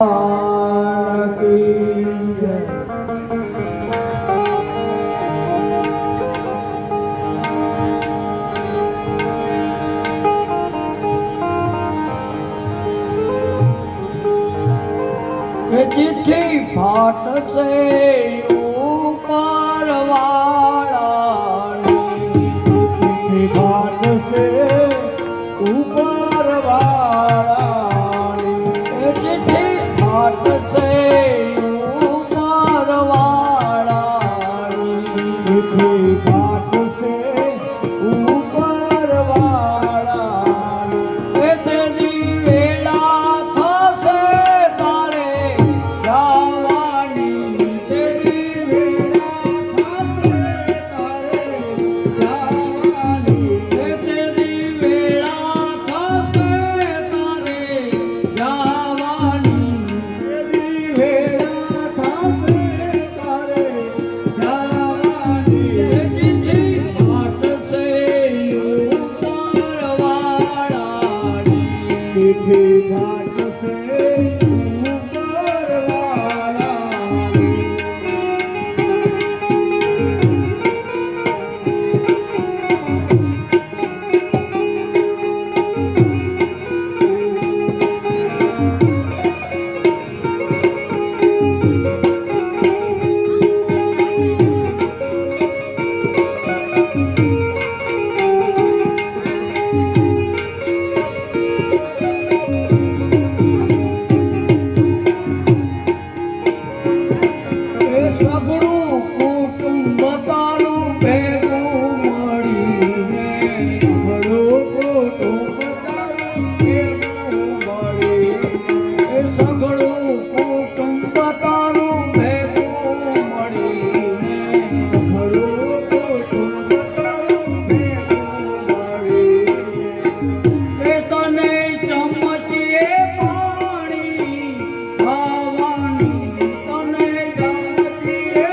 चिट्ठी फाट से ऊपर वाला चिट्ठी फाट से ऊपर वाला चिट्ठी फाट से ऊपर वाला चिट्ठी फाट से ऊपर वाला तेरी वेला था से तारे जावानी तेरी वेला था से तारे जावानी तेरी वेला था से तारे जावानी तेरी वेला था से तारे जावानी चिट्ठी फाट से ऊपर वाला चिट्ठी फाट से ऊपर वाला સગડું કુટુંબ તારું ભેગું મળીને સગડું કુટુંબ તારું ભેગું મળીને સગડું કુટુંબ તારું ભેગું મળીને સગડું કુટુંબ તારું ભેગું મળીને તને ચમચીએ પાણી ખાવાની તને ચમચીએ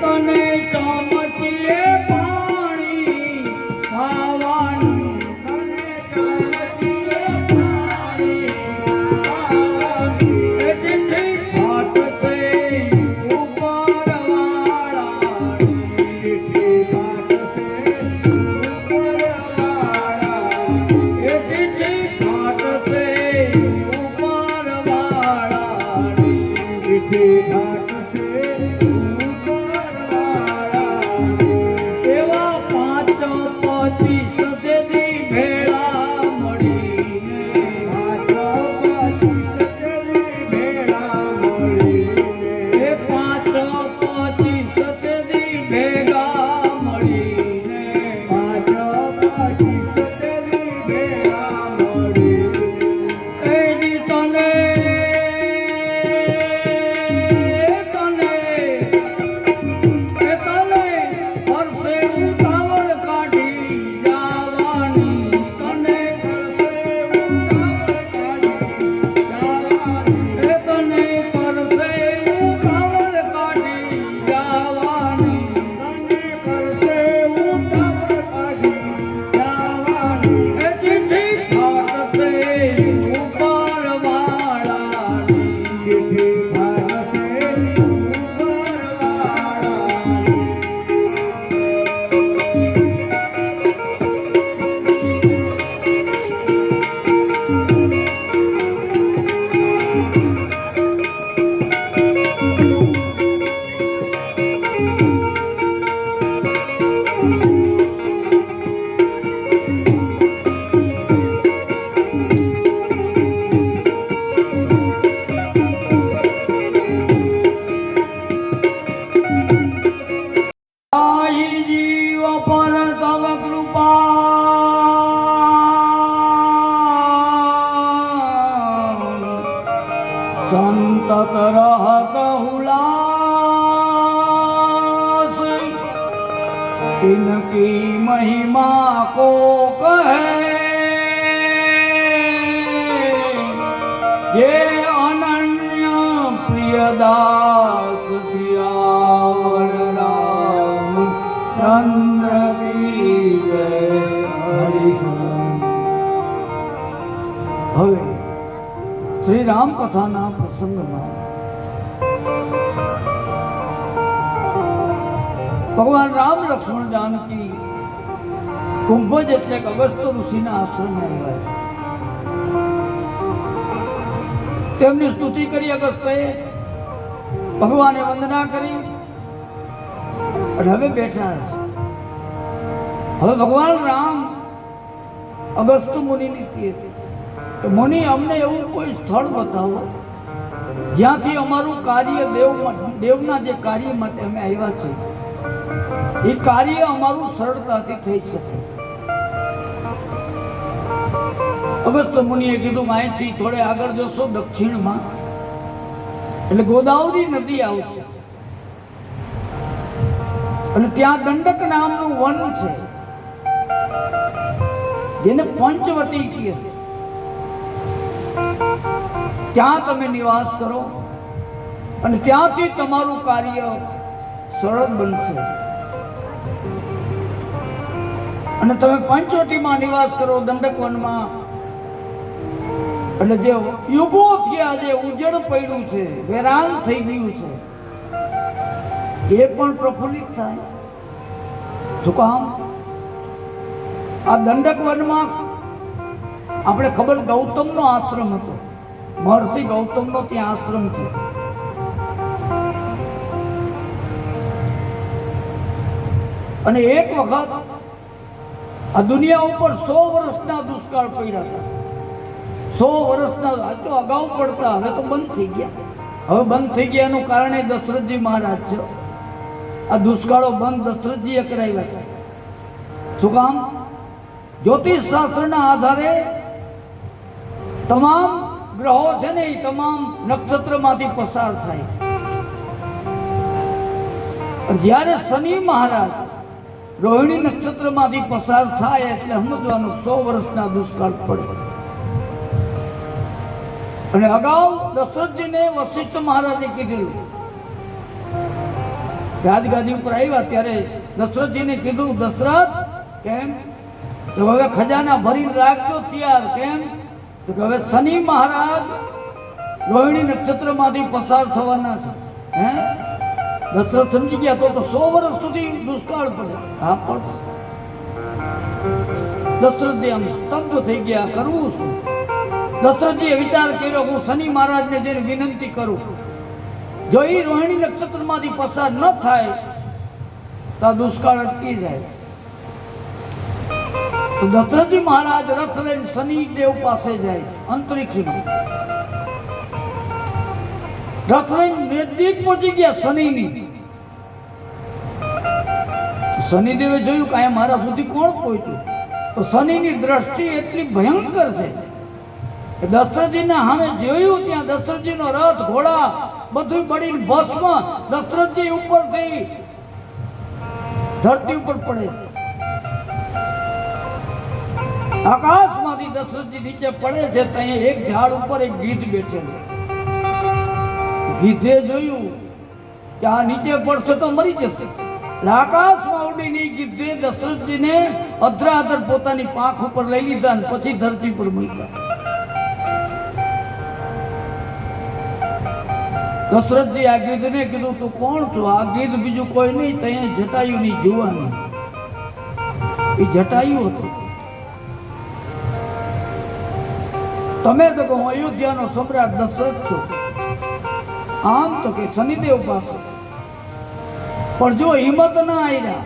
તને ચમચીએ પાણી ખાવાનું તને ચમચીએ પાણી ખાવાનું ચિઠ્ઠી ફાટ છે ઉપર વાળા ચિઠ્ઠી ફાટ છે ઉપર વાળા ચિઠ્ઠી ફાટ છે ઉપર વાળા ચિઠ્ઠી ફાટ છે એવા 5-25 સુધી ભેળા મળીને 5-25 સુધી ભેળા મળીને 5-25 સુધી ભેગા મળીને 5-25 સુધી ભેગા મળીને એની તને પરસે ઉતાવળ કાઢી જવાની તને પરસે ઉતાવળ કાઢી જવાની તને પરસે ઉતાવળ કાઢી જવાની તને પરસે ઉતાવળ કાઢી જવાની ચિઠ્ઠી ફાટ છે ઉપર વાળાની ચિઠ્ઠી ફાટ છે ઉપર વાળાની आई जीव पर तव कृपा संतत रहत हुलास इनकी महिमा को कहे ये अनन्य प्रियदास सियावर राम चंद्र की जय हरि હવે શ્રી રામ કથાના પ્રસંગમાં ભગવાન રામ લક્ષ્મણ જાનકી કુંભજ એટલે અગસ્ત્ય ઋષિના આશ્રમે આવ્યા. તેમની સ્તુતિ કરી અગસ્ત્યએ, ભગવાને વંદના કરી અને હવે બેઠા છે. હવે ભગવાન રામ અગસ્ત્ય મુનિની હતી કે મુનિ અમને એવું કોઈ સ્થળ બતાવો જ્યાંથી અમારું કાર્ય દેવના જે કાર્ય માટે અમે આવ્યા છીએ એ કાર્ય અમારું સરળતાથી થઈ શકે. અગસ્ત્ય મુનિએ કીધું અહીંથી થોડે આગળ જશો દક્ષિણમાં એટલે ગોદાવરી નદી આવશે અને ત્યાં દંડક નામનું વન છે જેને પંચવટી કહે. ત્યાં તમે નિવાસ કરો અને ત્યાંથી તમારું કાર્ય સરળ બનશે. અને તમે પંચવટીમાં નિવાસ કરો દંડક વનમાં એટલે જે યુગોથી આજે ઉજળ પડ્યું છે, વેરાન થઈ ગયું છે, એ પણ પ્રફુલ્લિત થાય. શું કામ? આ દંડક વનમાં આપણે ખબર ગૌતમનો આશ્રમ હતો, મહર્ષિ ગૌતમનો ત્યાં આશ્રમ છે. અને એક વખત આ દુનિયા ઉપર 100 વર્ષના દુષ્કાળ પડ્યા હતા. 100 વર્ષના તો અગાઉ પડતા, હવે તો બંધ થઈ ગયા. હવે બંધ થઈ ગયા એનું કારણ એ દશરથજી મહારાજ છે. આ દુષ્કાળો બંધ દશરથજીએ કરાવ્યા છે. શું કામ? જ્યોતિષ શાસ્ત્રના આધારે તમામ ગ્રહો છે ને એ તમામ નક્ષત્રમાંથી પસાર થાય. જ્યારે શનિ મહારાજ રોહિણી નક્ષત્રમાંથી પસાર થાય એટલે સમજવાનું 100 વર્ષના દુષ્કાળ પડે. અને અગાઉ દશરથજીને વશિષ્ઠ મહારાજે કીધેલું, રાજગાદી ઉપર આવ્યા ત્યારે દશરથજીને કીધું, દશરથ કેમ? તો હવે ખજાના ભરીને રાખજો તૈયાર. કેમ? તો હવે શનિ મહારાજ રોહિણી નક્ષત્રમાંથી પસાર થવાના છે. હે? દશરથ સમજી ગયા તો 100 વર્ષ સુધી દુષ્કાળ પડે. હા પડશે. દશરથજી આમ સ્તબ્ધ થઈ ગયા, કરવું શું? દશરથજીએ વિચાર કર્યો, હું શનિ મહારાજને જઈને વિનંતી કરું, જો એ રોહિણી નક્ષત્રમાંથી પસાર ન થાય તો આ દુષ્કાળ અટકી જાય. તો દશરથજી મહારાજ રથ લઈને શનિદેવ પાસે જાય, અંતરિક્ષમાં રથ લઈને નજીક પહોંચી ગયા શનિની. શનિદેવે જોયું કે મારા સુધી કોણ પહોંચ્યું? તો શનિની દ્રષ્ટિ એટલી ભયંકર છે કે દશરથજીને સામે જોયું ત્યાં દશરથજીનો રથ ઘોડા બધું બળીને ભસ્મ. દશરથજી ઉપરથી ધરતી ઉપર પડે, આકાશમાંથી દશરથજી નીચે પડે છે. ત્યાં એક ઝાડ ઉપર એક ગીધ બેઠેલું. ગીધે જોયું કે આ નીચે પડશે તો મરી જશે. આકાશમાં ઉડીને ગીધે દશરથજીને અધરાધર પોતાની પાંખ ઉપર લઈ લીધા અને પછી ધરતી પર મૂક્યા. દશરથજી આ ગીધને કીધું, તું કોણ છો? આ ગીધ બીજું કોઈ નહીં, ત્યાં જટાયુ ની જુવાની. એ જટાયુ હતું. તમે તો કહો અયોધ્યાનો સમ્રાટ દશરથ છો. આમ તો કે શનિદેવ પાસે. પણ જો હિંમત ના આવ્યા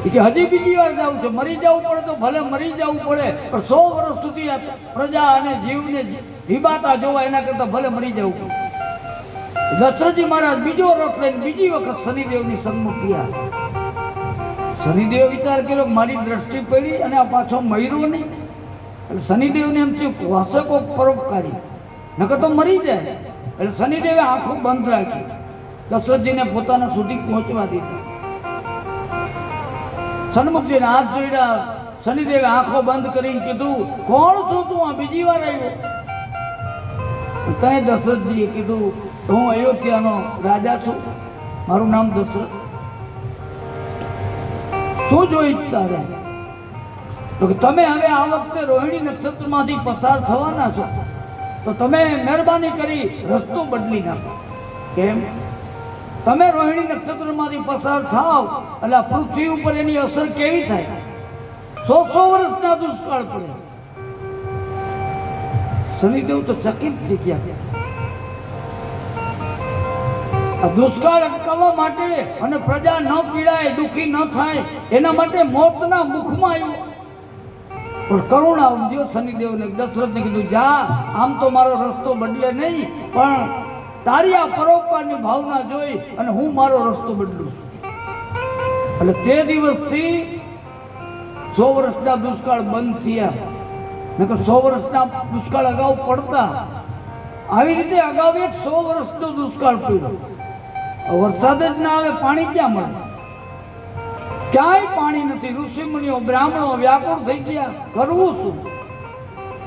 કે હજી બીજી વાર જવું છે, મરી જવું પડે તો ભલે મરી જવું પડે, પણ 100 વર્ષ સુધી આ પ્રજા અને જીવને વિબાતા જોવા એના કરતા ભલે મરી જવું પડે. દશરથજી મહારાજ બીજો રથ લઈને બીજી વખત શનિદેવની સન્મુખ ગયા. શનિદેવ વિચાર કર્યો મારી દ્રષ્ટિ પડી અને આ પાછો મર્યો નહીં. એટલે શનિદેવને એમ થયું હશે કોક પરોપકારી, નકર તો મરી જાય. એટલે શનિદેવે આંખો બંધ રાખી, દશરથજીને પોતાના સુધી પહોંચવા દીધા. સન્મુખજીને હાથ જોડ્યા. શનિદેવે આંખો બંધ કરીને કીધું, કોણ છું તું? આ બીજી વાર આવ્યો? ત્યાં દશરથજીએ કીધું, હું અયોધ્યાનો રાજા છું, મારું નામ દશરથ. શું જોઈ તારે? તો કે તમે હવે આ વખતે રોહિણી નક્ષત્રમાંથી પસાર થવાના છો, તો તમે મહેરબાની કરી રસ્તો બદલી નાખો. કેમ? તમે રોહિણી નક્ષત્રમાંથી પસાર થાવ એટલે આ પૃથ્વી ઉપર એની અસર કેવી થાય? 100 વર્ષના દુષ્કાળ પડે. શનિદેવ તો ચકિત થઈ ગયા. આ દુષ્કાળ અટકાવવા માટે અને પ્રજા ન પીડાય, દુઃખી ન થાય, એના માટે મોતના મુખમાં આવ્યું. પણ કરુણા સમજ્યો શનિદેવને, દશરથને કીધું, જા, આમ તો મારો રસ્તો બદલે નહીં, પણ તારી આ પરોપકારની ભાવના જોઈ અને હું મારો રસ્તો બદલું. એટલે તે દિવસથી 100 વર્ષના દુષ્કાળ બંધ થયા. નકર 100 વર્ષના દુષ્કાળ અગાઉ પડતા. આવી રીતે અગાઉ એક 100 વર્ષનો દુષ્કાળ પડ્યો. વરસાદ જ ના આવે, પાણી ક્યાં મળે? ક્યાંય પાણી નથી. ઋષિમુનિઓ બ્રાહ્મણો વ્યાકુળ થઈ ગયા, કરવું શું?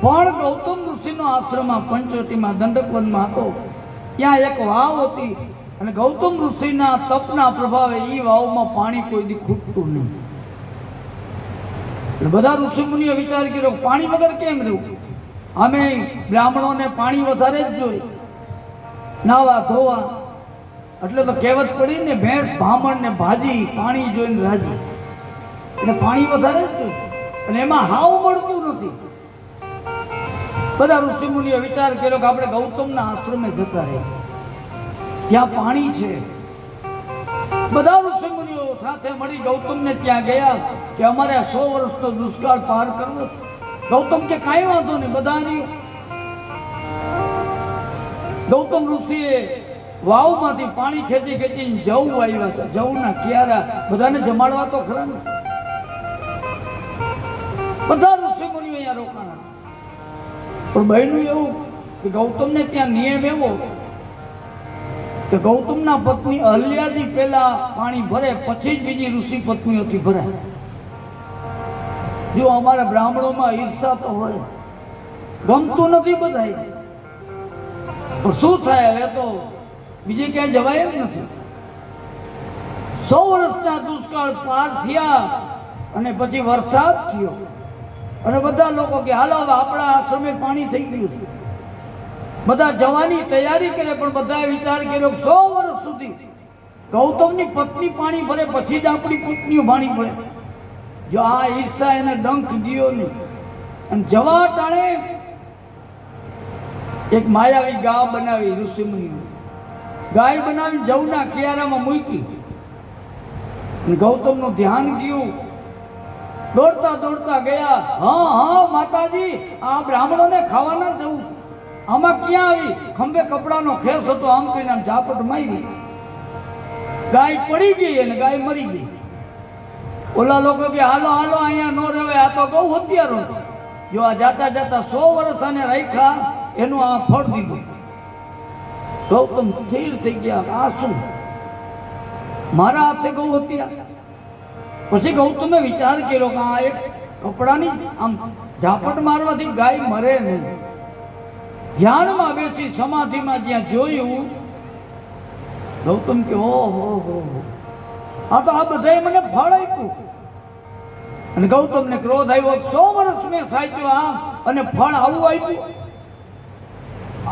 પણ ગૌતમ ઋષિનો આશ્રમ પંચવટીમાં દંડકવનમાં હતો. ત્યાં એક વાવ હતી અને ગૌતમ ઋષિના તપના પ્રભાવે એ વાવમાં પાણી કોઈ દી ખૂટતું નહીં. બધા ઋષિમુનિઓ વિચાર કર્યો, પાણી વગર કેમ રહેવું? અમે બ્રાહ્મણોને પાણી વધારે જ જોઈએ, નાવા ધોવા. એટલે તો કહેવત પડી ને, ભેંસ ભામણ ને ભાજી પાણી જોઈને રાજી. એટલે પાણી વધારે જ જોઈએ, અને એમાં હાવ મળતું નથી. બધા ઋષિમુનિઓ વિચાર કર્યો કે આપણે ગૌતમના આશ્રમે જતા રહીએ, ત્યાં પાણી છે. બધા ઋષિમુનિઓ સાથે મળી ગૌતમને ત્યાં ગયા કે અમારે 100 વર્ષનો દુષ્કાળ પાર કરવો. ગૌતમ કે કાંઈ વાંધો નહીં, બધા નહીં. ગૌતમ ઋષિએ વાવમાંથી પાણી ખેંચી ખેંચીને જવ આવ્યા છે. જવના ક્યારા બધાને જમાડવા તો ખરા ને. બધા ઋષિમુનિઓ અહીંયા રોકાણા. પણ બહેનું એવું કે ગૌતમને ત્યાં નિયમ એવો કે ગૌતમના પત્ની અહલ્યાજી પહેલા પાણી ભરે, પછી જ બીજી ઋષિ પત્નીઓથી ભરાય. જો અમારા બ્રાહ્મણોમાં ઈર્ષા તો હોય, ગમતું નથી બધાય. પણ શું થાય, હવે તો બીજે ક્યાંય જવાય એમ નથી. 100 વર્ષના દુષ્કાળ પાર થયા અને પછી વરસાદ થયો અને બધા લોકો કે હાલો હવે આપણા આશ્રમે પાણી થઈ ગયું. બધા જવાની તૈયારી કરે, પણ બધાએ વિચાર કર્યો 100 વર્ષ સુધી ગૌતમની પત્ની પાણી ભરે, પછી જ આપણી પત્નીઓ પાણી ભરે. જો આ ઈર્ષા એને ડંખ દિયો નહીં. અને જવા ટાણે એક માયાવી ગા બનાવી ઋષિમુનિઓ. ગાય બનાવી જવના કિયારામાં મૂકી. ગૌતમનું ધ્યાન ગયું, દોડતા દોડતા ગયા. હા હા માતાજી, આ બ્રાહ્મણોને ખાવાના જવું. આમાં ક્યાં આવી? ખંભે કપડાનો ખેસ હતો, આમ કહીને આમ ઝાપટ મારી. ગાય પડી ગઈ અને ગાય મરી ગઈ. ઓલા લોકો કે હાલો હાલો અહીંયા નો રહેવાય, આ તો બહુ હત્યારો. જો આ જાતા જાતા 100 વર્ષ આને રાખ્યા, એનું આ ફળ દીધું. ગૌતમ સ્થિર થઈ ગયા, આ શું? મારા હાથે ગૌ હત્યા. પછી ગૌતમે વિચાર કર્યો કે આ એક કપડાની આમ ઝાપટ મારવાથી ગાય મરે નહીં. ધ્યાનમાં બેસી સમાધિમાં જ્યાં જોયું, ગૌતમ કે ઓહો, આ તો આ બધાએ મને ફળ આપ્યું. અને ગૌતમને ક્રોધ આવ્યો, 100 વર્ષ મેં સાચ્યો આમ અને ફળ આવું આપ્યું.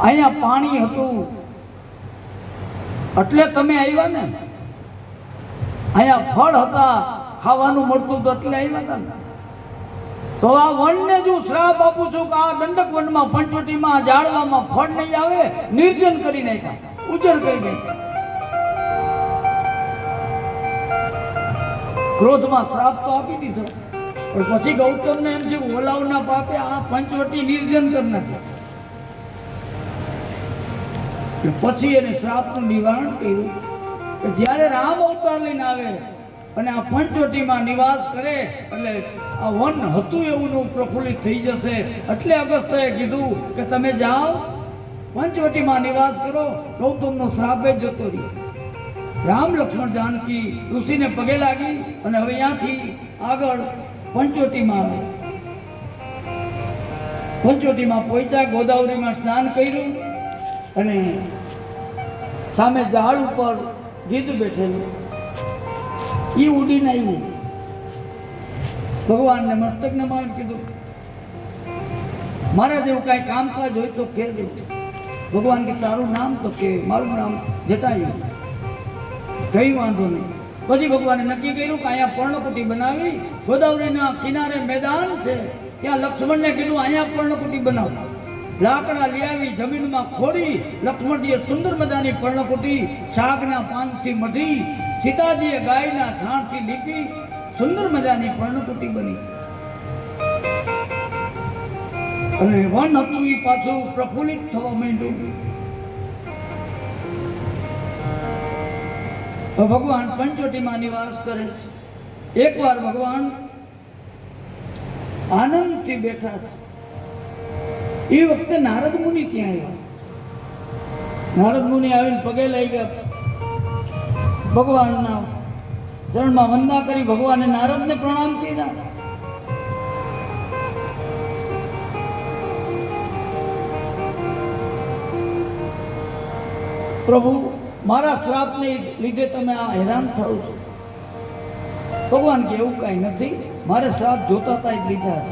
અહીંયા પાણી હતું એટલે તમે આવ્યા ને, અહીંયા ફળ હતા, ખાવાનું મળતું તો એટલે આવ્યા હતા ને. તો આ વનને જો શ્રાપ આપું છું કે આ દંડક વનમાં પંચવટીમાં ઝાડવામાં ફળ નહીં આવે, નિર્જન કરી નાખ્યા, ઉજ્જડ કરી નાખ્યા. ક્રોધમાં શ્રાપ તો આપી દીધો, પણ પછી ગૌતમને એમ છે ઓલાવના પાપે આ પંચવટી નિર્જન કરી નાખ્યા. પછી એને શ્રાપનું નિવારણ કર્યું કે જ્યારે રામ અવતાર લઈને આવે અને આ પંચવટીમાં નિવાસ કરે એટલે આ વન હતું એવું પ્રફુલ્લિત થઈ જશે. એટલે અગસ્ત્યએ કીધું કે તમે જાઓ પંચવટીમાં નિવાસ કરો, ગૌતમનો શ્રાપે જતો રહ્યો. રામ લક્ષ્મણ જાનકી ઋષિને પગે લાગી અને હવે ત્યાંથી આગળ પંચવટીમાં આવે. પંચવટીમાં પહોંચ્યા, ગોદાવરીમાં સ્નાન કર્યું અને સામે ઝાડ ઉપર ગીધ બેઠેલું. એ ઉડીને આવ્યું. ભગવાનને મસ્તકને મારી કીધું મારા જેવું કાંઈ કામકાજ હોય તો કહેજો. ભગવાન કે તારું નામ તો કે મારું નામ જટાયું. કઈ વાંધો નહીં. પછી ભગવાને નક્કી કર્યું કે અહીંયા પર્ણકુટી બનાવી, ગોદાવરીના કિનારે મેદાન છે, ત્યાં લક્ષ્મણને કીધું અહીંયા પર્ણકુટી બનાવો. લાકડા લઈ આવી જમીનમાં ખોડી લક્ષ્મણજીએ સુંદર મજાની પર્ણકુટી શાકના પાનથી મઢી, સીતાજીએ ગાયના છાણથી લીપી સુંદર મજાની પર્ણકુટી બની. અને વન હતું એ પાછું પ્રફુલ્લિત થવા માંડ્યું. ભગવાન પંચવટીમાં નિવાસ કરે છે. એકવાર ભગવાન આનંદથી બેઠા છે. એ વખતે નારદ મુનિ ત્યાં આવ્યા. નારદ મુનિ આવીને પગે લઈ ગયા, ભગવાનના ચરણમાં વંદના કરી. ભગવાને નારદને પ્રણામ કર્યા. પ્રભુ મારા શ્રાપને લીધે તમે આ હેરાન થાવ છો. ભગવાન કે એવું કાંઈ નથી, મારે શ્રાપ જોતા હતા જ લીધા.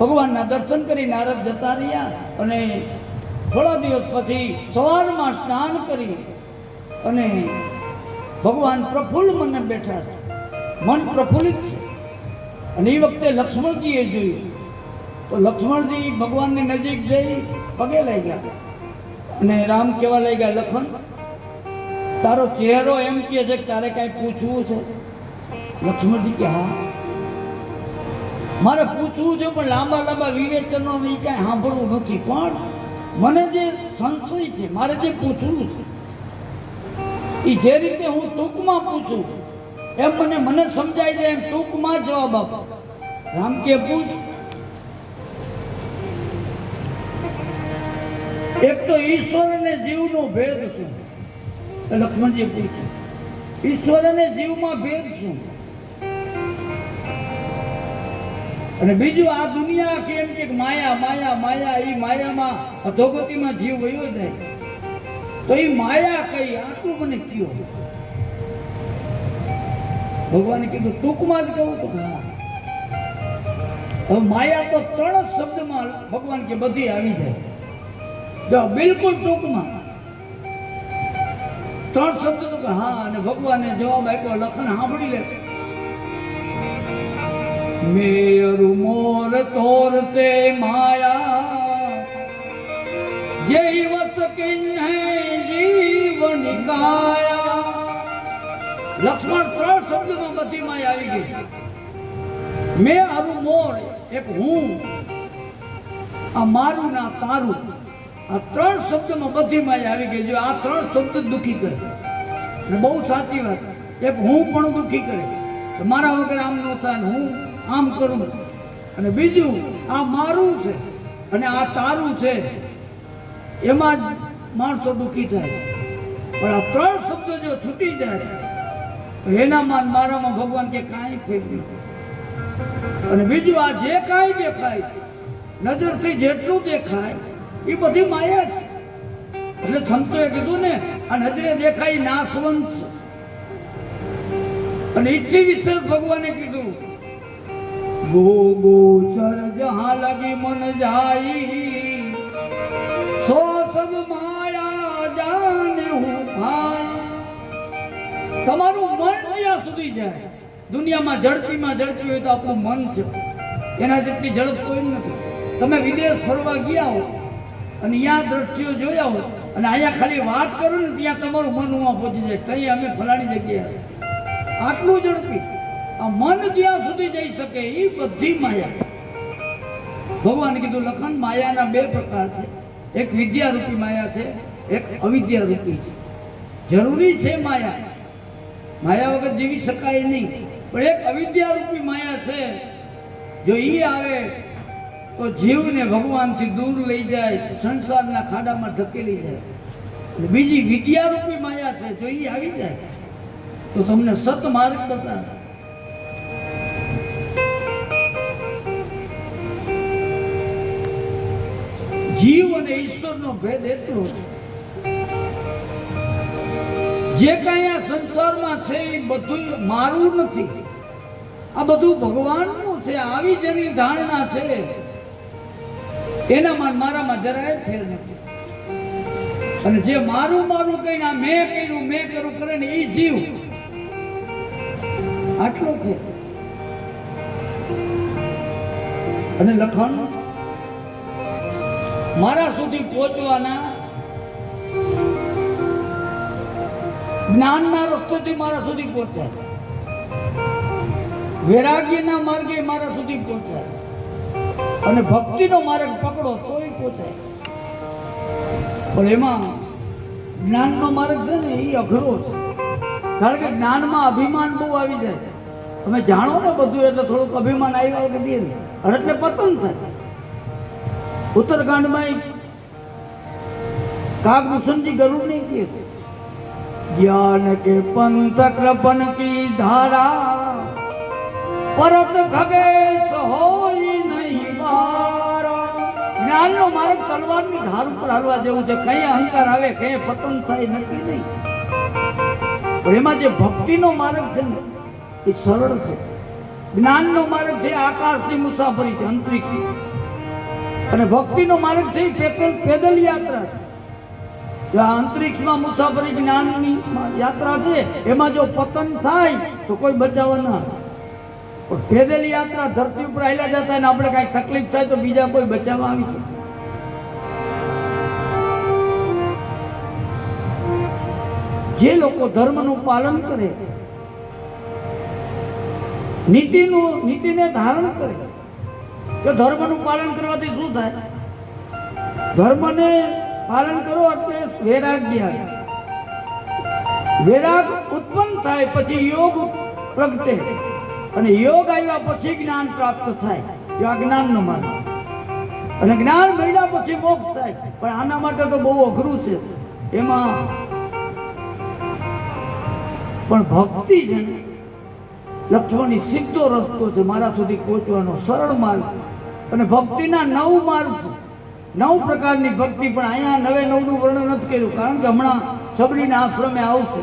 ભગવાનના દર્શન કરી નારદ જતા રહ્યા. અને થોડા દિવસ પછી સવારમાં સ્નાન કરી અને ભગવાન પ્રફુલ્લ મને બેઠા છે, મન પ્રફુલ્લિત છે. અને એ વખતે લક્ષ્મણજીએ જોયું તો લક્ષ્મણજી ભગવાનની નજીક જઈ પગે લઈ ગયા અને રામ કહેવા લઈ ગયા, લખન તારો ચહેરો એમ કહે છે કે તારે કાંઈ પૂછવું છે? લક્ષ્મણજી કે હા મારે પૂછવું છે, પણ લાંબા લાંબા વિવેચનો એ કાંઈ સાંભળવું નથી. પણ મને જે સંશય છે, મારે જે પૂછવું છે એ જે રીતે હું ટૂંકમાં પૂછું એમ મને સમજાય જાય એમ ટૂંકમાં જવાબ આપો. રામ કે પૂછ. એક તો ઈશ્વર અને જીવનો ભેદ શું? લક્ષ્મણજી પૂછ્યું, ઈશ્વર અને જીવમાં ભેદ શું? અને બીજું આ દુનિયા કેમ કે માયા માયા માયા, એ માયામાં અધોગતિમાં જીવ વયો જાય તો એ માયા કઈ? આટલું મને કયો. ભગવાને કીધું ટૂંકમાં જ કહું તો હા. હવે માયા તો 3 જ શબ્દમાં ભગવાન કે બધી આવી જાય. જો બિલકુલ ટૂંકમાં 3 શબ્દ તો કે હા. અને ભગવાને જવાબ આપ્યો, લખન સાંભળી લે. મેરુ મોર તોરતે માયા જૈવ સકિન જીવન કાયા. લક્ષ્મણ 3 શબ્દમાં બધી માયા આવી ગઈ. મેં આરું મોર, એક હું, આ મારું ના તારું, આ 3 શબ્દમાં બધી માયા આવી ગઈ. જો આ 3 શબ્દ દુઃખી કરે. અને બહુ સાચી વાત, એક હું પણ દુઃખી કરે. મારા વગર આમ ન થાય, હું આમ કરું. અને બીજું આ મારું છે અને આ તારું છે, એમાં જ માણસો દુઃખી થાય. પણ આ 3 શબ્દ જો છૂટી જાય તો એનામાં મારામાં ભગવાન કે કાંઈ ફેર નથી. અને બીજું આ જે કાંઈ દેખાય, નજરથી જેટલું દેખાય એ બધી માયા છે. એટલે સંતોએ કીધું ને, આ નજરે દેખાય નાશવંત છે. અને ઈચ્છી વિશેષ ભગવાને કીધું, ગો ગોચર જહાં લગી મન જાઈ, સો સબ માયા જાને હું ભાઈ. તમારું મન જ્યાં સુધી જાય, દુનિયામાં ઝડપીમાં ઝડપી હોય તો આપણું મન છે, એના જેટલી ઝડપ કોઈ નથી. તમે વિદેશ ફરવા ગયા હો અને અહીંયા દ્રષ્ટિઓ જોયા હો અને અહીંયા ખાલી વાત કરો ને ત્યાં તમારું મન ઉમાં પહોંચી જાય, ત્યાં અમે ફલાણી જગ્યાએ. આટલું ઝડપી આ મન જ્યાં સુધી જઈ શકે એ બધી માયા. ભગવાને કીધું, લખન માયાના 2 પ્રકાર છે. એક વિદ્યારૂપી માયા છે, એક અવિદ્યારૂપી છે. જરૂરી છે માયા, માયા વગર જીવી શકાય નહીં. પણ એક અવિદ્યારૂપી માયા છે, જો એ આવે તો જીવને ભગવાનથી દૂર લઈ જાય, સંસારના ખાડામાં ધકેલી જાય. બીજી વિદ્યારૂપી માયા છે, જો એ આવી જાય તો તમને સત માર્ગ બતાવે. જીવ અને ઈશ્વરનો ભેદ એટલો છે, જે કાંઈ આ સંસારમાં છે એ બધું મારું નથી. આ બધું ભગવાનનું છે. આવી જેની ધારણા છે એનામાં મારામાં જરાય ફેર નથી. અને જે મારું મારું કહીને આ મેં કર્યું કરે ને એ જીવ આટલો ફેર. અને લખન મારા સુધી પહોંચવાના જ્ઞાનના રસ્તેથી મારા સુધી પહોંચાય, વૈરાગ્યના માર્ગે મારા સુધી પહોંચાય, અને ભક્તિનો માર્ગ પકડો તોય પહોંચાય. પણ એમાં જ્ઞાનનો માર્ગ છે ને એ અઘરો છે. કારણ કે જ્ઞાનમાં અભિમાન બહુ આવી જાય. તમે જાણો ને બધું એટલે થોડુંક અભિમાન આવ્યા વગર દે ને એટલે પતન થાય. ઉત્તરકાંડમાં કાગભૂષણજી ગરુડ નહીં કહે ज्ञान के पंथ कृपन की धारा परत खगेश होई नहीं मारा. જ્ઞાનનો માર્ગ તલવારની ધાર ઉપર હાલવા જેવું છે. કઈ અહંકાર આવે કઈ પતન થાય નક્કી નહીં. પણ એમાં જે ભક્તિનો માર્ગ છે ને એ સરળ છે. જ્ઞાનનો માર્ગ છે આકાશની મુસાફરી છે, અંતરિક્ષની. અને ભક્તિનો માર્ગ છે પેદલ યાત્રા છે. અંતરિક્ષમાં મુસાફરી જ્ઞાનની યાત્રા છે. એમાં જો પતન થાય તો કોઈ બચાવવા ના. પણ પેદલ યાત્રા ધરતી ઉપર આવેલા જતા અને આપણે કઈ તકલીફ થાય તો બીજા કોઈ બચાવવા આવી છે. જે લોકો ધર્મનું પાલન કરે, નીતિને ધારણ કરે, તો ધર્મનું પાલન કરવાથી શું થાય? ધર્મને પાલન કરો એટલે વૈરાગ્ય, વૈરાગ ઉત્પન્ન થાય પછી યોગ પ્રગટે, અને યોગ આવ્યા પછી જ્ઞાન પ્રાપ્ત થાય. આ જ્ઞાનનો માર્ગ. અને જ્ઞાન મળ્યા પછી મોક્ષ થાય. પણ આના માટે તો બહુ અઘરું છે. એમાં પણ ભક્તિ છે ને લક્ષ્મણની સીધો રસ્તો છે મારા સુધી પહોંચવાનો, સરળ માર્ગ. અને ભક્તિના 9 માર્ગ છે, 9 પ્રકારની ભક્તિ. પણ અહીંયા 9 નું વર્ણન નથી કર્યું, કારણ કે હમણાં સબરીના આશ્રમે આવશે.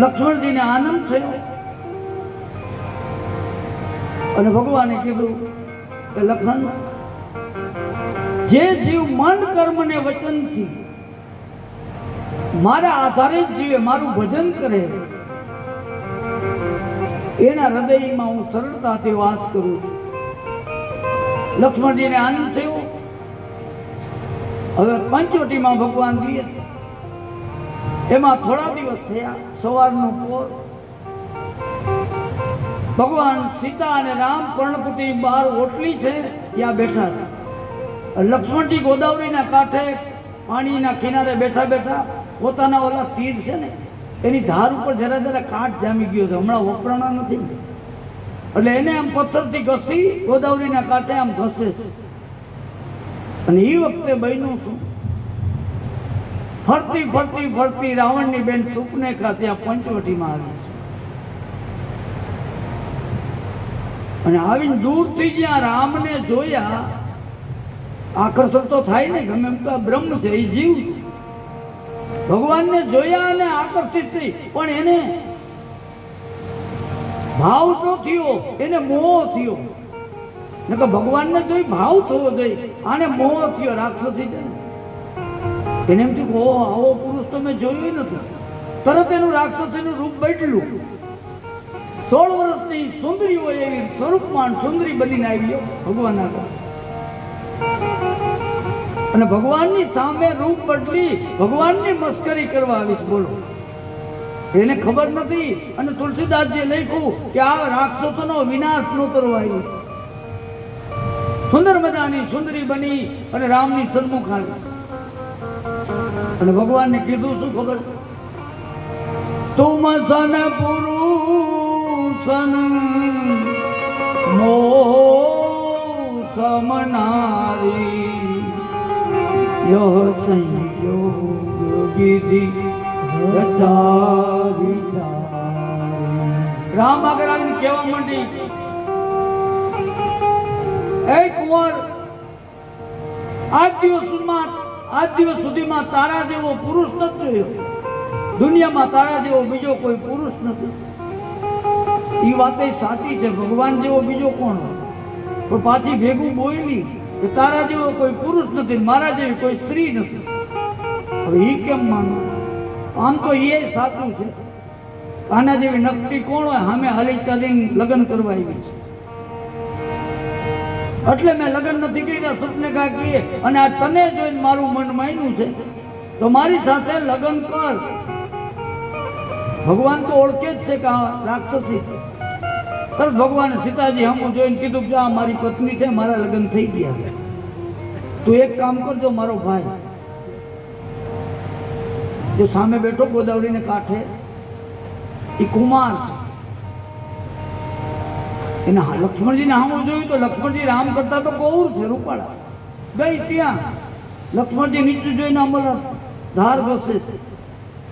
લક્ષ્મણજીને આનંદ થયો અને ભગવાને કીધું કે લખન, જે જીવ મન કર્મ ને વચનથી મારા આધારે જ જીવે, મારું ભજન કરે, એના હૃદયમાં હું સરળતાથી વાસ કરું છું. લક્ષ્મણજીને આનંદ થયો. હવે પંચવટીમાં ભગવાન રહીએ, એમાં થોડા દિવસ થયા. સવારનો પોર, ભગવાન સીતા અને રામ પર્ણકુટી બહાર ઓટલી છે ત્યાં બેઠા છે. લક્ષ્મણજી ગોદાવરીના કાંઠે પાણીના કિનારે બેઠા બેઠા પોતાના ઓલા તીર છે ને એની ધાર ઉપર જરા જરા કાંઠ જામી ગયો છે, હમણાં વપરાણા નથી. એટલે એને આમ પથ્થરથી ઘસી ગોદાવરીના કાંઠે આમ ઘસે છે. અને એ વખતે બન્યું હતું, ફરતી ફરતી ફરતી રાવણની બેન સુપનેખા ત્યાં પંચવટીમાં આવી છે. અને આવીને દૂરથી જ્યાં રામને જોયા, આકર્ષણ તો થાય ને, ગમે એમ તો આ બ્રહ્મ છે, એ જીવ છે. ભગવાનને જોયા અને આકર્ષિત થઈ, પણ એને ભાવ તો થયો, એને મોહ થયો. નકર ભગવાનને જોઈ ભાવ થવો જોઈએ, આને મોહ થયો, રાક્ષસી છે. એને એમ થયું ઓહ, આવો પુરુષ તમે જોયો નથી. તરત એનું રાક્ષસીનું રૂપ બદલ્યું. 16 વર્ષની સુંદરી હોય એવી સ્વરૂપમાન સુંદરી બનીને આવી ભગવાન આગળ. અને ભગવાનની સામે રૂપ બદલી ભગવાનની મસ્કરી કરવા આવીશ. બોલો, એને ખબર નથી. અને તુલસીદાસજીએ લખ્યું કે આ રાક્ષસોનો વિનાશ નો કરવા આવ્યો. સુંદર મજાની સુંદરી બની અને રામની સન્મુખ આવી. અને ભગવાનને કીધું શું ખબર? તુમ સન પુરુષન મો સમનારી યહ સંયોગ વિધિ રચા વિચારી. રામ આગળ આવીને કહેવા માંડી, એ કુંવર, આજ દિવસ સુધીમાં તારા જેવો પુરુષ નથી જોયો. દુનિયામાં તારા જેવો બીજો કોઈ પુરુષ નથી. એ વાત સાચી છે, ભગવાન જેવો બીજો કોણ? પણ પાછી ભેગું બોલી કે તારા જેવો કોઈ પુરુષ નથી, મારા જેવી કોઈ સ્ત્રી નથી. હવે એ કેમ માનો? આમ તો એ સાચું છે. આના જેવી નકટી કોણ હોય? સામે હાલી ચાલીને લગ્ન કરવા આવી છે. એટલે મેં લગ્ન નથી કર્યા સપને કાકીએ, અને આ તને જોઈને મારું મન માન્યું છે તો મારી સાથે લગ્ન કર. ભગવાન તો ઓળખે જ છે કે આ રાક્ષસી છે. તરત ભગવાને સીતાજી હમું જોઈને કીધું કે આ મારી પત્ની છે, મારા લગ્ન થઈ ગયા છે. તું એક કામ કરજો, મારો ભાઈ જો સામે બેઠો ગોદાવરીને કાંઠે, એ કુમાર છે. એના લક્ષ્મણજીને સામું જોયું તો લક્ષ્મણજી રામ કરતા તો ગૌર છે, રૂપાળા. ગઈ ત્યાં લક્ષ્મણજી નીચું જોઈને અમારા ધાર ઘસે છે.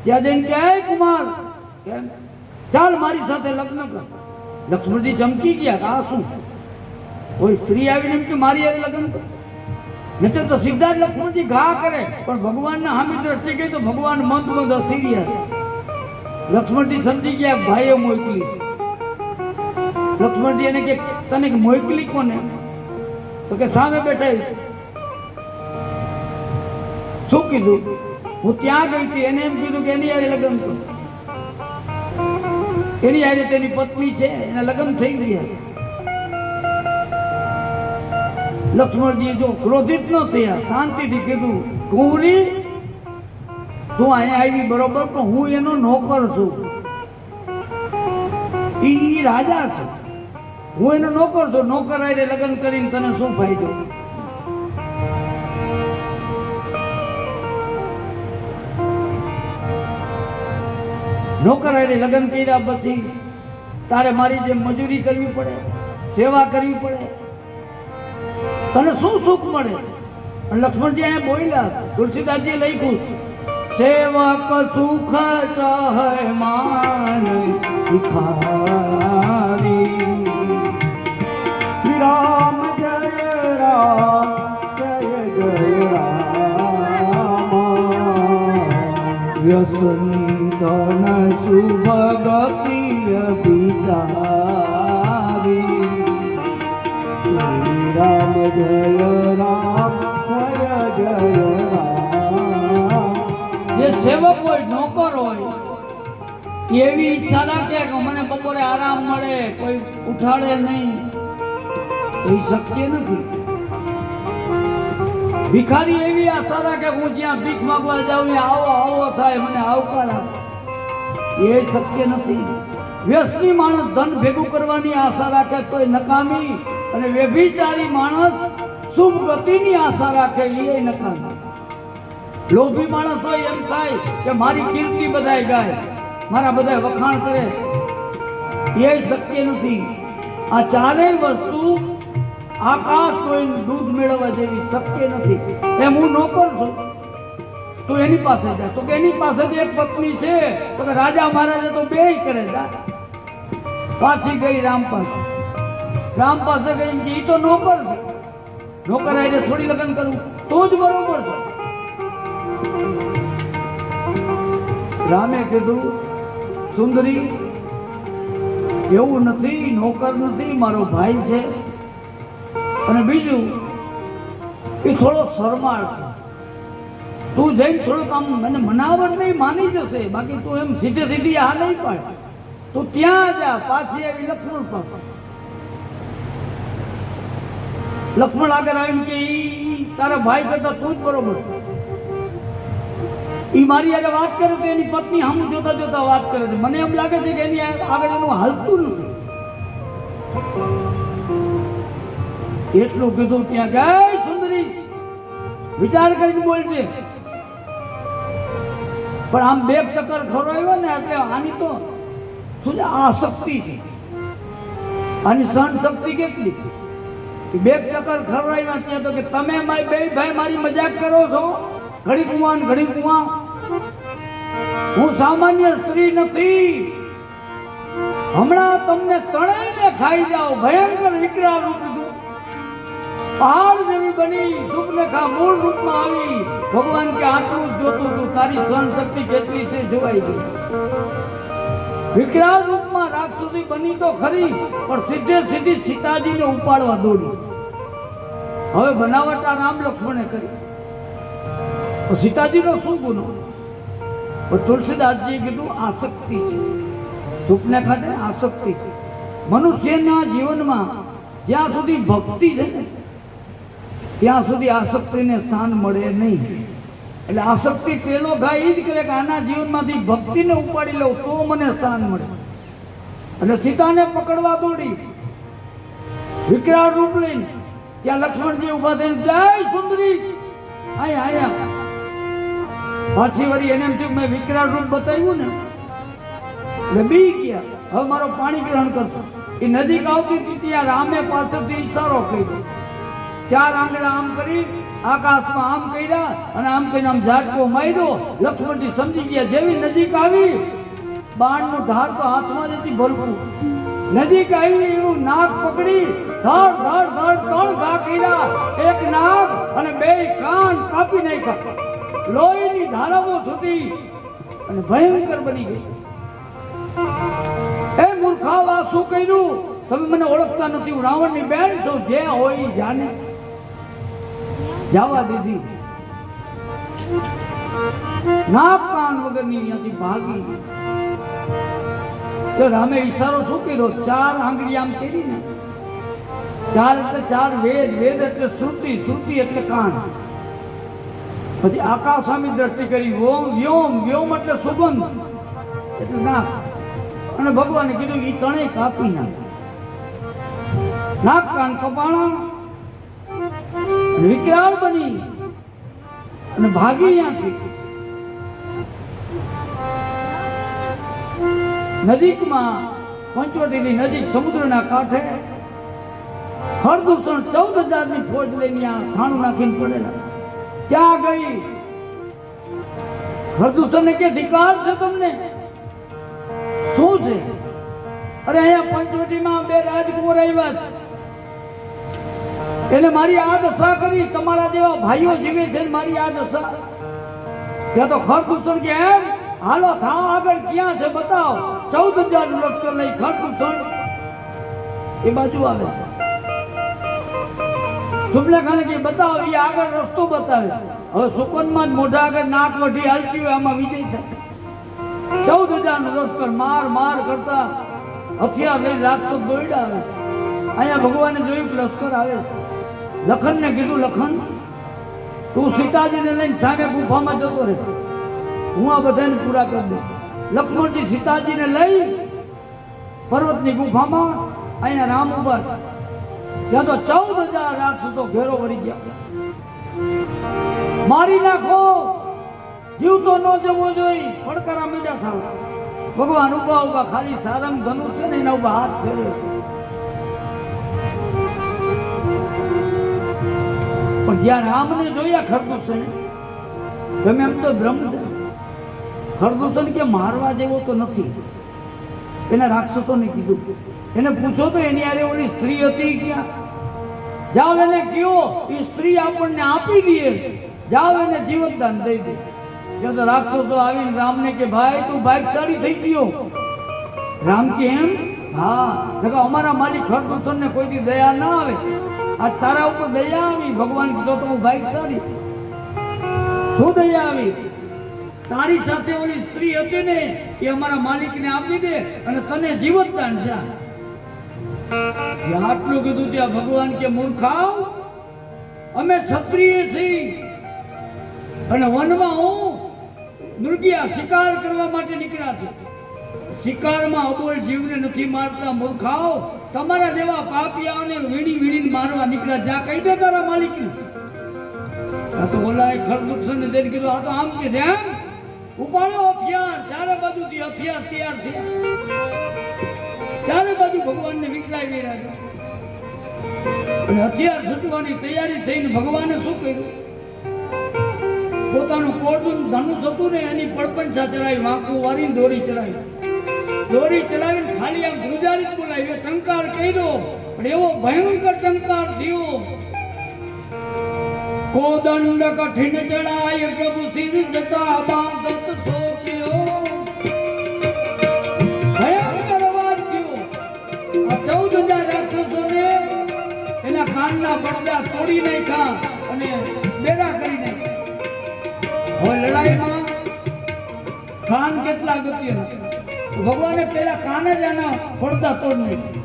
ત્યાં જઈને કે હે કુમાર, કેમ ચાલ મારી સાથે લગ્ન કર. લક્ષ્મણજી ચમકી ગયા, આ શું? કોઈ સ્ત્રી આવીને એમ કે મારી યાર લગ્ન કર? નહીં તો સીધા જ લક્ષ્મણજી ઘા કરે. પણ ભગવાનને હામી દ્રષ્ટિ ગઈ તો ભગવાન મંદ મંદ હસી રહ્યા. લક્ષ્મણજી સમજી ગયા ભાઈએ મોકલી છે. લક્ષ્મણજી એને કે તને મોકલી કોને? તો કે સામે બેઠા. શું કીધું? હું ત્યાં ગઈ હતી, એને એમ કીધું કે એની યારે લગ્ન કર. એની યારે તેની પત્ની છે, એના લગ્ન થઈ ગયા. લક્ષ્મણજી જો ક્રોધિત ન થયા, શાંતિથી કીધું કુંવરી તું અહીંયા આવી બરોબર, પણ હું એનો નોકર છું. ઈ રાજા છે, હું એનો નોકર છું. નોકર આઈને લગ્ન કરીને તને શું ફાયદો? નોકર આઈને લગ્ન કર્યા પછી તારે મારી જેમ મજૂરી કરવી પડે, સેવા કરવી પડે, તને શું સુખ મળે? અને લક્ષ્મણજી અહીંયા બોલ્યા, તુલસીદાસજીએ લખ્યું સેવક સુખ સહ માન ભિખારી રામ જય રામ જય જય રામ વ્યસંતન શુભ ગતિ વિચારી રામ જય રામ જય જય રામ. જે સેવક હોય, નોકર હોય, એવી ઈચ્છા રાખે કે મને બપોરે આરામ મળે, કોઈ ઉઠાડે નહીં, એ શક્ય નથી. ભિખારી એવી આશા રાખે હું જ્યાં ભીખ માંગવા જાઉં આવો આવો થાય, મને આવકાર આપે, એ શક્ય નથી. વ્યસની માણસ ધન ભેગું કરવાની આશા રાખે તો એ નકામી, અને વ્યભિચારી માણસ શુભ ગતિની આશા રાખે એ નકામી. લોભી માણસ હોય એમ થાય કે મારી કીર્તિ બધાય ગાય, મારા બધા વખાણ કરે, એ શક્ય નથી. આ ચારેય વસ્તુ આકાશ જોઈને દૂધ મેળવવા જેવી શક્ય નથી. એમ હું નોકર છું, તું એની પાસે જા. તો કે એની પાસે એક પત્ની છે, તો કે રાજા મહારાજે તો બે કરે જા. પાછી ગઈ રામ પાસે. રામ પાસે ગઈ કે એ તો નોકર છે, નોકર આવીને થોડી લગ્ન કરવું તો જ બરોબર છે. રામે કીધું સુંદરી એવું નથી, નોકર નથી, મારો ભાઈ છે. અને બીજું એ થોડો શરમાળ છે. તું જઈને થોડુંક આમ મને મનાવટ નહીં માની જશે, બાકી તું એમ સીધે સીધી આ નહીં પાડે. તું ત્યાં જા. પાછી આવી લક્ષ્મણ પાસે. લક્ષ્મણ આગળ આવીને કે તારા ભાઈ કરતા તું જ બરોબર. ઈ મારી આગળ વાત કરે તો એની પત્ની હમ જોતા જોતા વાત કરે છે. મને એમ લાગે છે કે એની આગળ એનું હાલતું નથી. એટલું કીધું ત્યાં ગઈ સુંદરી વિચાર કરીને બોલજે. પણ આમ બે ચક્કર ખવડાવ્યો ને એટલે આની તો શું છે, આસક્તિ છે. આની સહન શક્તિ કેટલી? બે ચક્કર ખવડાવ્યા ત્યાં તો કે તમે બે ભાઈ મારી મજાક કરો છો, ઘડી કુવા ને ઘડી કુવા. હું સામાન્ય સ્ત્રી નથી, હમણાં તમને ત્રણેયને ખાઈ જાઓ. ભયંકર વિકરાળ રૂપ લીધું. પહાડ જેવી બની સુપનેખા મૂળ રૂપમાં આવી ભગવાન કે આટલું જ જોતું તું તારી સહન શક્તિ કેટલી છે જોવાઈ ગઈ વિકરાળ રૂપમાં રાક્ષસી બની તો ખરી પણ સીધે સીધી સીતાજીને ઉપાડવા દોડી હવે બનાવટ આ રામ લક્ષ્મણે કરી તો સીતાજીનો શું ગુનો પણ તુલસીદાસજીએ કીધું આસક્તિ છે સુપનેખા છે આસક્તિ છે મનુષ્યના જીવનમાં જ્યાં સુધી ભક્તિ છે ને ત્યાં સુધી આસક્તિને સ્થાન મળે નહીં એટલે આસક્તિ પેલો ઘા એ જ કરે કે આના જીવનમાંથી ભક્તિને ઉપાડી લઉં તો મને સ્થાન મળે એટલે સીતાને પકડવા દોડી વિકરાળ રૂપ લઈને ત્યાં લક્ષ્મણજી ઉભા થઈને જય સુંદરી આયા આયા પાછી વળી એને એમ થયું મેં વિકરાળ રૂપ બતાવ્યું ને એટલે બી ગયા હવે મારો પાણી ગ્રહણ કરશે એ નજીક આવતી હતી ત્યાં રામે પાછળથી ઈશારો કર્યો ચાર આંગળા આમ કરી આકાશમાં આમ કર્યા અને આમ કરીને આમ ઝાટકો માર્યો લક્ષ્મણજી સમજી ગયા જેવી નજીક આવી બાણનું ધાર તો હાથમાં જ હતી ભરપૂર નજીક આવી એવું નાક પકડી ધડ ધડ ધડ ત્રણ ઘા કર્યા એક નાક અને બે કાન કાપી નાખ્યા લોહીની ધારાઓ છૂટી અને ભયંકર બની ગઈ એ મૂર્ખાવ આ શું કર્યું તમે મને ઓળખતા નથી હું રાવણની બેન છું જે હોય જાને જવા દીધી નાક કાન વગરની અહીંયાથી ભાગી તો રામે ઈશારો શું કર્યો ચાર આંગળી આમ કરી ને ચાર એટલે ચાર વેદ વેદ એટલે શ્રુતિ શ્રુતિ એટલે કાન પછી આકાશ સામે દ્રષ્ટિ કરી ઓમ વ્યોમ વ્યોમ એટલે સુગંધ એટલે નાક અને ભગવાને કીધું એ ત્રણેય કાપી નાખ નાક કાન કપાણા વિકરાળ બની અને ભાગી ત્યાંથી નજીકમાં પંચવટીની નજીક સમુદ્રના કાંઠે હરદૂષણ 14,000ની ફોજ લઈને આ થાણું નાખીને પડેલા ક્યાં ગઈ હરદૂષણને કે ધિકાર છે તમને શું છે અરે અહીંયા પંચવટીમાં બે રાજકુમાર આવ્યા એને મારી આ દશા કરી તમારા જેવા ભાઈઓ જીવે છે મારી આ દશા ત્યાં તો ખરદૂષણ કે એમ હાલો થાવ આગળ ક્યાં છે બતાવો 14,000 લશ્કર લઈ ખરદૂષણ એ બાજુ આવે સુપનેખાને કે બતાવો એ આગળ રસ્તો બતાવે હવે સુકનમાં જ મોઢા આગળ નાક વઢી હાલતી હોય આમાં વિજય થાય 14,000 લશ્કર માર માર કરતા હથિયાર લઈને રાક્ષસ દોડ્યા આવે અહીંયા ભગવાને જોયું કે લશ્કર આવે લખનને કીધું લખન તું સીતાજીને લઈને સામે ગુફામાં જતો રહે હું આ બધાને પૂરા કરી દઉં લક્ષ્મણજી સીતાજીને લઈ પર્વતની ગુફામાં અહીંયા રામ ઉભા ત્યાં તો 14,000 રાક્ષસો ઘેરો વળી ગયા મારી નાખો જીવ તો ન જવો જોઈએ પડકારા મીડા થાવ ભગવાન ઉભા ઉભા ખાલી સારંગ ધનુષ છે ને એના ઉભા હાથ ફેરવે છે પણ જ્યાં રામને જોયા ખરદૂષણ ગમે એમ તો બ્રહ્મ છે ખરદૂષણ કે મારવા જેવો તો નથી એને રાક્ષસોને કીધું એને પૂછો તો એની આરે ઓલી સ્ત્રી હતી ક્યાં જાઓ એને કયો એ સ્ત્રી આપણને આપી દે જાઓ એને જીવતદાન દઈ દે ત્યાં તો રાક્ષસો આવીને રામને કે ભાઈ તું ભાગશાળી થઈ ગયો રામ કે એમ હા અમારા માલિક ખરદૂષણને કોઈ દી દયા ના આવે આ તારા ઉપર દયા આવી ભગવાન કીધો તો હું ભાગશાળી શું દયા આવી તારી સાથે ઓલી સ્ત્રી હતી ને એ અમારા માલિકને આપી દે અને તને જીવતદાન છે આટલું કીધું ત્યાં ભગવાન કે મૂર્ખાવ અમે ક્ષત્રિય છીએ અને વનમાં હું મૃગિયા શિકાર કરવા માટે નીકળ્યા છે શિકારમાં અબોલ જીવને નથી મારતા મૂર્ખાવ તમારા જેવા પાપિયાઓને વીણી વીણીને મારવા નીકળ્યા જા કહી દે તારા માલિકને આ તો ઓલાએ ખરદૂષણને જઈને કીધું આ તો આમ કે ધ્યાન ઉપાડો હથિયાર ચારે બાજુથી હથિયાર તૈયાર થયા ચારે બાજુ ભગવાનને વિકરાવી રહ્યા અને હથિયાર છૂટવાની તૈયારી થઈને ભગવાને શું કર્યું પોતાનું કોરડું ધનુષ હતું ને એની પડપંચા ચડાવી વાંકું વારીને દોરી ચડાવીને ખાલી આમ ગુજારી બોલાવી ટંકાર કર્યો પણ એવો ભયંકર ટંકાર થયો કોદંડ કઠિન ચડાય પ્રભુ સિર જતા બાંધત સોપ્યો ભયંકર અવાજ થયો. આ 14,000 રાક્ષસોને એના કાનના પડદા તોડી નાખ્યા અને બેરા કરી નાખ્યા. હવે લડાઈમાં કાન કેટલા અગત્યના. ભગવાને પેલા કાન જ આના પડદા તોડી નાખ્યા.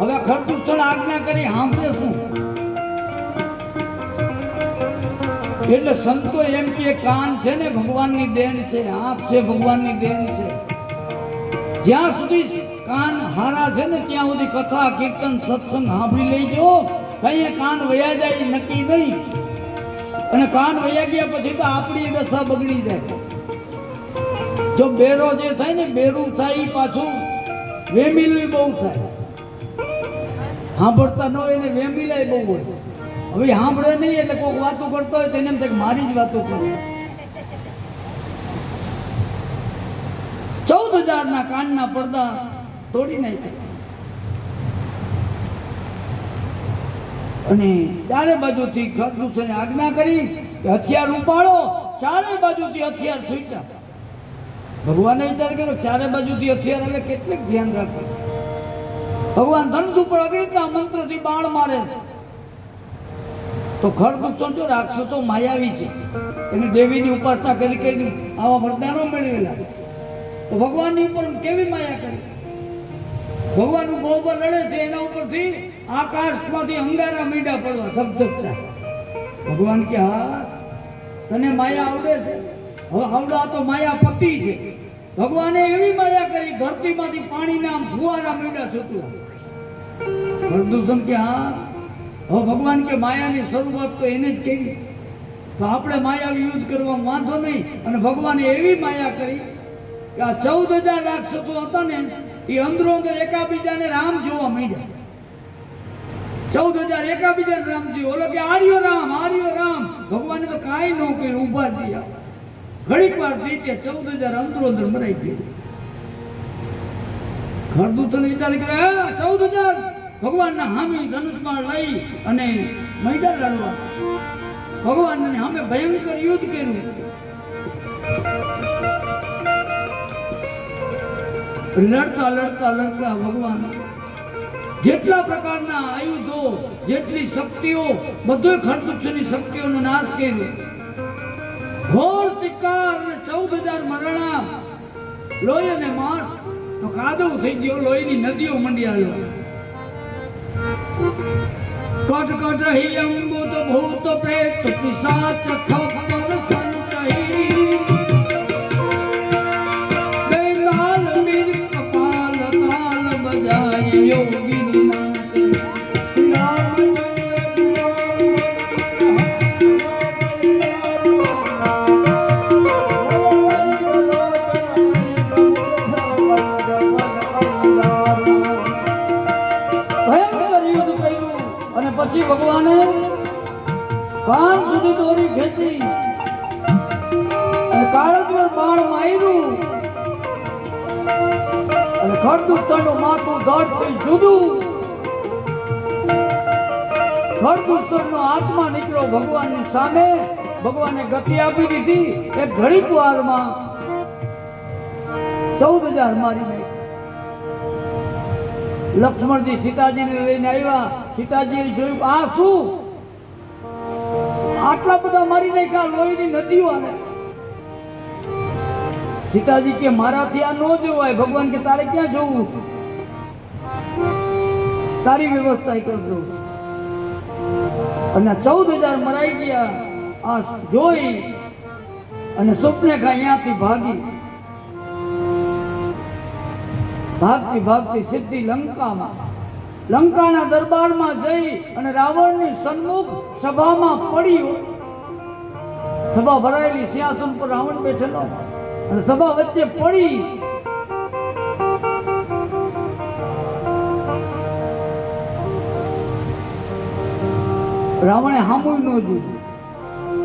હવે ખરદૂષણ આજ્ઞા કરી સાંભળે શું? એટલે સંતો એમ કે કાન છે ને ભગવાનની દેન છે, આંખ છે ભગવાનની દેન છે. જ્યાં સુધી કાન હારા છે ને ત્યાં સુધી કથા કીર્તન સત્સંગ સાંભળી લેજો. કઈ કાન વયા જાય નક્કી નહીં. અને કાન વયા ગયા પછી તો આપણી દશા બગડી જાય. જો બેરો જે થાય ને બેરું થાય એ પાછું વેમિલું બહુ થાય. સાંભળતા ન હોય ને વેમિલાય બહુ હોય. હવે સાંભળે નહીં એટલે કોઈક વાતો કરતો હોય તેને એમ થાય કે મારી જ વાતો કરે. 14,000 કાનના પડદા તોડી નાખ્યા અને ચારે બાજુથી ખરદૂષણે આજ્ઞા કરી કે હથિયાર ઉપાડો. ચારે બાજુથી હથિયાર છૂટ્યા. ભગવાને વિચાર કર્યો ચારે બાજુથી હથિયાર એટલે કેટલીક ધ્યાન રાખે. ભગવાન ધનુષ ઉપર અગ્નિના મંત્રથી બાણ મારે છે. તો ખરદૂષણ જો રાક્ષસો માયાવી છે, એને દેવીની ઉપાસના કરી કરીને આવા વરદાનો મેળવેલા. તો ભગવાનની ઉપર કેવી માયા કરી? ભગવાન બહુ લડે છે, એના ઉપરથી આકાશમાંથી અંગારા મીંડા પડવા ધગધગતા. ભગવાન કે હા તને માયા આવડે છે, હવે આવડા તો માયા પતિ છે. ભગવાને એવી માયા કરી ધરતીમાંથી પાણીના આમ ફુવારા મીંડા છૂટવા. ખરદૂષણ કે હા હવે ભગવાન કે માયાની શરૂઆત તો એને જ કરી, તો આપણે માયા યુઝ કરવા વાંધો નહીં. અને ભગવાને એવી માયા કરી કે આ 14,000 રાક્ષસો હતા ને એ અંદરો અંદર એકાબીજાને રામ જોવા માંડ્યા. 14,000 એકાબીજાને રામ જોયો. ઓલો કે આર્યો રામ. ભગવાને તો કાંઈ ન કર્યું, ઊભા થયા. ઘડીક વાર થઈ કે 14,000 અંદરો અંદર મરાઈ ગયા. ખરદૂષણ વિચાર કરે 14,000 ભગવાનના હામી ધનુષમાં લઈ અને મૈદાન લડવા. ભગવાનને સામે ભયંકર યુદ્ધ કર્યું. લડતા લડતા લડતા ભગવાન જેટલા પ્રકારના આયુધો, જેટલી શક્તિઓ, બધું ખરદૂષણની શક્તિઓનો નાશ કર્યો. ઘોર શિકાર અને 14,000 મરણા. લોહી અને માંસ તો કાદવ થઈ ગયો. લોહીની નદીઓ મંડી આવ્યો. કટ કટ રહી અંબુદ ભૂત પ્રેત પિશાચ ખબર સંતહી બેંગાલ મીર કપાલ તાલ બજાય યોગીની નાચી. પછી ભગવાને કાન સુધી દોરી ખેંચી અને કાળજર બાણ માર્યું અને ખરદૂષણનું માથું ધડથી જુદું. ખરદૂષણનો આત્મા નીકળ્યો ભગવાનની સામે. ભગવાને ગતિ આપી દીધી. એક ઘડીક વારમાં 14,000 મારી નાખ્યા. લક્ષ્મણજી સીતાજીને લઈને આવ્યા. સીતાજીએ જોયું આ શું? આટલા બધા મારી નાખ્યા. લોહીની નદીઓ આવે. સીતાજી કે મારાથી આ ન જોવાય. ભગવાન કે તારે ક્યાં જોવું? તારી વ્યવસ્થા કરજો. અને 14,000 મરાઈ ગયા. આ જોઈ અને સુપનેખા અહીંયાથી ભાગી. ભાગતી ભાગતી સીધી લંકાના દરબારમાં જઈ અને રાવણની સન્મુખ સભામાં પડ્યો. સભા ભરાયેલી, સિંહાસન પર રાવણ બેઠેલો અને સભા વચ્ચે પડી. રાવણે હામું ન જોયું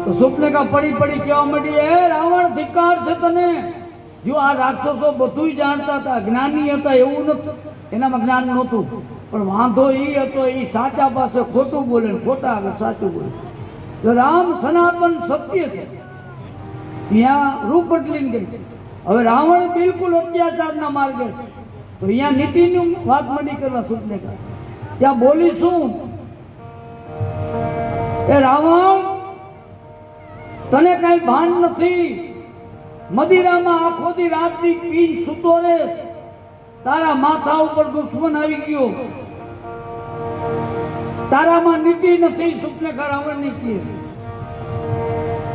તો સુપનેખા પડી કહેવા માંડી, હે રાવણ ધિક્કાર છે તને. જો આ રાક્ષસો બધું જાણતા હતા, જ્ઞાની હતા એવું નથી, એનામાં જ્ઞાન નહોતું. પણ વાંધો એ હતો એ સાચા પાસે ખોટું બોલે, ખોટા આગળ સાચું બોલે. જો રામ સનાતન સત્ય છે, ત્યાં રૂપ બદલી ગઈ. હવે રાવણ બિલકુલ અત્યાચારના માર્ગે છે, તો અહીંયા નીતિની વાત મંડી કરવા સુપનેકા. ત્યાં બોલી શું? એ રાવણ, તને કઈ ભાન નથી. મદિરામાં આખો દી રાતની પીન સૂતો રે, તારા માથા ઉપર દુશ્મન આવી ગયો, તારામાં નીતિ નથી. સુપનેકા રાવણ નીતિ,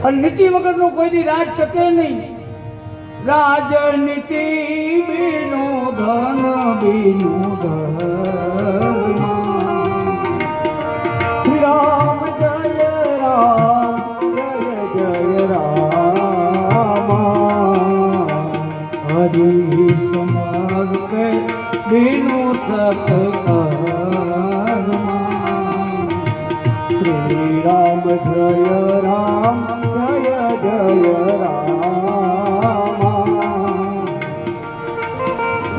અને નીતિ વગરનો કોઈ દી રાજ ટકે નહીં. રાજનીતિ બીનું ધન બીનું ધર્મ. રામ જય રામ જય જય રામ. હરિ સમાજ કે બીનું સત્કર્મ. શ્રી રામ જય રામ જય જય રામ.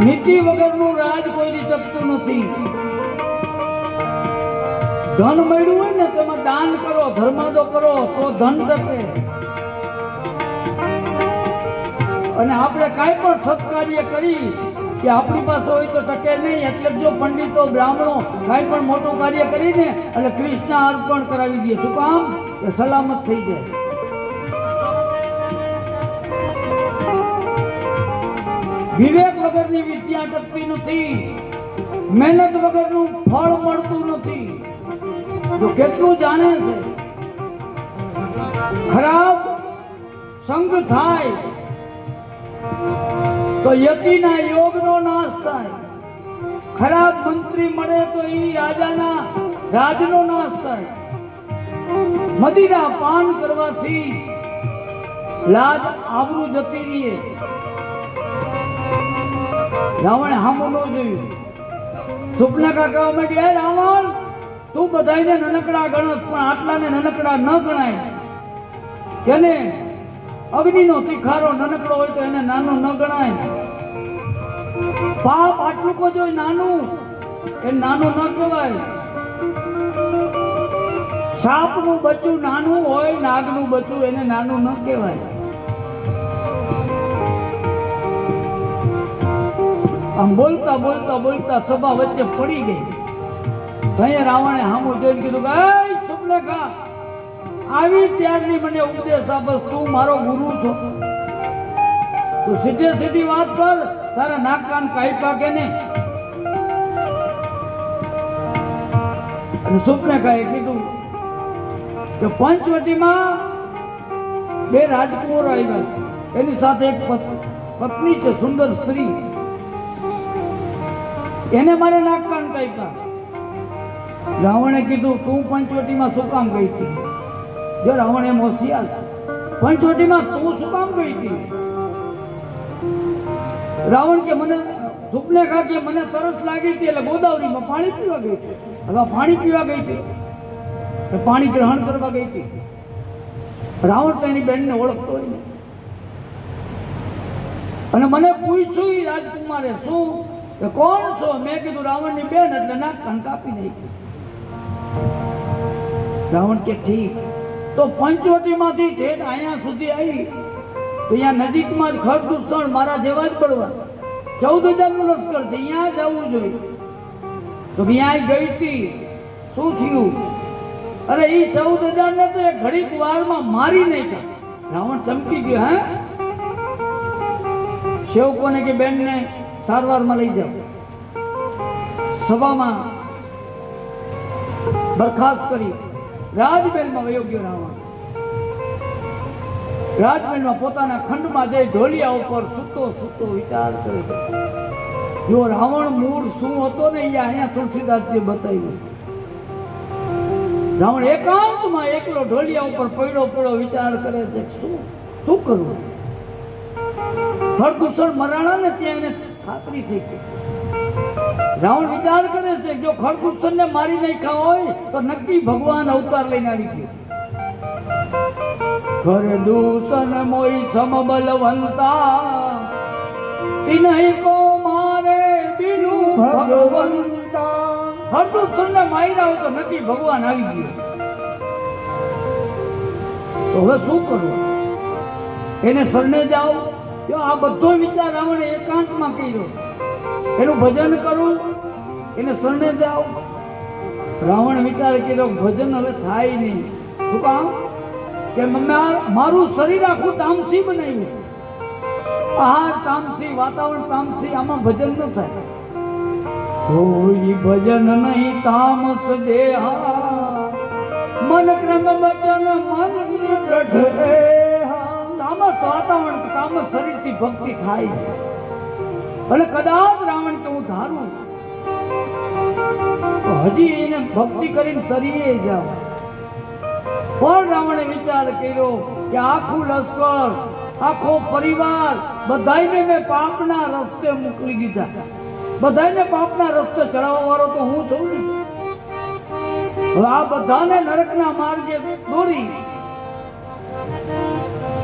નીતિ વગરનું રાજ કોઈ શકતું નથી. ધન મળ્યું હોય ને તેમાં દાન કરો, ધર્માદો કરો તો ધન ટકે. અને આપણે કાંઈ પણ સત્કાર્ય કરી કે આપણી પાસે હોય તો ટકે નહીં. એટલે જો પંડિતો બ્રાહ્મણો કાંઈ પણ મોટું કાર્ય કરીને એટલે કૃષ્ણ અર્પણ કરાવી દે. શું કામ? એ સલામત થઈ જાય. વિવેક વગરની વિદ્યા ટકતી નથી. મહેનત વગરનું ફળ મળતું નથી. જો કેટલું જાણે છે, ખરાબ સંગ થાય તો યતિના યોગનો નાશ થાય. ખરાબ મંત્રી મળે તો એ રાજાના રાજનો નાશ થાય. મદિરા પાન કરવાથી લાજ આબરૂ જતી રહીએ. રાવણે હામું ન જોયું. સુપનેકા કહેવા માંડી, રાવણ, તું બધાને નનકડા ગણસ, પણ આટલાને નનકડા ન ગણાય. કેને અગ્નિનો તીખારો નનકડો હોય તો એને નાનો ન ગણાય. પાપ આટલું કોઈ હોય નાનું, એ નાનું ન કહેવાય. સાપનું બચ્ચું નાનું હોય, નાગનું બચ્ચું એને નાનું ન કહેવાય. આમ બોલતા બોલતા બોલતા સભા વચ્ચે પડી ગઈ. ત્યાં રાવણે સામું જોઈને કીધું કે સુપનેકા, આવી ત્યારની મને ઉપદેશ આપે, તું મારો ગુરુ છો, તું સીધે સીધી વાત કર. તારા નાક કાન કાપ્યા કે નહીં? અને સુપનેકાએ કીધું કે પંચવટીમાં બે રાજકુંવરો આવ્યા, એની સાથે એક પત્ની છે, સુંદર સ્ત્રી. એને મારે નાક કાન કાપ્યા. રાવણે કીધું, તું પંચવટીમાં શું કામ ગઈ હતી? જો રાવણ એમ હોશિયાર છે, પંચવટીમાં તું શું કામ ગઈ હતી? રાવણ કે મને, સુપનેકા કે મને તરસ લાગી હતી એટલે ગોદાવરીમાં પાણી પીવા ગઈ હતી. હવે પાણી પીવા ગઈ હતી, પાણી ગ્રહણ કરવા ગઈ હતી. રાવણ તો એની બેનને ઓળખતો હોય ને, અને મને પૂછ્યું ઈ રાજકુમારે, શું કે કોણ છો? મેં કીધું રાવણની બેન, એટલે નાક કાન કાપી નાખી. રાવણ કે ઠીક. તો પંચવટીમાંથી ઠેઠ અહીંયા સુધી આવી તો અહીંયા નજીકમાં જ ખરદૂષણ મારા જેવા જ પડવા 14,000 નું લશ્કર છે, અહીંયા જવું જોઈએ. તો અહીંયા ગઈ હતી. શું થયું? અરે એ 14,000 ને તો એક ઘડીક વારમાં મારી નાખ્યા. રાવણ ચમકી ગયો. હે, સેવકોને કે બેનને સારવારમાં લઈ જાઓ. સભામાં બરખાસ્ત કરી રાજમહેલમાં વયો ગયો રાવણ. રાજમહેલમાં પોતાના ખંડમાં જઈ ઢોલિયા ઉપર સૂતો સૂતો વિચાર કરે છે. જો રાવણ મૂળ શું હતો ને, એ અહીંયા તુલસીદાસજીએ બતાવ્યું. રાવણ એકાંતમાં એકલો ઢોલિયા ઉપર પડ્યો વિચાર કરે છે, શું કરવું? ખરદૂષણ મરાણા ને ત્યાં એને ખાતરી થઈ ગઈ. રાવણ વિચાર કરે છે, જો ખરદૂષણને મારી નાખ્યા હોય તો નક્કી ભગવાન અવતાર લઈને આવી ગયો. ખરદૂષણ મોઈ સમબલવંતા, તિનહી કો મારે બિનુ ભગવંતા. ખરદૂષણને માર્યા હોય તો નક્કી ભગવાન આવી ગયો. તો હવે શું કરવું? એને શરણે જાઓ? જો આ બધો વિચાર રાવણે એકાંતમાં કર્યો. એનું ભજન કરું, એને શરણે જાઓ. રાવણ વિચાર કર્યો ભજન હવે થાય નહીં. શું કામ? કે મારું શરીર આખું તામસી બનાવ્યું, આહાર તામસી, વાતાવરણ તામસી, આમાં ભજન ન થાય. કોઈ ભજન નહીં તામસ દેહા, મન ક્રમ વચન મન દ્રઢ. તામસ વાતાવરણ, તામસ શરીરથી ભક્તિ થાય. અને કદાચ રાવણ કે હું ધારું તો હજી એને ભક્તિ કરીને તરીએ જાવ. પણ રાવણે વિચાર કર્યો કે આખું લશ્કર, આખો પરિવાર બધાને મેં પાપના રસ્તે મોકલી દીધા. બધાને પાપના રસ્તે ચડાવવા વાળો તો હું છું ને. હવે આ બધાને નરકના માર્ગે દોરી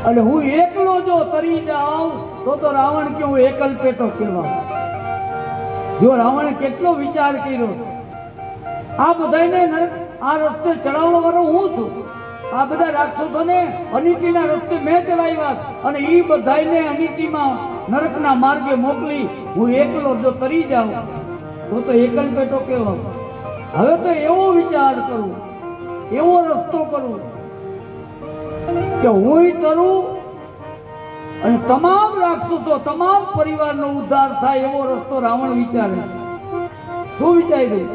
અને હું એકલો જો તરી જાઉં તો રાવણ કે હું એકલ પેટો કહેવાઉં. જો રાવણે કેટલો વિચાર કર્યો. આ બધાને આ રસ્તે ચડાવવા વાળો હું છું. આ બધા રાક્ષસોને અનિતિના રસ્તે મેં ચડાવ્યા અને એ બધાને અનિતિમાં નરકના માર્ગે મોકલી હું એકલો જો તરી જાઉં તો એકલ પેટો કહેવાઉં. હવે તો એવો વિચાર કરું, એવો રસ્તો કરું કે હું તરું અને તમામ રાક્ષસો, તમામ પરિવારનો ઉદ્ધાર થાય એવો રસ્તો રાવણ વિચારે. શું વિચાર્યું?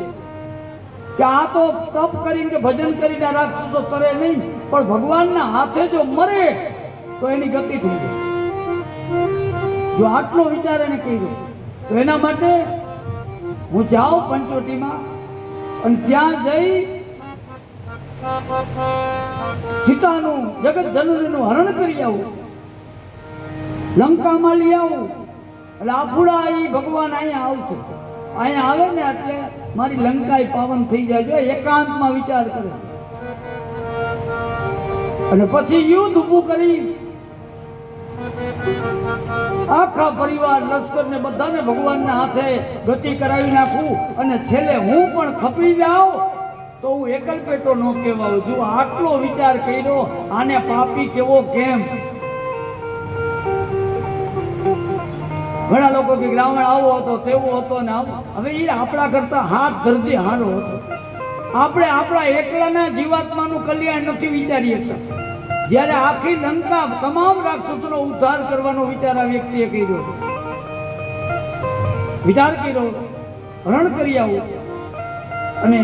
કે આ તો તપ કરીને કે ભજન કરીને રાક્ષસો તરે નહીં, પણ ભગવાનના હાથે જો મરે તો એની ગતિ થઈ જાય. જો આટલો વિચાર એને કર્યો તો એના માટે હું જાઉં પંચવટીમાં અને ત્યાં જઈ સીતાનું, જગત જનનીનું હરણ કરી આવું, લંકામાં લઈ આવું. એટલે આફુડા એ ભગવાન અહીંયા આવશે. અહીંયા આવે ને એટલે મારી લંકા પાવન થઈ જાય. જો એકાંતમાં વિચાર કરે અને પછી યુદ્ધ ઊભું કરી આખા પરિવાર લશ્કર ને બધાને ભગવાનના હાથે ગતિ કરાવી નાખું અને છેલ્લે હું પણ ખપી જાઉં તો હું એકલ પેટો ન કહેવાઉં. જો આટલો વિચાર કર્યો. આને પાપી કેવો કેમ? ઘણા લોકો કે રાવણ આવો હતો, તેવો હતો ને આવો. હવે એ આપણા કરતા હાથ ધરતી હારો હતો. આપણે આપણા એકલાના જીવાત્માનું કલ્યાણ નથી વિચારી શકતા. જ્યારે આખી લંકા, તમામ રાક્ષસોનો ઉદ્ધાર કરવાનો વિચાર આ વ્યક્તિએ કર્યો. વિચાર કર્યો, રણ કરી આવું અને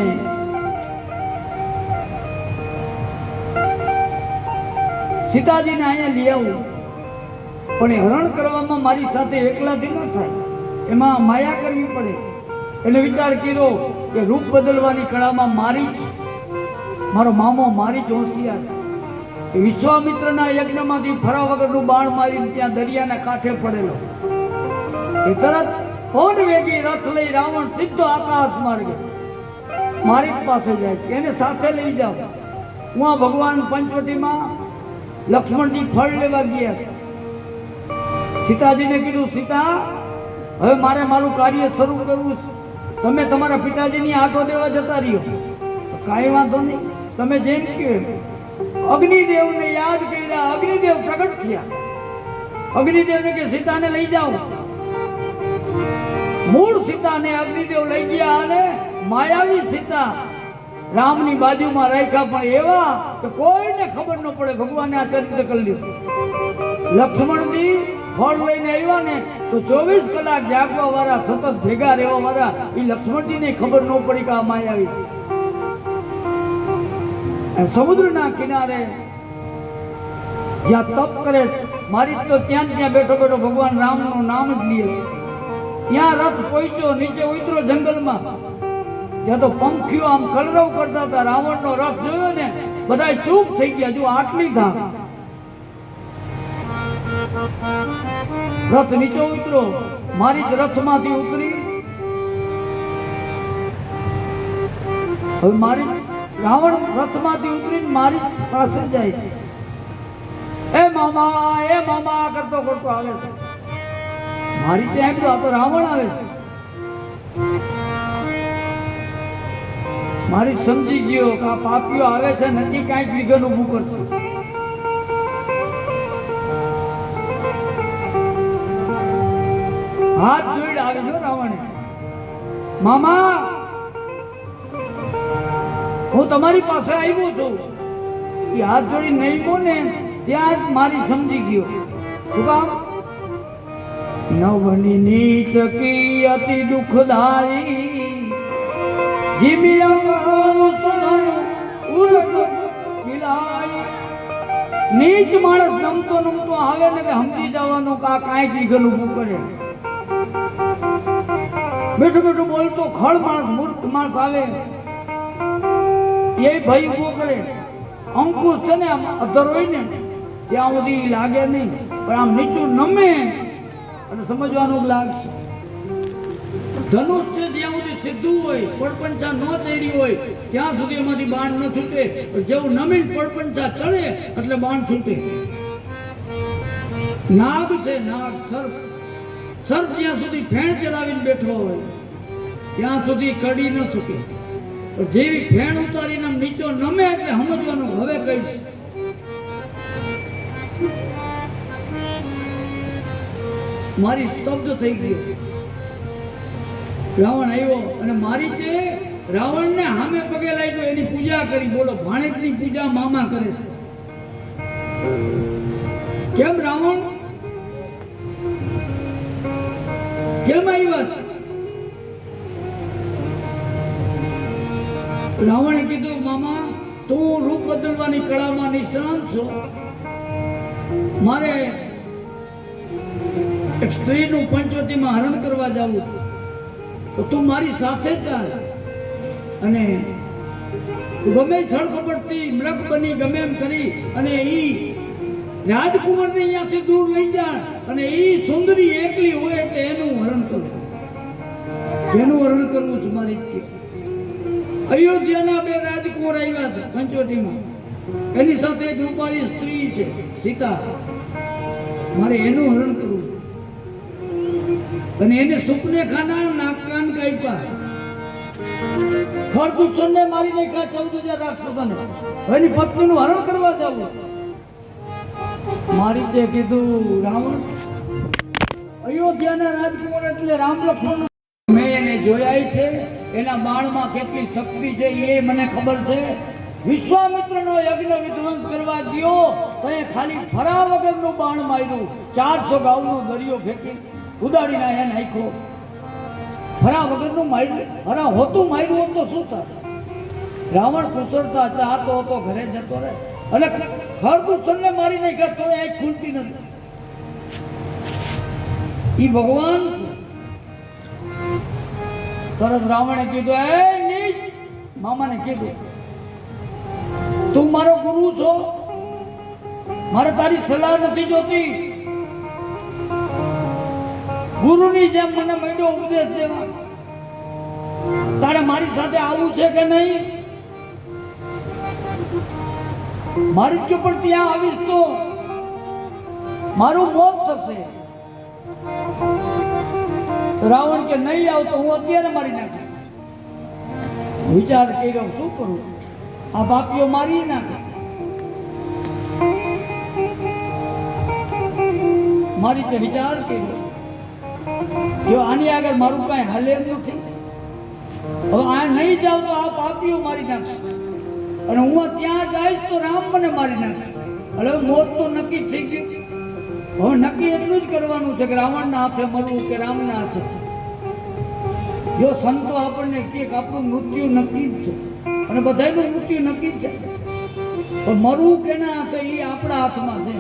સીતાજીને અહીંયા લઈ આવું. પણ એ હરણ કરવામાં મારી સાથે એકલાથી ન થાય, એમાં માયા કરવી પડે. એને વિચાર કર્યો કે રૂપ બદલવાની કળામાં મારો મામો મારી જ હોશિયાર. વિશ્વામિત્રના યજ્ઞમાંથી ફરા વગરનું બાણ મારીને ત્યાં દરિયાના કાંઠે પડેલો. એ તરત પવન વેગી રથ લઈ રાવણ સીધો આકાશ માર્ગે મારી પાસે જાય. એને સાથે લઈ જાઓ. હું આ ભગવાન પંચવટીમાં લક્ષ્મણજી ફળ લેવા ગયા. સીતાજીને કીધું, સીતા હવે મારે મારું કાર્ય શરૂ કરવું છે. તમે તમારા પિતાજીની આંટો દેવા જતા રહ્યો. કાંઈ વાંધો નહીં, તમે જેમ કહો. અગ્નિદેવને યાદ કર્યા. અગ્નિદેવ પ્રગટ થયા. અગ્નિદેવને કે સીતાને લઈ જાઓ. મૂળ સીતાને અગ્નિદેવ લઈ ગયા અને માયાવી સીતા રામની બાજુમાં રાખ્યા. પણ એવા કે કોઈને ખબર ન પડે ભગવાને આ ચરિત્ર કરી લીધું. લક્ષ્મણજી ફળ લઈને આવ્યા ને તો 24 કલાક જાગવા વાળા, સતત ભેગા રહેવા વાળા, એ લક્ષ્મણજીને ખબર ન પડી કે આ માયાવી છે. સમુદ્રના કિનારે જ્યાં તપ કરે મારી તો ત્યાં બેઠો બેઠો ભગવાન રામનું નામ જ લે. ત્યાં રથ પહોંચ્યો, નીચે ઉતરો જંગલમાં. ત્યાં તો પંખીઓ આમ કલરવ કરતા હતા. રાવણનો રથ જોયો ને બધા ચૂપ થઈ ગયા. જો આટલી ધામ. રથ નીચે ઉતરો, મારી જ રથમાંથી ઉતરી. હવે મારી રાવણ રથમાંથી ઉતરીને મારી પાસે જાય છે. એ મામા કરતો કરતો આવે છે. મારી ત્યાં આ તો રાવણ આવે છે. મારી સમજી ગયો કે આ પાપીઓ આવે છે, નક્કી કાંઈક વિઘન ઊભું કરશે. હાથ જોઈને આવે છે રાવણે, મામા હું તમારી પાસે આવ્યો છું. એ હાથ જોડી નહીં બોને ત્યાં જ મારી સમજી ગયો. શું કામ? નવની નીચ કી અતિ દુઃખદાયી નીચ માણસ નમતો નમતો આવે ને સમજી જવાનું કે આ કાંઈ દીઘલ ઊભું કરે. બેઠું બેઠું બોલતો ખળ માણસ મૂર્ખ માણસ આવે એ ભય ઊભો કરે. અંકુશ છે ને આમ અધર હોય ને ત્યાં સુધી લાગે નહીં, પણ આમ નીચું નમે અને સમજવાનું લાગશે. ધનુષ છે જ્યાં સુધી સીધું હોય, પડપંચા ન ચડી હોય ત્યાં સુધી એમાંથી બાણ ન છૂટે. જેવું નમીન પડપંચા ચડે એટલે બાણ છૂટે. નાગ છે, નાગ સર્પ, સર્પ જ્યાં સુધી ફેણ ચડાવીને બેઠો હોય ત્યાં સુધી કડી ન શકે. જેવી ફેણ ઉતારીને નીચો નમે એટલે સમજવાનું હવે કઈશ. મારી સ્તબ્ધ થઈ ગયો. રાવણ આવ્યો અને મારી છે રાવણને સામે પગે લાગ્યો, એની પૂજા કરી. બોલો, ભાણેજની પૂજા મામા કરે છે. કેમ રાવણ કેમ આવ્યા? રાવણે કીધું, મામા તું રૂપ બદલવાની કળામાં નિષ્ણાત છો, મારે એક સ્ત્રીનું પંચવટીમાં હરણ કરવા જવું, તો તું મારી સાથે ચાલ અને ગમે છળકપટથી મૃગ બની ગમે એમ કરી અને ઈ રાજકુમારને અહીંયાથી દૂર લઈ જા અને ઈ સુંદરી એકલી હોય એટલે એનું હરણ કરું. જેનું હરણ કરવું છે મારી ઈચ્છા. અયોધ્યાના બે રાજકુમાર આવ્યા છે પંચવટીમાં, એની સાથે એક રૂપાળી સ્ત્રી છે સીતા. મારે એનું હરણ કરવું અને એને સુપને ખાના નાક કાન કાપ્યા. ખરદૂષણને મારી નાખ્યા 14,000 રાક્ષસોને. એની પત્નીનું હરણ કરવા જવું. મારી તે કીધું, રાવણ અયોધ્યાના રાજકુમાર એટલે રામ લક્ષ્મણ મેં એને જોયા છે, એના બાણમાં કેટલી શક્તિ છે એ મને ખબર છે. વિશ્વામિત્રનો યજ્ઞ વિધ્વંસ કરવા ગયો તો એ ખાલી ફરા વગરનું બાણ માર્યું. 400 ગાઉનો દરિયો ફેંકી ઉડાડીને એને નાખ્યો. ફરા વગરનું માર્યું. ફરા હોતું માર્યું હોત તો શું થાય? રાવણ કુશળતા ચાહતો હતો, ઘરે જતો રહે અને ખરદૂષણને મારી નાખ્યા તો આંખ ખુલતી નથી. ઈ ભગવાન છે. તરત રાવણે કીધું, એ નીચ, મામાને કીધું, તું મારો ગુરુ છો, મારે તારી સલાહ નથી જોતી. ગુરુની જેમ મને માંડ્યો ઉપદેશ દેવા. તારે મારી સાથે આવવું છે કે નહીં? મારી જ પણ ત્યાં આવીશ તો મારું મોત થશે. રાવણ કે નહીં આવતો હું અત્યારે મારી નાખે. વિચાર કર્યો, શું કરું? આ પાપીઓ મારી નાખે. મારી તે વિચાર કર્યો, જો આની આગળ મારું કાંઈ હાલે એમ નથી. હવે આ નહીં જાવ તો આ પાપીઓ મારી નાખશે અને હું ત્યાં જઈશ તો રામ મને મારી નાખશે. હવે મોત તો નક્કી થઈ ગયું. હવે નક્કી એટલું જ કરવાનું છે કે રાવણના હાથે મરવું કે રામના હાથે. જો સંતો આપણને કહે કે આપણું મૃત્યુ નક્કી જ છે અને બધાનું મૃત્યુ નક્કી જ છે, પણ મરવું કેના હાથે એ આપણા હાથમાં છે.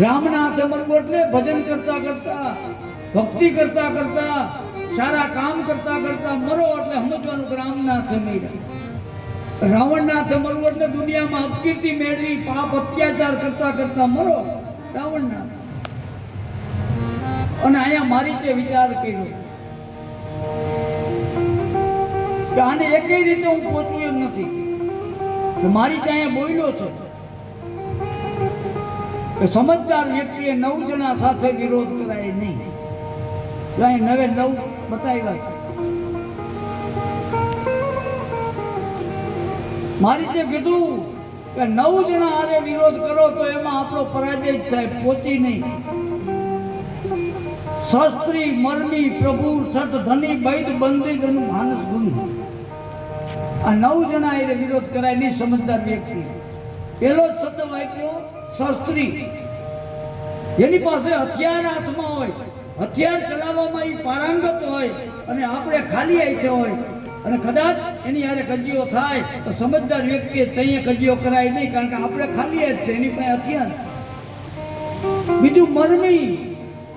રામના હાથે મરવું એટલે ભજન કરતા કરતા, ભક્તિ કરતા કરતા, સારા કામ કરતા કરતા મરો એટલે સમજવાનું કે રામના હાથે મર્યા. રાવણના હાથે મરવું એટલે દુનિયામાં અપકીર્તિ મેળવી, પાપ અત્યાચાર કરતા કરતા મરો રાવણના. અને અહીંયા મારી તે વિચાર કર્યો કે આને એકેય રીતે હું પહોંચવું એમ નથી. મારી ત્યાં અહીંયા બોલ્યો છે કે સમજદાર વ્યક્તિએ 9 જણા સાથે વિરોધ કરાય નહીં. અહીં 9 બતાવ્યા. મારી તે કીધું કે 9 જણા હારે વિરોધ કરો તો એમાં આપણો પરાજય જ થાય, પહોંચી નહીં. શાસ્ત્રી મરમી પ્રભુ સત ધની બૈદ બંદી ધન માનસ ગુની. આ 9 જણા એ વિરોધ કરાય નહીં સમજદાર વ્યક્તિ. પેલો શબ્દ વાક્યો શાસ્ત્રી, જેની પાસે હથિયાર હાથમાં હોય, હથિયાર ચલાવવામાં એ પારંગત હોય અને આપણે ખાલી આઈથે હોય અને કદાચ એની હારે કજીઓ થાય તો સમજદાર વ્યક્તિએ ત્યાં કજીઓ કરાય નહીં, કારણ કે આપણે ખાલી જ છે, એની પાસે હથિયાર. બીજું મરમી,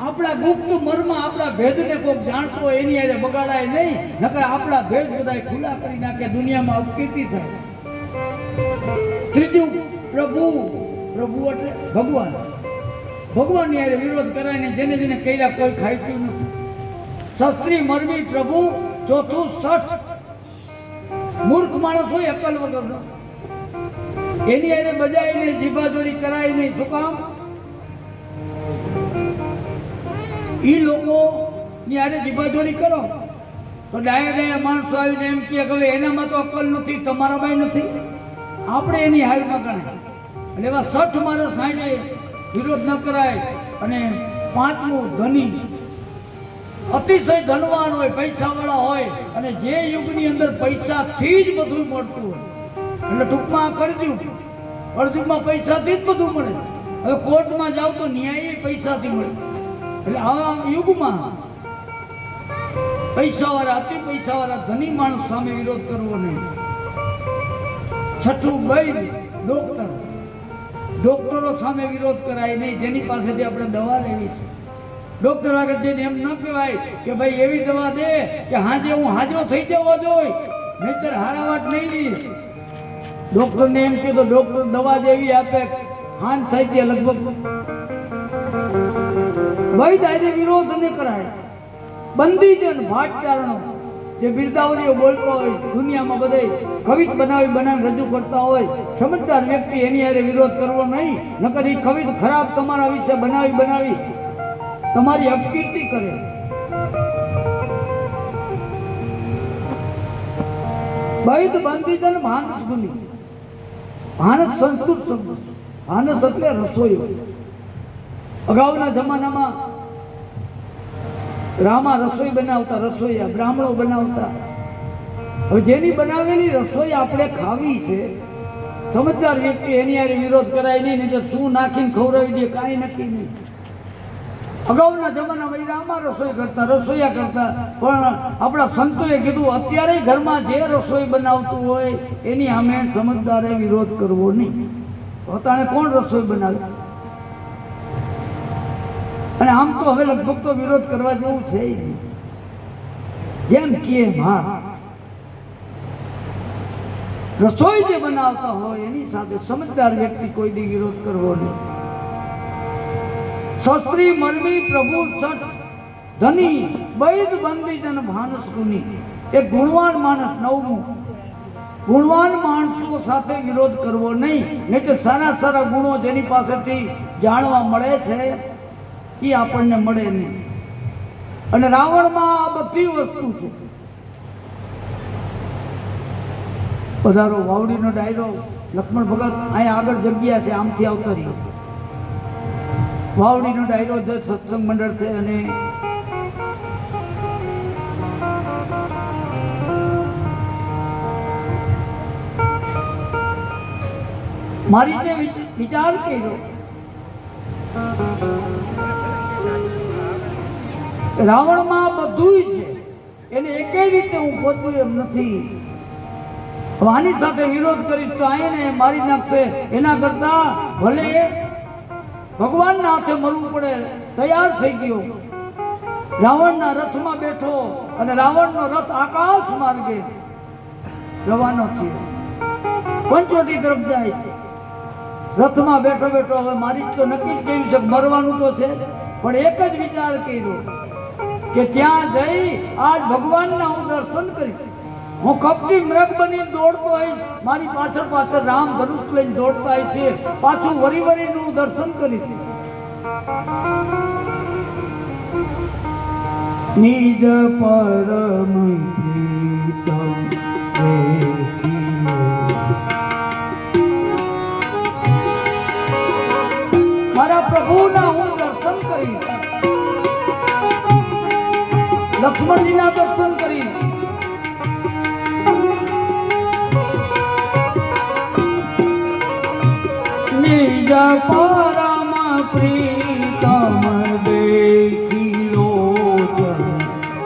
આપણા ગુપ્ત મર્મ, આપણા ભેદને કોઈ જાણતો હોય એની હારે બગાડાય નહીં, નકર આપણા ભેદ બધા ખુલ્લા કરી નાખે, દુનિયામાં અપકીર્તિ થાય. ત્રીજું પ્રભુ, પ્રભુ એટલે ભગવાન, ભગવાનની હારે વિરોધ કરાય ને જેને જેને કર્યા કોઈ ખાઈતું નથી. શાસ્ત્રી મરમી પ્રભુ. ચોથું શઠ, મૂર્ખ માણસ હોય અકલ વગરનો, એની હારે બજાય નહીં, જીભા જોડી કરાય નહીં. શું કામ? ઈ લોકો ની હારે જીભા જોડી કરો તો ડાયા માણસો આવીને એમ કે હવે એનામાં તો અકલ નથી, તમારામાં નથી, આપણે એની હારમાં ગણાય. અને એવા શઠ માણસ સાંજે વિરોધ ન કરાય. અને પાંચમું ધની, અતિશય ધનવાન હોય, પૈસાવાળા હોય અને જે યુગની અંદર પૈસાથી જ બધું મળતું હોય, એટલે ટૂંકમાં કરજું, અર્જુનમાં પૈસાથી જ બધું મળે. હવે કોર્ટમાં જાવ તો ન્યાય પૈસાથી મળે. એટલે આવા યુગમાં પૈસાવાળા, અતિ પૈસાવાળા ધની માણસ સામે વિરોધ કરવો નહીં. છઠ્ઠું વૈદ, ડોક્ટર, ડોક્ટરો સામે વિરોધ કરાય નહીં, જેની પાસેથી આપણે દવા લેવી છે. ડોક્ટર આગળ જઈને એમ ન કહેવાય કે ભાઈ એવી દવા દે કે હાજે હું હાજો થઈ જવો જોઈએ, નહીતર હારાવાટ નહીં દઈશ. ડોક્ટરને એમ કે તો ડોક્ટર દવા જેવી આપે, હાન થઈ ગયા લગભગ. વૈદ આજે વિરોધ ન કરાય. બંદીજન, ભાટચારણો, જે બિરદાવલીઓ બોલતો હોય, દુનિયામાં બધે કવિત બનાવી રજૂ કરતા હોય, સમજદાર વ્યક્તિ એની હારે વિરોધ કરવો નહીં, નકર એ કવિત ખરાબ તમારા વિશે બનાવી તમારી અપકીર્તિ કરે. વૈદ બંદીજન માનસ ગુની. માનસ સંસ્કૃત શબ્દ, માનસ એટલે રસોઈ. અગાઉના જમાનામાં રામા રસોઈ બનાવતા, રસોઈયા બ્રાહ્મણો બનાવતા. હવે જેની બનાવેલી રસોઈ આપણે ખાવી છે, સમજદાર વ્યક્તિ એની હારે વિરોધ કરાય નહીં, નહીં તો શું નાખીને ખવડાવી દે કાંઈ નક્કી નહીં. અગાઉના જમાનામાં રામા રસોઈ કરતા, રસોઈયા કરતા, પણ આપણા સંતોએ કીધું અત્યારે ઘરમાં જે રસોઈ બનાવતું હોય એની સામે સમજદારે વિરોધ કરવો નહીં. પોતાને કોણ રસોઈ બનાવે? અને આમ તો હવે લગભગ તો વિરોધ કરવા જેવું છે જેમ કે હા, રસોઈ જે બનાવતા હોય એની સાથે સમજદાર વ્યક્તિ કોઈ દી વિરોધ કરવો નહીં. શાસ્ત્રી મરમી પ્રભુ સઠ ધની બૈદ બંદીજન ભાનસ ગુની. એક ગુણવાન માણસ. નવમું, ગુણવાન માણસો સાથે વિરોધ કરવો નહીં, નહીં તો સારા સારા ગુણો જેની પાસેથી જાણવા મળે છે એ આપણને મળે નહીં. અને રાવણમાં આ બધી વસ્તુ છે. પધારો, વાવડીનો ડાયરો, લક્ષ્મણ ભગત અહીંયા આગળ જગ્યા છે, આમથી આવતા રહ્યો. વાવડીનો ડાયરો છે, સત્સંગ મંડળ છે. અને મારી જે વિચાર કર્યો, રાવણમાં બધું છે, એને એકેય રીતે હું પોતું એમ નથી. આની સાથે વિરોધ કરીશ તો આને મારી નાખશે, એના કરતા ભલે ભગવાનના હાથે મરવું પડે તૈયાર થઈ ગયો. રાવણના રથમાં બેઠો અને રાવણનો રથ આકાશ માર્ગે રવાનો થયો, પંચવટી તરફ જાય છે. રથમાં બેઠો બેઠો હવે મારી તો નક્કી જ કેવું છે, મરવાનું તો છે, પણ એક જ વિચાર કર્યો કે ત્યાં જઈ આજ ભગવાનના હું દર્શન કરીશ. હું કપટી મૃગ બની દોડતો આવીશ, મારી પાછળ પાછળ રામ ધનુષ લઈને દોડતા આવી છે, પાછું વરીનું દર્શન કરીશ. નિજ પરમ મારા પ્રભુના હું દર્શન કરીશ. પરમ પ્રીતમ દેખી લોચન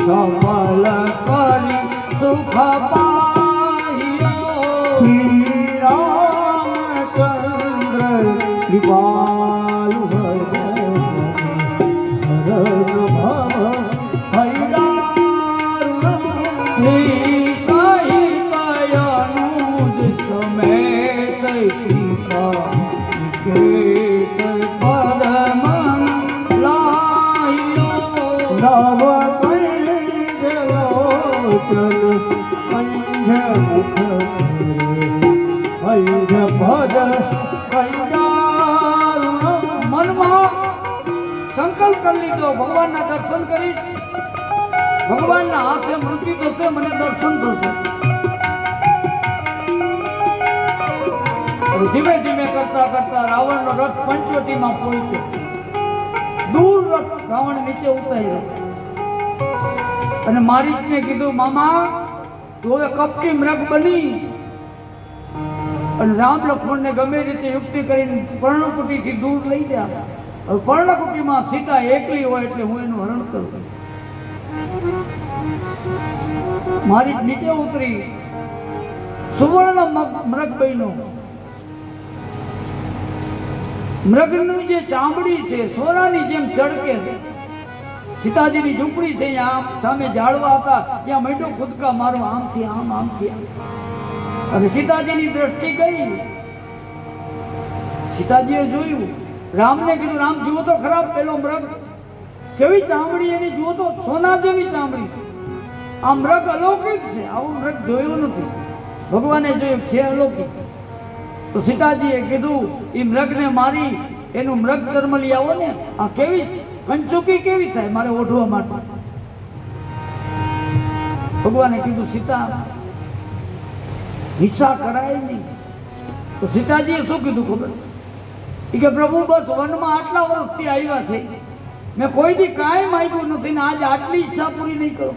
સફલ કરી સુખ પાયો શ્રી રામચંદ્ર કૃપાલુ હરણ ભવ હૈદારુણ શ્રી સાહિત્યનુજ સમેત ટીકા પદમન લાયો નવ મનમાં સંકલ્પ કરી લીધો ભગવાનના દર્શન કરીશ, ભગવાનના હાથે મૃત્યુ થશે, મને દર્શન થશે. ધીમે ધીમે કરતા કરતા રાવણનો રથ પંચવટીમાં પહોંચ્યો. દૂર રથ રાવણ નીચે ઉતાર્યો અને મારીચને કીધું, મામા તું હવે કપટી મૃગ બની અને રામ લક્ષ્મણને ગમે રીતે યુક્તિ કરીને પર્ણકુટીથી દૂર લઈ જા. હવે પર્ણકુટીમાં સીતા એકલી હોય એટલે હું એનું હરણ કરું. મારી નીચે ઉતરી સુવર્ણ મૃગ બન્યો. મૃગની જે ચામડી છે સોનાની જેમ ચળકે છે. સીતાજીની ઝૂંપડી છે, આમ સામે ઝાડવા હતા, ત્યાં મેંઢો કૂદકા મારવા આમથી આમ આમથી આમ. અને સીતાજીની દ્રષ્ટિ ગઈ. સીતાજીએ જોયું, રામને કીધું, રામ જુઓ તો ખરાબ પેલો મૃગ કેવી ચામડી એની, જુઓ તો સોના જેવી ચામડી છે. આ મૃગ અલૌકિક છે, આવું મૃગ જોયું નથી. ભગવાને જોયું છે અલૌકિક. તો સીતાજીએ કીધું, એ મૃગને મારી એનું મૃગ કર્મ લઈ આવો ને. આ કેવી કંચુકી કેવી થાય મારે ઓઢવા માટે. ભગવાને કીધું, સીતા હિંસા કરાય નહીં. તો સીતાજીએ શું કીધું ખબર? કે પ્રભુ બસ વનમાં આટલા વર્ષથી આવ્યા છે, મેં કોઈ દી કાંઈ માંગ્યું નથી ને આજ આટલી ઈચ્છા પૂરી નહીં કરો.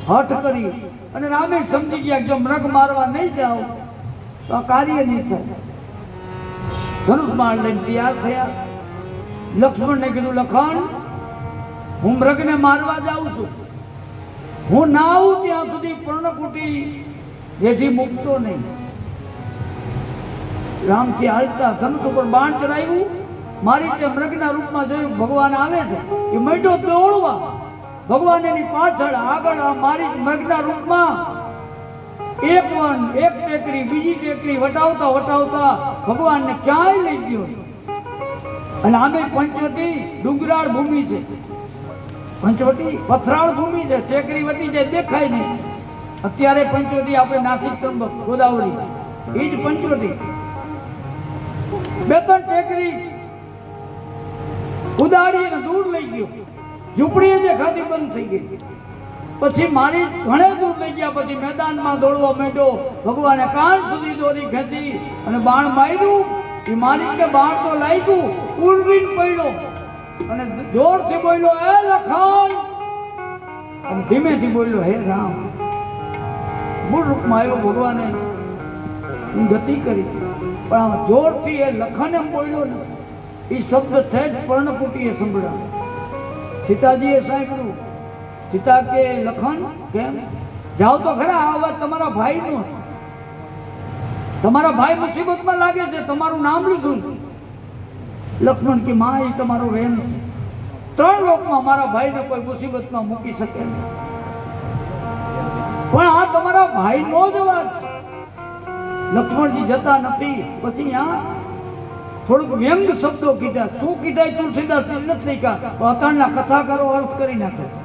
હઠ કરી અને રામે સમજી ગયા જો મૃગ મારવા નહીં જાઓ તો આ કાર્ય નહીં થાય. ધનુષ બાણ લઈને તૈયાર થયા. લક્ષ્મણને કીધું, લખન હું મૃગને મારવા જાઉં છું, હું ના આવું ત્યાં સુધી પર્ણકુટી જેથી મૂકતો નહીં. રામથી હાલતા ધનુષ ઉપર બાણ ચડાવ્યું. મારી તે મૃગના રૂપમાં જોયું ભગવાન આવે છે, એ મેંઢો દોડવા ભગવાન એની પાછળ આગળ મારી મૃગના રૂપમાં એક વન એક ટેકરી બીજી ટેકરી વટાવતા વટાવતા ભગવાનને ક્યાંય લઈ ગયો. અને આમે પંચવટી ડુંગરાળ ભૂમિ છે, પંચવટી પથરાળ ભૂમિ છે, ટેકરી વટી જાય દેખાય નહીં. અત્યારે પંચવટી આપણે નાસિક ત્રંબક ગોદાવરી એ જ પંચવટી. બે ત્રણ ટેકરી ઉદાડી અને દૂર લઈ ગયો. ઝૂંપડી જે ખાધી બંધ થઈ ગઈ. પછી મારી ઘણે દૂર લઈ ગયા. પછી મેદાનમાં દોડવા માંડ્યો. ભગવાને કાન સુધી દોરી ખેંચી અને બાણ માર્યું. એ મારી કે બાણ તો લાગ્યું, ઉલવીને પડ્યો અને જોરથી બોલ્યો, હે લખન. અને ધીમેથી બોલ્યો, હે રામ. મૂળ રૂપમાં આવ્યો ભગવાને ગતિ કરી, પણ આમ જોરથી એ લખન એમ બોલ્યો ને, એ શબ્દ થઈ જ પર્ણકુટીએ સંભળાયો. સીતાજીએ સાંભળ્યું. સીતા કે, લખન કેમ જાઓ તો ખરા, આ વાત તમારા ભાઈનો. તમારા ભાઈ મુસીબતમાં લાગે છે, તમારું નામ લીધું. લક્ષ્મણ કે, માં એ તમારો વેમ છે. ત્રણ લોકમાં મારા ભાઈને કોઈ મુસીબતમાં મૂકી શકે નહીં, પણ આ તમારા ભાઈનો જ વાત છે. લક્ષ્મણજી જતા નથી. પછી આ થોડુંક વ્યંગ શબ્દો કીધા. શું કીધા તુલસીદાસ નથી લખ્યા, અત્યારના કથાકારો અર્થ કરી નાખે છે.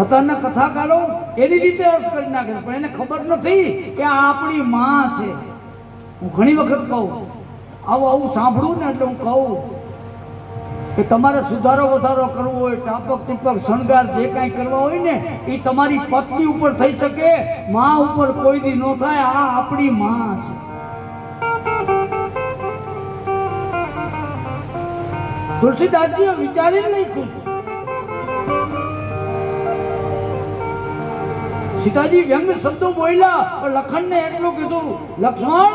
અત્યારના કથાકારો એની રીતે અર્થ કરી નાખે છે, પણ એને ખબર નથી કે આ આપણી માં છે. હું ઘણી વખત કહું, આવું સાંભળું ને એટલે હું કહું કે તમારે સુધારો વધારો કરવો હોય, ટાપક ટીપક શણગાર જે કાંઈ કરવા હોય ને, એ તમારી પત્ની ઉપર થઈ શકે, માં ઉપર કોઈ દી ન થાય. આ આપણી માં છે. તુલસીદાસજીએ વિચારીને લખ્યું. સીતાજી વ્યંગ શબ્દો બોલ્યા, પણ લખનને એટલું કીધું, લક્ષ્મણ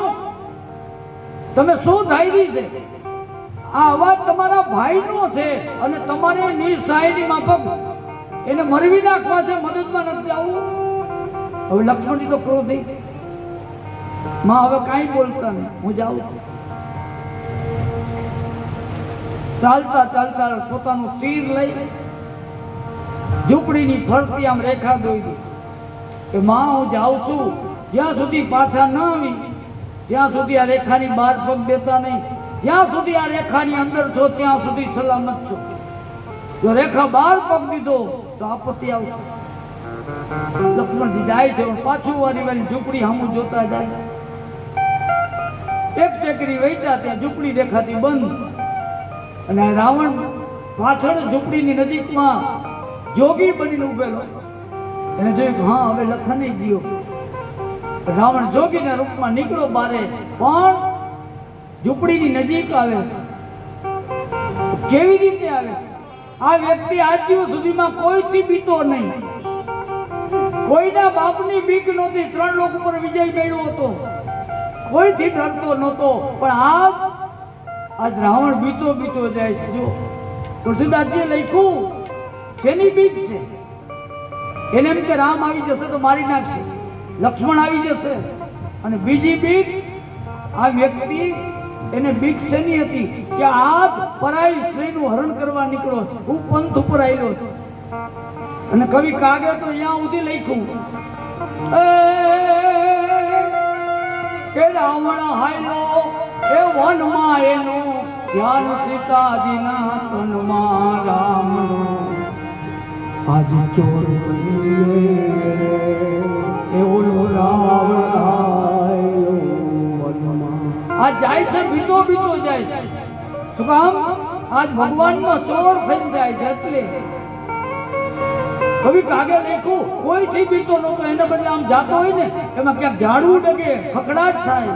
તમે શું ધારી છે? આ અવાજ તમારા ભાઈનો છે અને તમારે નિસહાયની માફક એને મરવી નાખવા છે, મદદમાં નથી આવવું. હવે લક્ષ્મણજી તો ક્રોધી, માં હવે કાંઈ બોલતા નહીં, હું જાઉં છું. ચાલતા ચાલતા પોતાનું તીર લઈ ઝૂંપડીની ફરતી આમ રેખા દોરી કે માં હું જાઉં છું, જ્યાં સુધી પાછા ન આવી ત્યાં સુધી આ રેખાની બહાર પગ દેતા નહીં, જ્યાં સુધી આ રેખાની અંદર છો ત્યાં સુધી સલામત છો. જો રેખા બહાર પગ દીધો તો આપત્તિ આવશે. લક્ષ્મણજી જાય છે, પાછું વારી વારી ઝૂંપડી સામું જોતા જાય. એક ટેકરી વહેતા ત્યાં ઝૂંપડી દેખાતી બંધ, અને રાવણ પાછળ ઝૂંપડીની નજીકમાં જોગી બનીને ઉભેલો. એને જોયું કે હા હવે લખન ગયો. રાવણ જોગીના રૂપમાં નીકળ્યો બારે, પણ ઝૂંપડીની નજીક આવે. કેવી રીતે આવે? આ વ્યક્તિ આજ દિવસ સુધીમાં કોઈથી બીતો નહીં, કોઈના બાપની બીક નહોતી, 3 લોક ઉપર વિજય મેળવ્યો હતો, કોઈથી ડરતો નહોતો. પણ આજ રાવણ બીતો બીતો જાય છે. જો તુલસીદાસજીએ લખ્યું જેની બીક છે એને એમ કે રામ આવી જશે તો મારી નાખશે, લક્ષ્મણ આવી જશે. અને બીજી બીક આ વ્યક્તિ એને બીક શેની હતી કે આજ પરાઈ સ્ત્રીનું હરણ કરવા નીકળ્યો, હું પંથ ઉપર આવ્યો છું. અને કવિ કાગે તો અહીંયા સુધી લખ્યું કે રાવણ હાયલો એ વનમાં એનું ધ્યાન સીતાજીના તનમાં રામનો આજ ચોર એ ઓલો રાવણ વનમાં આ જાય છે, બીતો બીતો જાય છે. શું કામ? આજ ભગવાનનો ચોર થઈ જાય છે. એટલે કવિ કાગે લખ્યું કોઈથી બીતો નહોતો, એને બદલે આમ જાતો હોય ને એમાં ક્યાંક ઝાડવું ડગે, ખખડાટ થાય.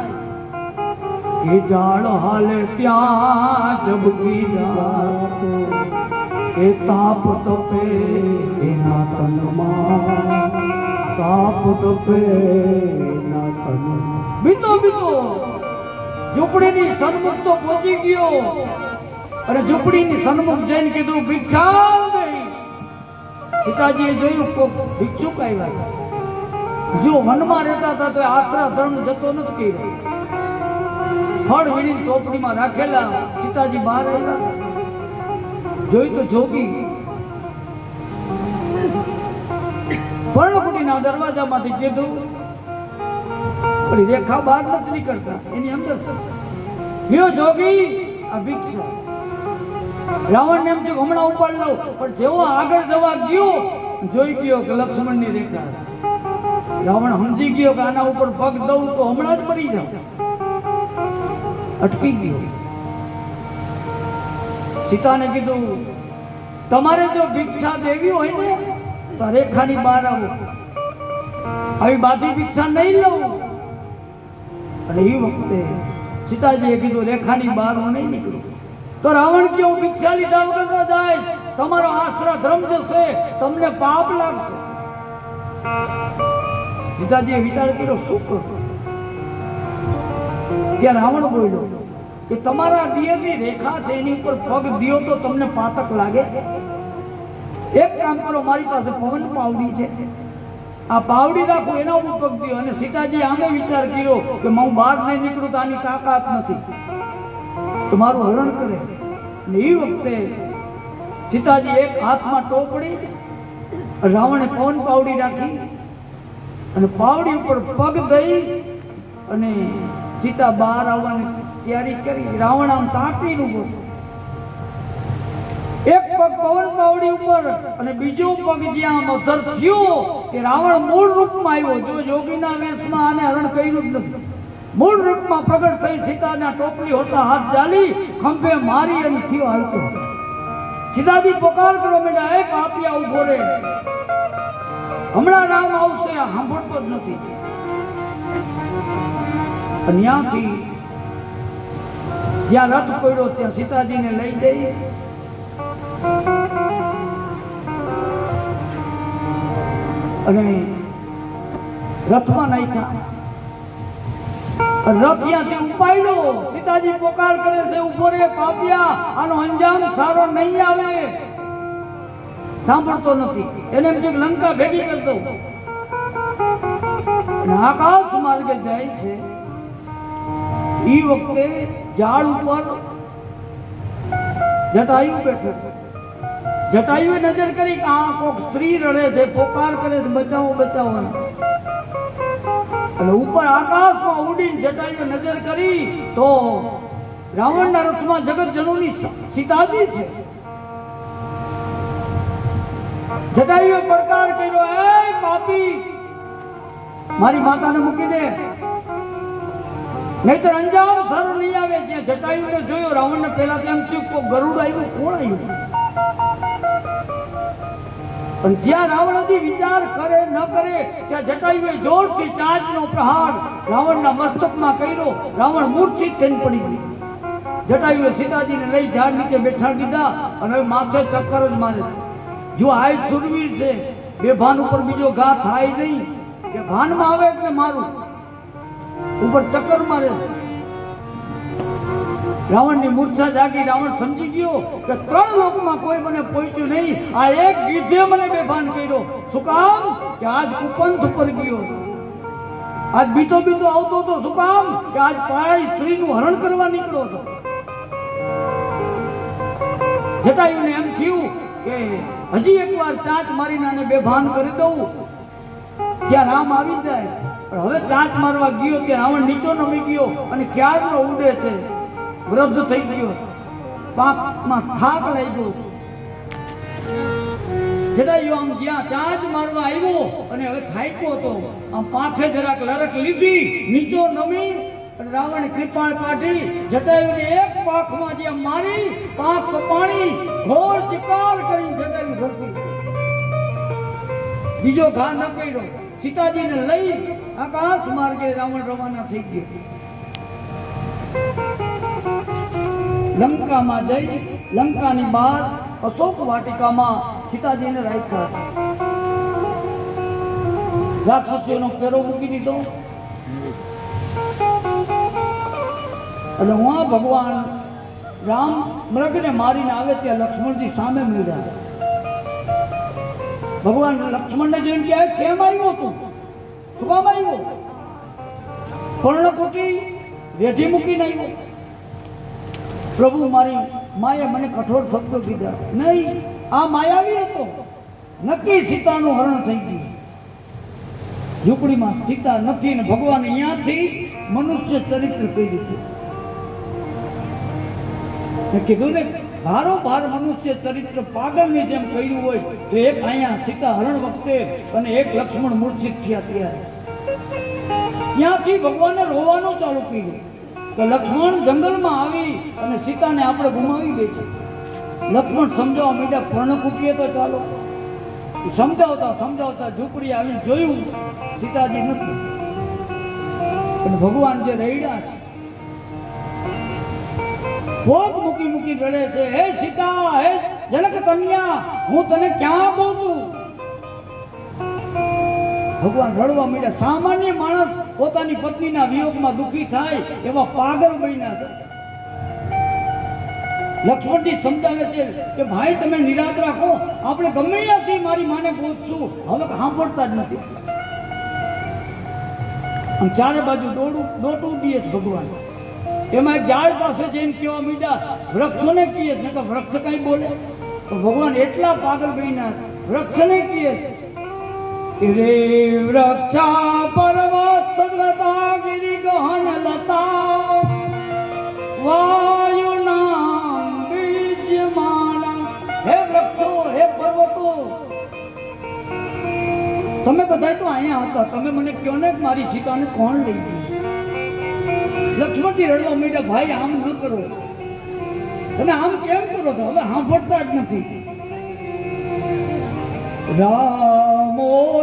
એ ઝાડ હાલે ત્યાં જબકી જાત, એ તાપ તપે એના તનમાં, તાપ તપે એના તનમાં. બીતો બીતો ઝૂંપડીની સન્મુખ તો પહોંચી ગયો, અને ઝૂંપડીની સન્મુખ જઈને કીધું ભિક્ષા દે. સીતાજીએ જોયું કોક ભિક્ષુક આવ્યા. જો વનમાં રહેતા હતા તો આશરા ધર્મ જતો નથી કર્યો. ફળ વીણી ચોપડીમાં રાખેલા. સીતાજી બહાર આવ્યા, જોઈ તો જોગી પર્ણકુટીના દરવાજામાંથી કીધું રેખા બહાર નથી નીકળતા, એની અંદર લ્યો જોગી આ ભિક્ષા. રાવણ એમ થયું હમણાં ઉપાડ લઉં, પણ જેવો આગળ જવા ગયો જોઈ ગયો કે લક્ષ્મણની રેખા. રાવણ સમજી ગયો કે આના ઉપર પગ દઉં તો હમણાં જ મરી જાવ. અટકી ગયો. સીતાને કીધું તમારે જો ભિક્ષા દેવી હોય ને તો રેખાની બહાર આવો, આવી બાજી ભિક્ષા નહીં લઉં. અને એ વખતે સીતાજીએ કીધું રેખાની બહાર હું નહીં નીકળું. તો રાવણ કેવું ભિક્ષા લીધા વગર ન જાય, તમારો આશરા ધર્મ જશે, તમને પાપ લાગશે. સીતાજીએ વિચાર કર્યો શું કરું. ત્યાં રાવણ બોલ્યો કે તમારા દિયરની રેખા છે એની ઉપર પગ દિયો તો તમને પાતક લાગે. એક કામ કરો, મારી પાસે પવન પાવડી છે, આ પાવડી રાખો, એના ઉપર પગ દિયો. અને સીતાજી આમે વિચાર કર્યો કે હું બહાર નહીં નીકળું તો આની તાકાત નથી, તો મારું હરણ કરે. અને એ વખતે સીતાજી એક હાથમાં ટોપડી, રાવણે પવન પાવડી રાખી અને પાવડી ઉપર પગ દઈ અને સીતા બહાર આવવાની તૈયારી કરી. રાવણ આમ તાકીને ઉભો, એક પગ પવન પાવડી ઉપર અને બીજો પગ જ્યાં અધર થયો કે રાવણ મૂળ રૂપમાં આવ્યો. જો યોગીના વેશમાં આને હરણ કર્યું જ નથી, મૂળ રૂપમાં પ્રગટ થઈ. સીતાના ટોપલી હોતા હાથ જાલી ખંભે મારી અને થયો હાલતો. સીતાજી પોકાર કરો બેટા, એ પાપિયા ઉભો રે, હમણાં રામ આવશે. સાંભળતો જ નથી. અને ત્યાંથી જ્યાં રથ પડ્યો ત્યાં સીતાજીને લઈ જઈ અને રથમાં નાખ્યા. રથ ત્યાંથી ઉપાડ્યો. સીતાજી પોકાર કરે છે, ઉભો રે પાપિયા, આનો અંજામ સારો નહીં આવે. સાંભળતો નથી. એને એમ છે કે લંકા ભેગી કરી દઉં. આકાશ માર્ગે જાય છે. એ વખતે ઝાડ ઉપર જટાયુ બેઠો. જટાયુએ નજર કરી કે આ કોક સ્ત્રી રડે છે, પોકાર કરે છે, બચાવો બચાવો. અને ઉપર આકાશમાં ઉડીને જટાયુએ નજર કરી તો રાવણના રથમાં જગત જનોની સીતાજી છે. જટાયુએ પડકાર કર્યો, એ પાપી, મારી માતાને મૂકી દે, નહીતર અંજામ સારો નહીં આવે. જ્યાં જટાયુને જોયો રાવણને પહેલા તેમ થયું કે ગરુડ આવ્યું, કોણ આવ્યું? પણ જ્યાં રાવણ હજી વિચાર કરે ન કરે ત્યાં જટાયુએ જોરથી ચાંચનો પ્રહાર રાવણના મસ્તકમાં કર્યો. રાવણ મૂર્છિત થઈને પડી ગયો. જટાયુએ સીતાજીને લઈ ઝાડ નીચે બેસાડી દીધા અને હવે માથે ચક્કર જ મારે. જો આય સુરવીર છે, બે ભાન ઉપર બીજો ઘા થાય નહીં, કે ભાનમાં આવે એટલે મારું ઉપર ચક્કર મારે. રાવણની મૂર્છા જાગી. રાવણ સમજી ગયો કે 3 લોકમાં કોઈ મને પહોંચ્યું નહીં, આ એક ગીધે મને બેભાન કર્યો. શું કામ? કે આજ કુપંથ પર ગયો, આજ બીતો બીતો આવતો હતો. શું કામ? કે આજ પાળી સ્ત્રીનું હરણ કરવા નીકળ્યો હતો. જટાયુને એમ થયું કે હજી એકવાર ચાંચ મારીને આને બેભાન કરી દઉં, ત્યાં રામ આવી જાય. પણ હવે ચાંચ મારવા ગયો કે રાવણ નીચો નમી ગયો અને ક્યારનો ઉડે છે, વૃદ્ધ થઈ ગયો, પાકમાં થાક લાગ્યો. જટાયુ આમ જ્યાં ચાંચ મારવા આવ્યો અને હવે થાક્યો હતો, આમ પાઠે જરાક લરક લીધી, નીચો નમી અને રાવણે કૃપાળ કાઢી જટાયુને એક પાખમાં જ્યાં મારી, પાંખ કપાણી, ઘોર ચિકાર કરી જટાયુ ધરતી. બીજો ઘા ન કર્યો. સીતાજીને લઈ આકાશ માર્ગે રાવણ રવાના થઈ ગયો. લંકામાં જઈ લંકાની બહાર અશોક વાટિકામાં સીતાજીને રાખ્યા. રાક્ષસીઓનો ફેરો મૂકી દીધો અને હું ભગવાન રામ મૃગને મારીને આવે ત્યાં લક્ષ્મણજી સામે મળ્યા. ભગવાન લક્ષ્મણને જોઈને કહે, કેમ આવ્યો તું? શું કામ આવ્યો? પર્ણકુટી રેઢી મૂકીને આવ્યો? પ્રભુ, મારી માએ મને કઠોર શબ્દો કીધા. નહીં, આ માયાવી હતો. નક્કી સીતાનું હરણ થઈ ગયું. ઝૂંપડીમાં સીતા નથી ને ભગવાન અહીંયાથી મનુષ્ય ચરિત્ર કહી દીધું. કીધું ને, ભારો ભાર મનુષ્ય ચરિત્ર પાગલની જેમ કહ્યું હોય તો એક અહીંયા સીતા હરણ વખતે અને એક લક્ષ્મણ મૂર્છિત થયા ત્યારે ત્યાંથી ભગવાને રોવાનું ચાલુ કર્યું કે લક્ષ્મણ જંગલમાં આવી અને સીતાને આપણે ગુમાવી દે છે. લક્ષ્મણ સમજાવવા માંડ્યા, પર્ણકુટીએ તો ચાલો. સમજાવતા સમજાવતા ઝૂંપડી આવીને જોયું સીતાજી નથી. અને ભગવાન જે રડ્યા છે, ભોગ મૂકી મૂકી રડે છે, હે સીતા, હે જનક કન્યા, હું તને ક્યાં ગોતું? ભગવાન રડવા માંડ્યા. સામાન્ય માણસ પોતાની પત્નીના વિયોગમાં દુઃખી થાય એવા પાગલ બન્યા છે. લક્ષ્મણજી સમજાવે છે કે ભાઈ, તમે નિરાશ રાખો, આપણે ગમે ત્યાંથી મારી માને ગોતશું. હવે સાંભળતા જ નથી. આમ ચારે બાજુ દોટું દે ભગવાન. એમાં એક ઝાડ પાસે જઈને કહેવા માંડ્યા, વૃક્ષોને કહીએ ને કે વૃક્ષ કઈ બોલે? તો ભગવાન એટલા પાગલ બન્યા, વૃક્ષને કહીએ રે વૃક્ષા પર્વત લતા ગિરી ગહન લતા વાયુના બીજમાન. હે વૃક્ષો, હે પર્વતો, તમે બધા તો અહીંયા હતા, તમે મને કહો ને મારી સીતાને કોણ લઈ ગયું? લક્ષ્મણજી રડવા માંડ્યા, ભાઈ આમ ન કરો, તમે આમ કેમ કરો છો? હવે સાંભળતા જ નથી. રામોયહં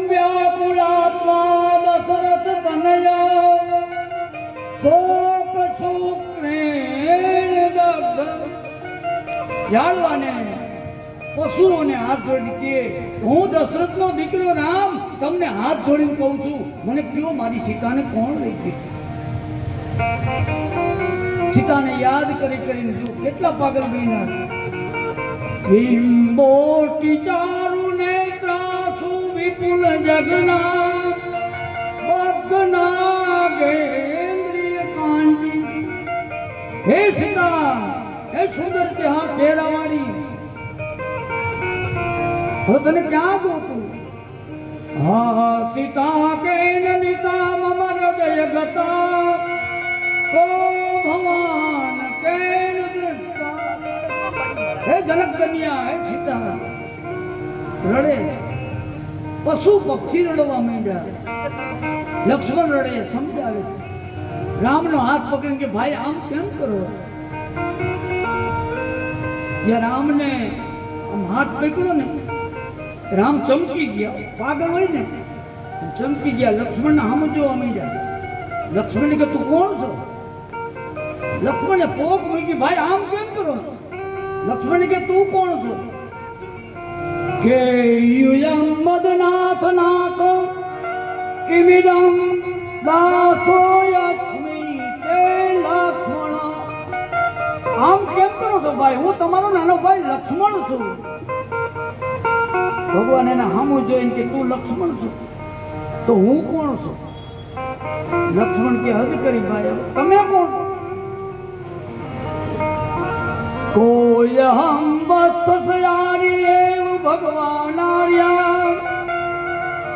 વ્યાકુલાત્મા દશરથ તનયા શોક શુક્રેણ દગ્ધ. જાળવાને પશુઓને હાથ જોડી કે, હું દશરથનો દીકરો રામ તમને હાથ જોડીને કહું છું, મને કયો મારી સીતાને કોણ લઈ ગઈ? સીતાને યાદ કરીને જો કેટલા પાગલ બન્યા. બિંબોટી ચારુ નેત્રાસુ વિપુલ જગના બદ્ધના ગેન્દ્રિય કાંજી. હે સીતા, હે સુંદર ત્યાં ચહેરાવાળી, હું તને ક્યાં ગોતું? હા સીતા કેન નિતા મમ હૃદય ગતા કો ભવાન કેન દૃષ્ટા. હે જનક કન્યા, હે સીતા રડે. પશુ પક્ષી રડવા માંડ્યા. લક્ષ્મણ રડે, સમજાવે. રામનો હાથ પકડીને કે ભાઈ આમ કેમ કરો? જ્યાં રામને આમ હાથ પકડ્યો ને, રામ ચમકી ગયા. પાગલ હોય ને, ચમકી ગયા. લક્ષ્મણને સામે જોવા માંડ્યા. લક્ષ્મણ કે તું કોણ છો? લક્ષ્મણે પોક મૂકી, ભાઈ આમ કેમ કરો? લક્ષ્મણ કે તું કોણ છો? કે યુયમ મદનાથ નાથ કિમિદમ દાસો યસ્મી તે લક્ષ્મણ. આમ કેમ કરો છો ભાઈ? હું તમારો નાનો ભાઈ લક્ષ્મણ છું. ભગવાન એને સામું જોઈને કે તું લક્ષ્મણ છું તો હું કોણ છું? લક્ષ્મણ કે હદ કરી ભાઈ, તમે કોણ? કોઈ હમ વત્સયારી એવ ભગવાન આર્યા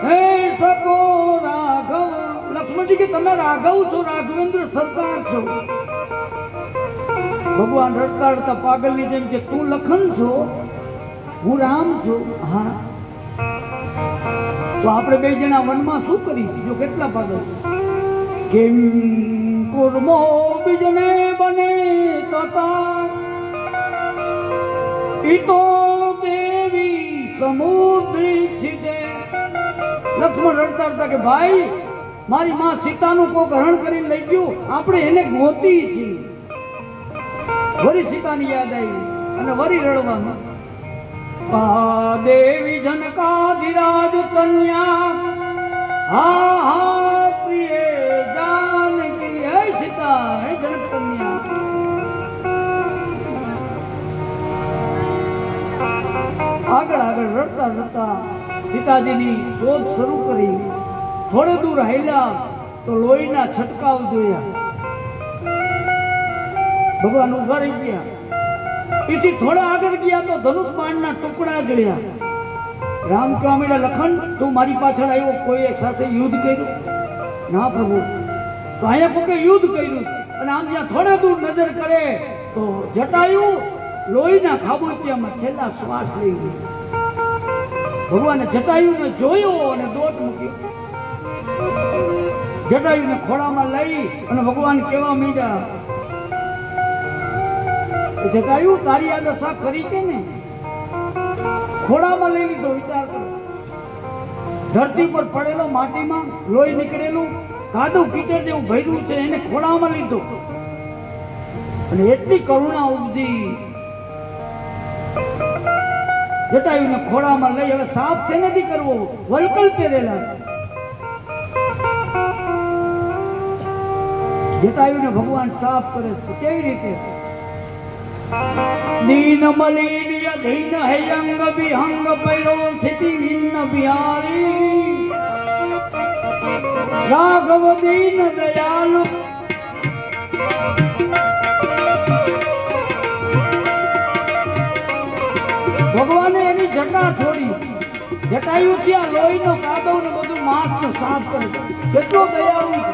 હે સકો રાઘવ. લક્ષ્મણજી કે તમે રાઘવ છો, રાઘવેન્દ્ર સરકાર છો. ભગવાન રડતા રડતા પાગલની જેમ કે તું લખન છો, હું રામ છું. હા તો આપણે બે જણા વનમાં શું કરી? જો કેટલા પાગલ. કેમ કુર્મો બીજને બને તથા ઈતો દેવી સમુદ્રી છિદે. લક્ષ્મણ રડતા રડતા કે ભાઈ મારી માં સીતાનું કોક હરણ કરીને લઈ ગયું, આપણે એને ગોતી છીએ. વરી સીતાની યાદ આવી અને વરી રડવામાં. દેવી જનકાધિરાજ કન્યા હા હા પ્રિય જાનકી. હે સીતા, હે જનક કન્યા. આગળ આગળ રડતા રડતા સીતાજીની શોધ શરૂ કરી. થોડે દૂર હાલ્યા તો લોહીના છટકાવ જોયા. ભગવાન ઉભા રહી ગયા. એથી થોડા આગળ ગયા તો ધનુષ બાણના ટુકડા જોયા. રામ કહેવા માંડ્યા, લખન તું મારી પાછળ આવ્યો, કોઈએ સાથે યુદ્ધ કર્યું? ના પ્રભુ. તો અહીંયા કોકે યુદ્ધ કર્યું. અને આમ જ્યાં થોડા દૂર નજર કરે તો જટાયુ લોહીના ખાબોચિયામાં છેલ્લા શ્વાસ લઈ ગયો. ભગવાને જટાયુને જોયો અને દોટ મૂક્યો. જટાયુને ખોળામાં લઈ અને ભગવાન કહેવા માંડ્યા, જટાયુ તારી આ દશા કરી કે ને? ખોળામાં લઈ લીધો. વિચાર કરો, ધરતી પર પડેલો, માટીમાં લોહી નીકળેલું, કાદવ કીચડ જેવું ભર્યું છે, એને ખોળામાં લીધો. અને એટલી કરુણા ઉપજી. જટાયુને ખોળામાં લઈ હવે સાફ છે નથી કરવો, વલકલ પહેરેલા. જટાયુને ભગવાન સાફ કરે છે. કેવી રીતે? દીન મલિન અધીન હૈયંગ વિહંગ પૈરો સ્થિતિ વિન્ન બિહારી રાઘવ દીન દયાલુ. ભગવાને એની જટા છોડી. જટાયુ ત્યાં લોહીનો કાદવ ને બધું માંસ સાફ કરે. કેટલો દયાળુ છે.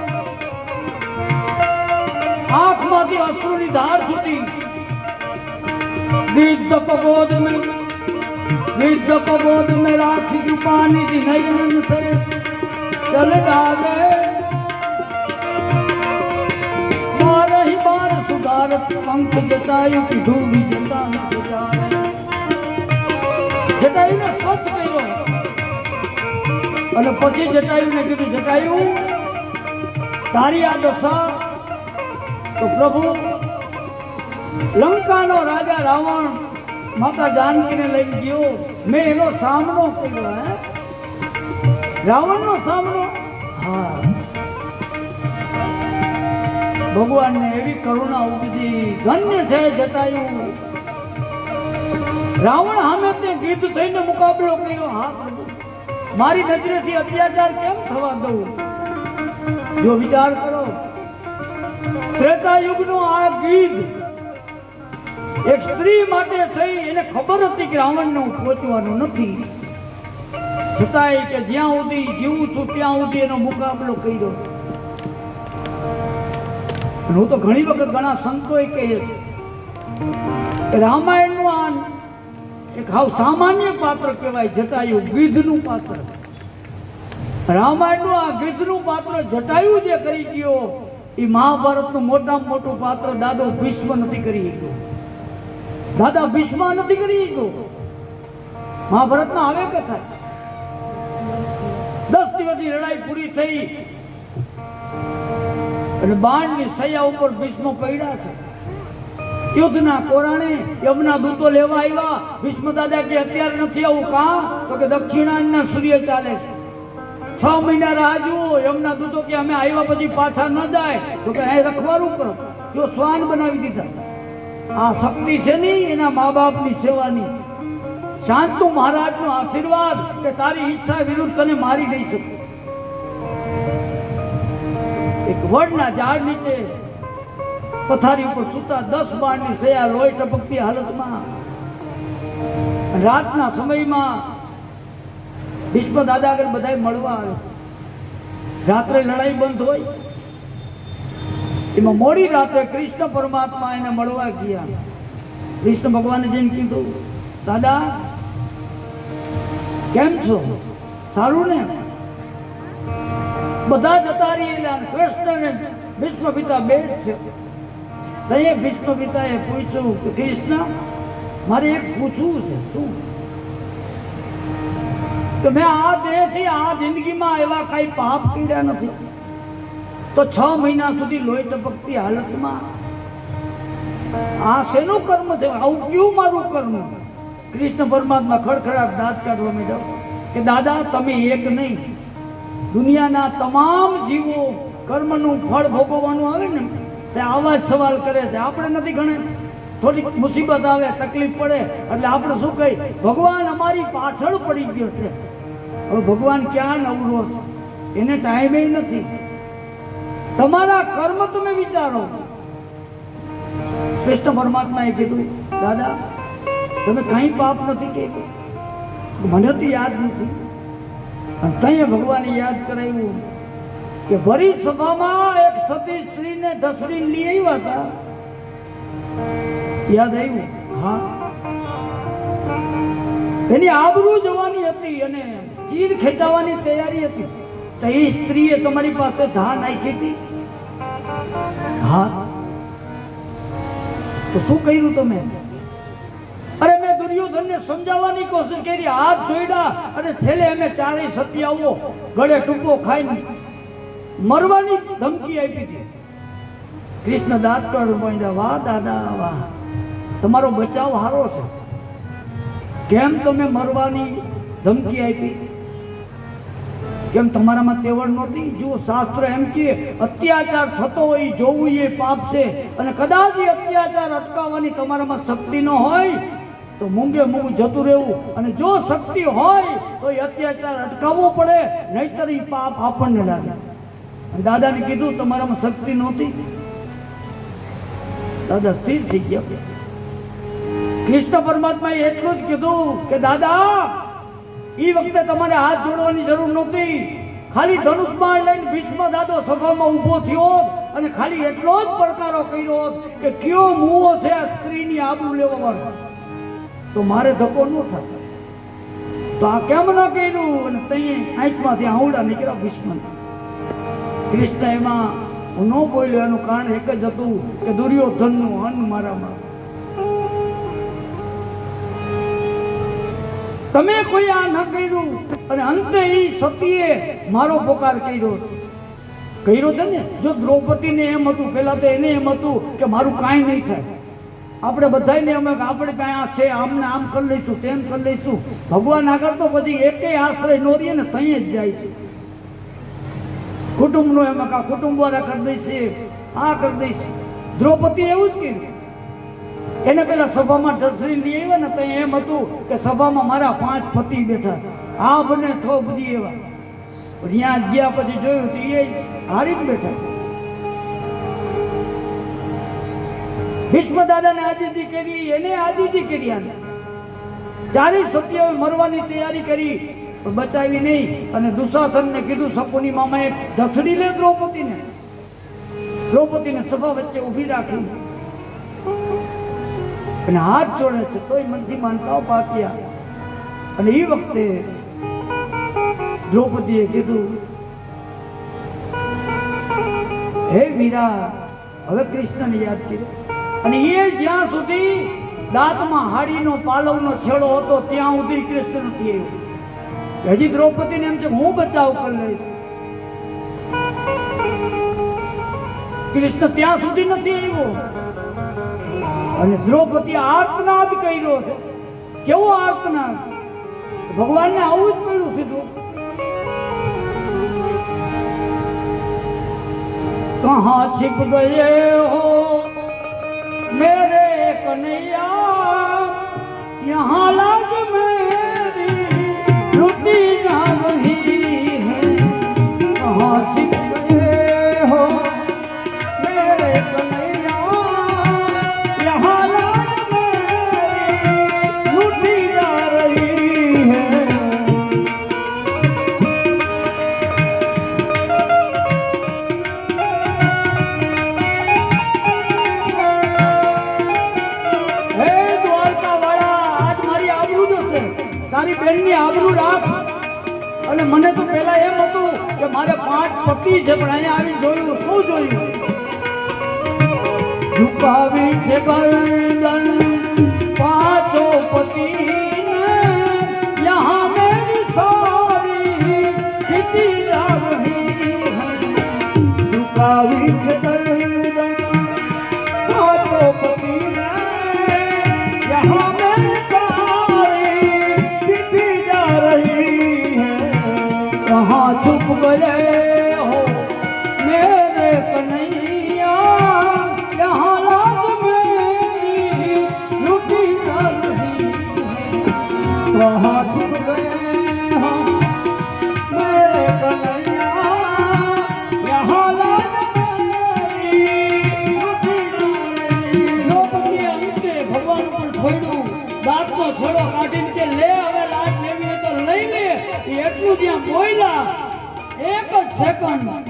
આંખમાંથી અશ્રુની ધાર છૂટી. विद्ध पबोध में राखी पानी दी नयन से चल डाले. बार ही बार सुधारत पंख जटायु की धूली जता न गुजारे. जटायु ने स्वच्छ કર્યો અને પછી જટાયુને કીધું, જટાયુ તારી આ દશા તો પ્રભુ લંકાનો રાજા રાવણ માતા જાનકીને લઈ ગયો, મેં એનો સામનો કર્યો. હે રાવણનો સામનો? હા. ભગવાનને એવી કરુણા ઉપજી, ધન્ય છે જટાયુ. રાવણ સામે તે ગીધ થઈને મુકાબલો કર્યો. હા પ્રભુ, મારી નજરેથી અત્યાચાર કેમ થવા દઉં? જો વિચાર કરો, ત્રેતા યુગનો આ ગીધ એક સ્ત્રી માટે થઈ, એને ખબર હતી કે રાવણને હું પહોંચવાનું નથી, છતાંય કે જ્યાં સુધી જીવું છું ત્યાં સુધી એનો મુકાબલો કર્યો. હું તો ઘણી વખત ઘણા સંતોએ કહીએ કે રામાયણનું આ એક હાવ સામાન્ય પાત્ર કહેવાય, જટાયુ, ગીધનું પાત્ર. રામાયણનું આ ગીધનું પાત્ર જટાયુ જે કરી ગયો, એ મહાભારતનું મોટામાં મોટું પાત્ર દાદો ભીષ્મ નથી કરી ગયો. દાદા ભીષ્મ નથી કરી ગયો. મહાભારતના આવે કથા 10 દિવસની લડાઈ પૂરી થઈ અને બાણની સૈયા ઉપર ભીષ્મ પડ્યા છે. યુદ્ધના કોરાણે યમના દૂતો લેવા આવ્યા. ભીષ્મ દાદા કે અત્યારે નથી આવું. કા? તો કે દક્ષિણાયનના સૂર્ય ચાલે છે, 6 મહિના રાહ જુઓ. યમના દૂતો કે અમે આવ્યા પછી પાછા ન જાય. તો કે અહીં રખવારું કરો. જો શ્વાન બનાવી દીધા. આ શક્તિ છે નહીં એના મા બાપની સેવાની. શાંતુ મહારાજનો આશીર્વાદ કે તારી ઈચ્છા વિરુદ્ધ તને મારી નહીં શકું. એક વડના ઝાડ નીચે પથારી ઉપર સૂતા 10 બાણની સયા, લોહી ટપકતી હાલતમાં. રાતના સમયમાં ભીષ્મ દાદા આગળ બધા મળવા આવે. રાત્રે લડાઈ બંધ હોય, એમાં મોડી રાત્રે કૃષ્ણ પરમાત્મા એને મળવા ગયા. કૃષ્ણ ભગવાને જેમ કીધું, દાદા કેમ છો? સારું ને? બધા જતા રહેલા. કૃષ્ણ ને ભીષ્મ પિતા બે જ છે. તઈએ ભીષ્મ પિતાએ પૂછ્યું કે કૃષ્ણ, મારે એક પૂછવું છે. શું? કે મેં આ દેહથી આ જિંદગીમાં એવા કઈ પાપ કર્યા નથી, તો 6 મહિના સુધી લોહી ટપકતી હાલતમાં આ શેનું કર્મ છે? આવું ક્યું મારું કર્મ? કૃષ્ણ પરમાત્મા ખડખડાટ દાંત કાઢવા માંડ્યા કે દાદા, તમે એક નહીં, દુનિયાના તમામ જીવો કર્મનું ફળ ભોગવવાનું આવે ને તે આવા જ સવાલ કરે છે. આપણે નથી ગણે, થોડીક મુસીબત આવે, તકલીફ પડે એટલે આપણે શું કહી, ભગવાન અમારી પાછળ પડી ગયો છે. હવે ભગવાન ક્યાં નવરો છે? એને ટાઈમે નથી. તમારા કર્મ તમે વિચારો. કૃષ્ણ પરમાત્માએ કીધું, દાદા તમે કઈ પાપ નથી કીધું, મને તો યાદ નથી. અને તઈએ ભગવાને યાદ કરાવ્યું કે ભરી સભામાં એક સતી સ્ત્રીને ઢસડીને લઈ આવ્યા હતા. યાદ આવ્યું? હા. એની આબરૂ જવાની હતી અને ચીર ખેંચાવાની તૈયારી હતી. તો એ સ્ત્રીએ તમારી પાસે ધા નાખી હતી. હા. તો શું કર્યું તમે? અરે મેં દુર્યોધનને સમજાવવાની કોશિશ કરી, હાથ જોડ્યા અને છેલ્લે અમે ચારેય સતિયાઓ ગળે ટૂંકો ખાઈને મરવાની ધમકી આપી હતી. કૃષ્ણ દાંત કાઢવા માંડ્યા. વાહ દાદા વાહ, તમારો બચાવ સારો છે. કેમ તમે મરવાની ધમકી આપી? કેમ તમારામાં તેવડ નહોતી? જો શાસ્ત્ર એમ કે અત્યાચાર થતો હોય જોવું એ પાપ છે, અને કદાચ એ અત્યાચાર અટકાવવાની તમારામાં શક્તિ ન હોય તો મૂંગે મૂંગ જતું રહેવું, અને જો શક્તિ હોય તો એ અત્યાચાર અટકાવવો પડે, નહીતર એ પાપ આપણને લાગે. દાદાને કીધું તમારામાં શક્તિ નહોતી. દાદા સ્થિર થઈ ગયા. કૃષ્ણ પરમાત્માએ એટલું જ કીધું કે દાદા, એ વખતે તમારે હાથ જોડવાની જરૂર નહોતી. ખાલી ધનુષબાણ લઈને ભીષ્મ દાદો સભામાં ઊભો થયો અને ખાલી એટલો જ પડકારો કર્યો કે કયો મુવો છે આ સ્ત્રીની આબરૂ લેવા વાળો, તો મારે ધક્કો ન થતો. તો આ કેમ ન કર્યું? અને તઈએ આંખમાંથી આવડા નીકળ્યા ભીષ્મ. કૃષ્ણ એમાં હું ન બોલ્યો એનું કારણ એક જ હતું કે દુર્યોધનનું અન્ન મારામાં. તમે કોઈ આ ન કર્યું અને અંતે એ સતીએ મારો પોકાર કર્યો છે ને. જો દ્રૌપદીને એમ હતું, પેલા તો એને એમ હતું કે મારું કાંઈ નહીં થાય, આપણે બધાને એમ કે આપણે કાંઈ આ છે, આમને આમ કરી લઈશું, તેમ કરી લઈશું. ભગવાન આગળ તો પછી એકેય આશ્રય ન રહીએ ને, તઈ જ જાય છે. કુટુંબનો એમ કુટુંબ વાળા કરી દે છે, આ કરી દઈશ. દ્રૌપદી એવું જ કર્યું. એને પેલા સભામાં ઢસડી લઈ આવ્યા ને તો એમ હતું કે સભામાં મારા 5 પતિ બેઠા, આ બને થો બધી એવા. ત્યાં ગયા પછી જોયું તો એ હારી જ બેઠા. ભીષ્મ દાદાને આજીજી કરી, એને આજીજી કરી. આને ચારી સત્યાએ મરવાની તૈયારી કરી પણ બચાવી નહીં. અને દુશાસનને કીધું શકુની મામાએ ઢસડી લે દ્રૌપદીને. દ્રૌપદીને સભા વચ્ચે ઊભી રાખી અને હાથ જોડે છે તોય મનથી માનતાઓ પાત્યા. અને એ વખતે દ્રૌપદીએ કીધું, હે વીરા, હવે કૃષ્ણને યાદ કર્યો. અને એ જ્યાં સુધી દાંતમાં હાડીનો પાલવનો છેડો હતો ત્યાં સુધી કૃષ્ણ નથી આવ્યો. હજી દ્રૌપદીને એમ છે હું બચાવ કરી લઈશ. કૃષ્ણ ત્યાં સુધી નથી આવ્યો. અને દ્રૌપદી આર્તનાદ કર્યો છે. કેવો આર્તનાદ! ભગવાનને આવું જ મળ્યું સીધું. કહા छिप गए हो मेरे कन्हैया, यहाँ लाज मेरी लुटी जा रही है. कहा छिप गए हो मेरे कन्हैया, यहाँ लाज मेरी लुटी जा रही है. તારી બેનની આબરૂ રાખ. અને મને તો પહેલા એમ હતું કે મારે 5 પતિ છે, પણ અહીંયા આવી જોયું. શું જોયું? ઝુકાવી છે ગરદન પાંચો પતિ યહાં મેરી સારી ખીચી જા રહી હૈ. ઝુકાવી છે ગરદન પાંચો પતિ યહાં कहाँ छुप गए हो मेरे कन्हैया, यहाँ लाज मेरी लुटी जा रही है. कहाँ छुप गए हो मेरे कन्हैया, यहाँ लाज मेरी लुटी जा रही है. દ્રૌપદીએ અંતે ભગવાન પર છોડ્યું. દાંતનો છેડો કાઢીને કે લે, હવે લાજ લેવી હોય તો લઈ લે. એટલું જ્યાં બોલ્યા, એક જ સેકન્ડ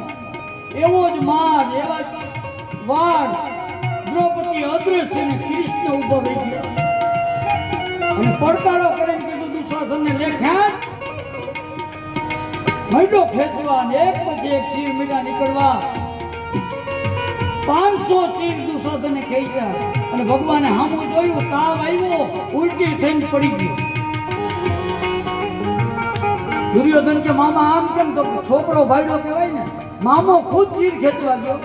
એવો જ માર, એવા જ વાળ, દ્રૌપદી અદૃશ્ય ને કૃષ્ણ ઉભો રહી ગયા. અને પડકારો કરીને કીધું દુશાસનને લે ખેંચ. મૈડો ખેંચવા ને એક પછી એક ચીર મીડા નીકળવા. 500 ચીર દુશાસને ખેંચ્યા. અને ભગવાને સામું જોયું, તાવ આવ્યો, ઉલટી થઈને પડી ગયો. દુર્યોધન કે મામા આમ કેમ? તો છોકરો ભાઈડો કહેવાય ને. મામો ખુદ ચીર ખેંચવા ગયો,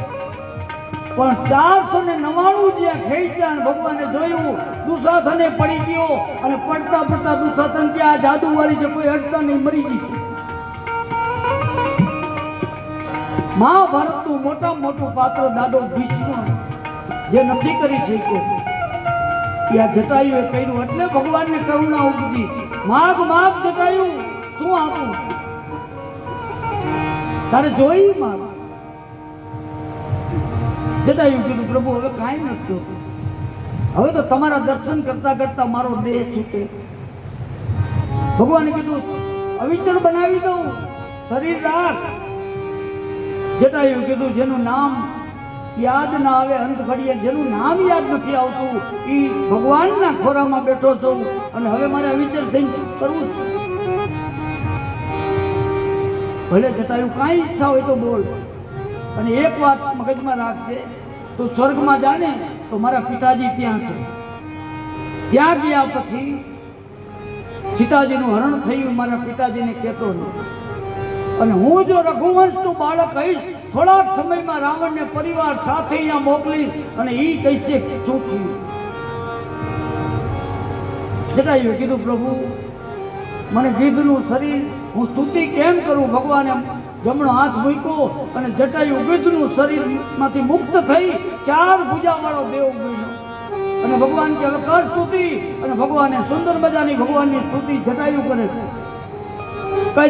પણ 499 જ્યાં ખેંચ્યા અને ભગવાને જોયું, દુશાસને પડી ગયો. અને પડતા પડતા દુશાસન કે આ જાદુવાળી જે કોઈ અડતા નહીં, મરી ગઈ. મહાભારતનું મોટામાં મોટું પાત્ર દાદો ભીષ્મ, જે નથી કરી શક્યો એ આ જટાયુએ કર્યું. એટલે ભગવાનને કરુણા ઉપજી. માગ માગ જટાયું, શું આપું તારે જોઈ? માગ. જટાયું કીધું, પ્રભુ હવે કાંઈ નથી જોતું. હવે તો તમારા દર્શન કરતા કરતા મારો દેહ છૂટે. ભગવાને કીધું અવિચળ બનાવી દઉં, શરીર રાખ. જટાયું કીધું જેનું નામ યાદ ના આવે, અંત ઘડીએ જેનું નામ યાદ નથી આવતું, એ ભગવાનના ખોરામાં બેઠો છું. અને હવે મારે અવિચળ થઈને કરવું. ભલે જટાયું કાંઈ ઈચ્છા હોય તો બોલ. અને એક વાત મગજમાં રાખજે, તું સ્વર્ગમાં જાને તો મારા પિતાજી ત્યાં છે. ત્યાં ગયા પછી સીતાજીનું હરણ થયું, મારા પિતાજીને કહેતો નહીં. અને હું જો રઘુવંશનું બાળક કહીશ, થોડાક સમયમાં રાવણને પરિવાર સાથે અહીંયા મોકલીશ. અને એ કહીશે શું થયું. જટાયુએ કીધું, પ્રભુ મને ગીધનું શરીર હું સ્તુતિ કેમ કરું? ભગવાને જમણો હાથ મૂક્યો અને જટાયુ ગીધનું શરીરમાંથી મુક્ત થઈ 4 ભુજાવાળો દેવ બન્યો અને ભગવાન કે હવે કર સ્તુતિ. અને ભગવાને સુંદર મજાની ભગવાનની સ્તુતિ જટાયુ કરે છે.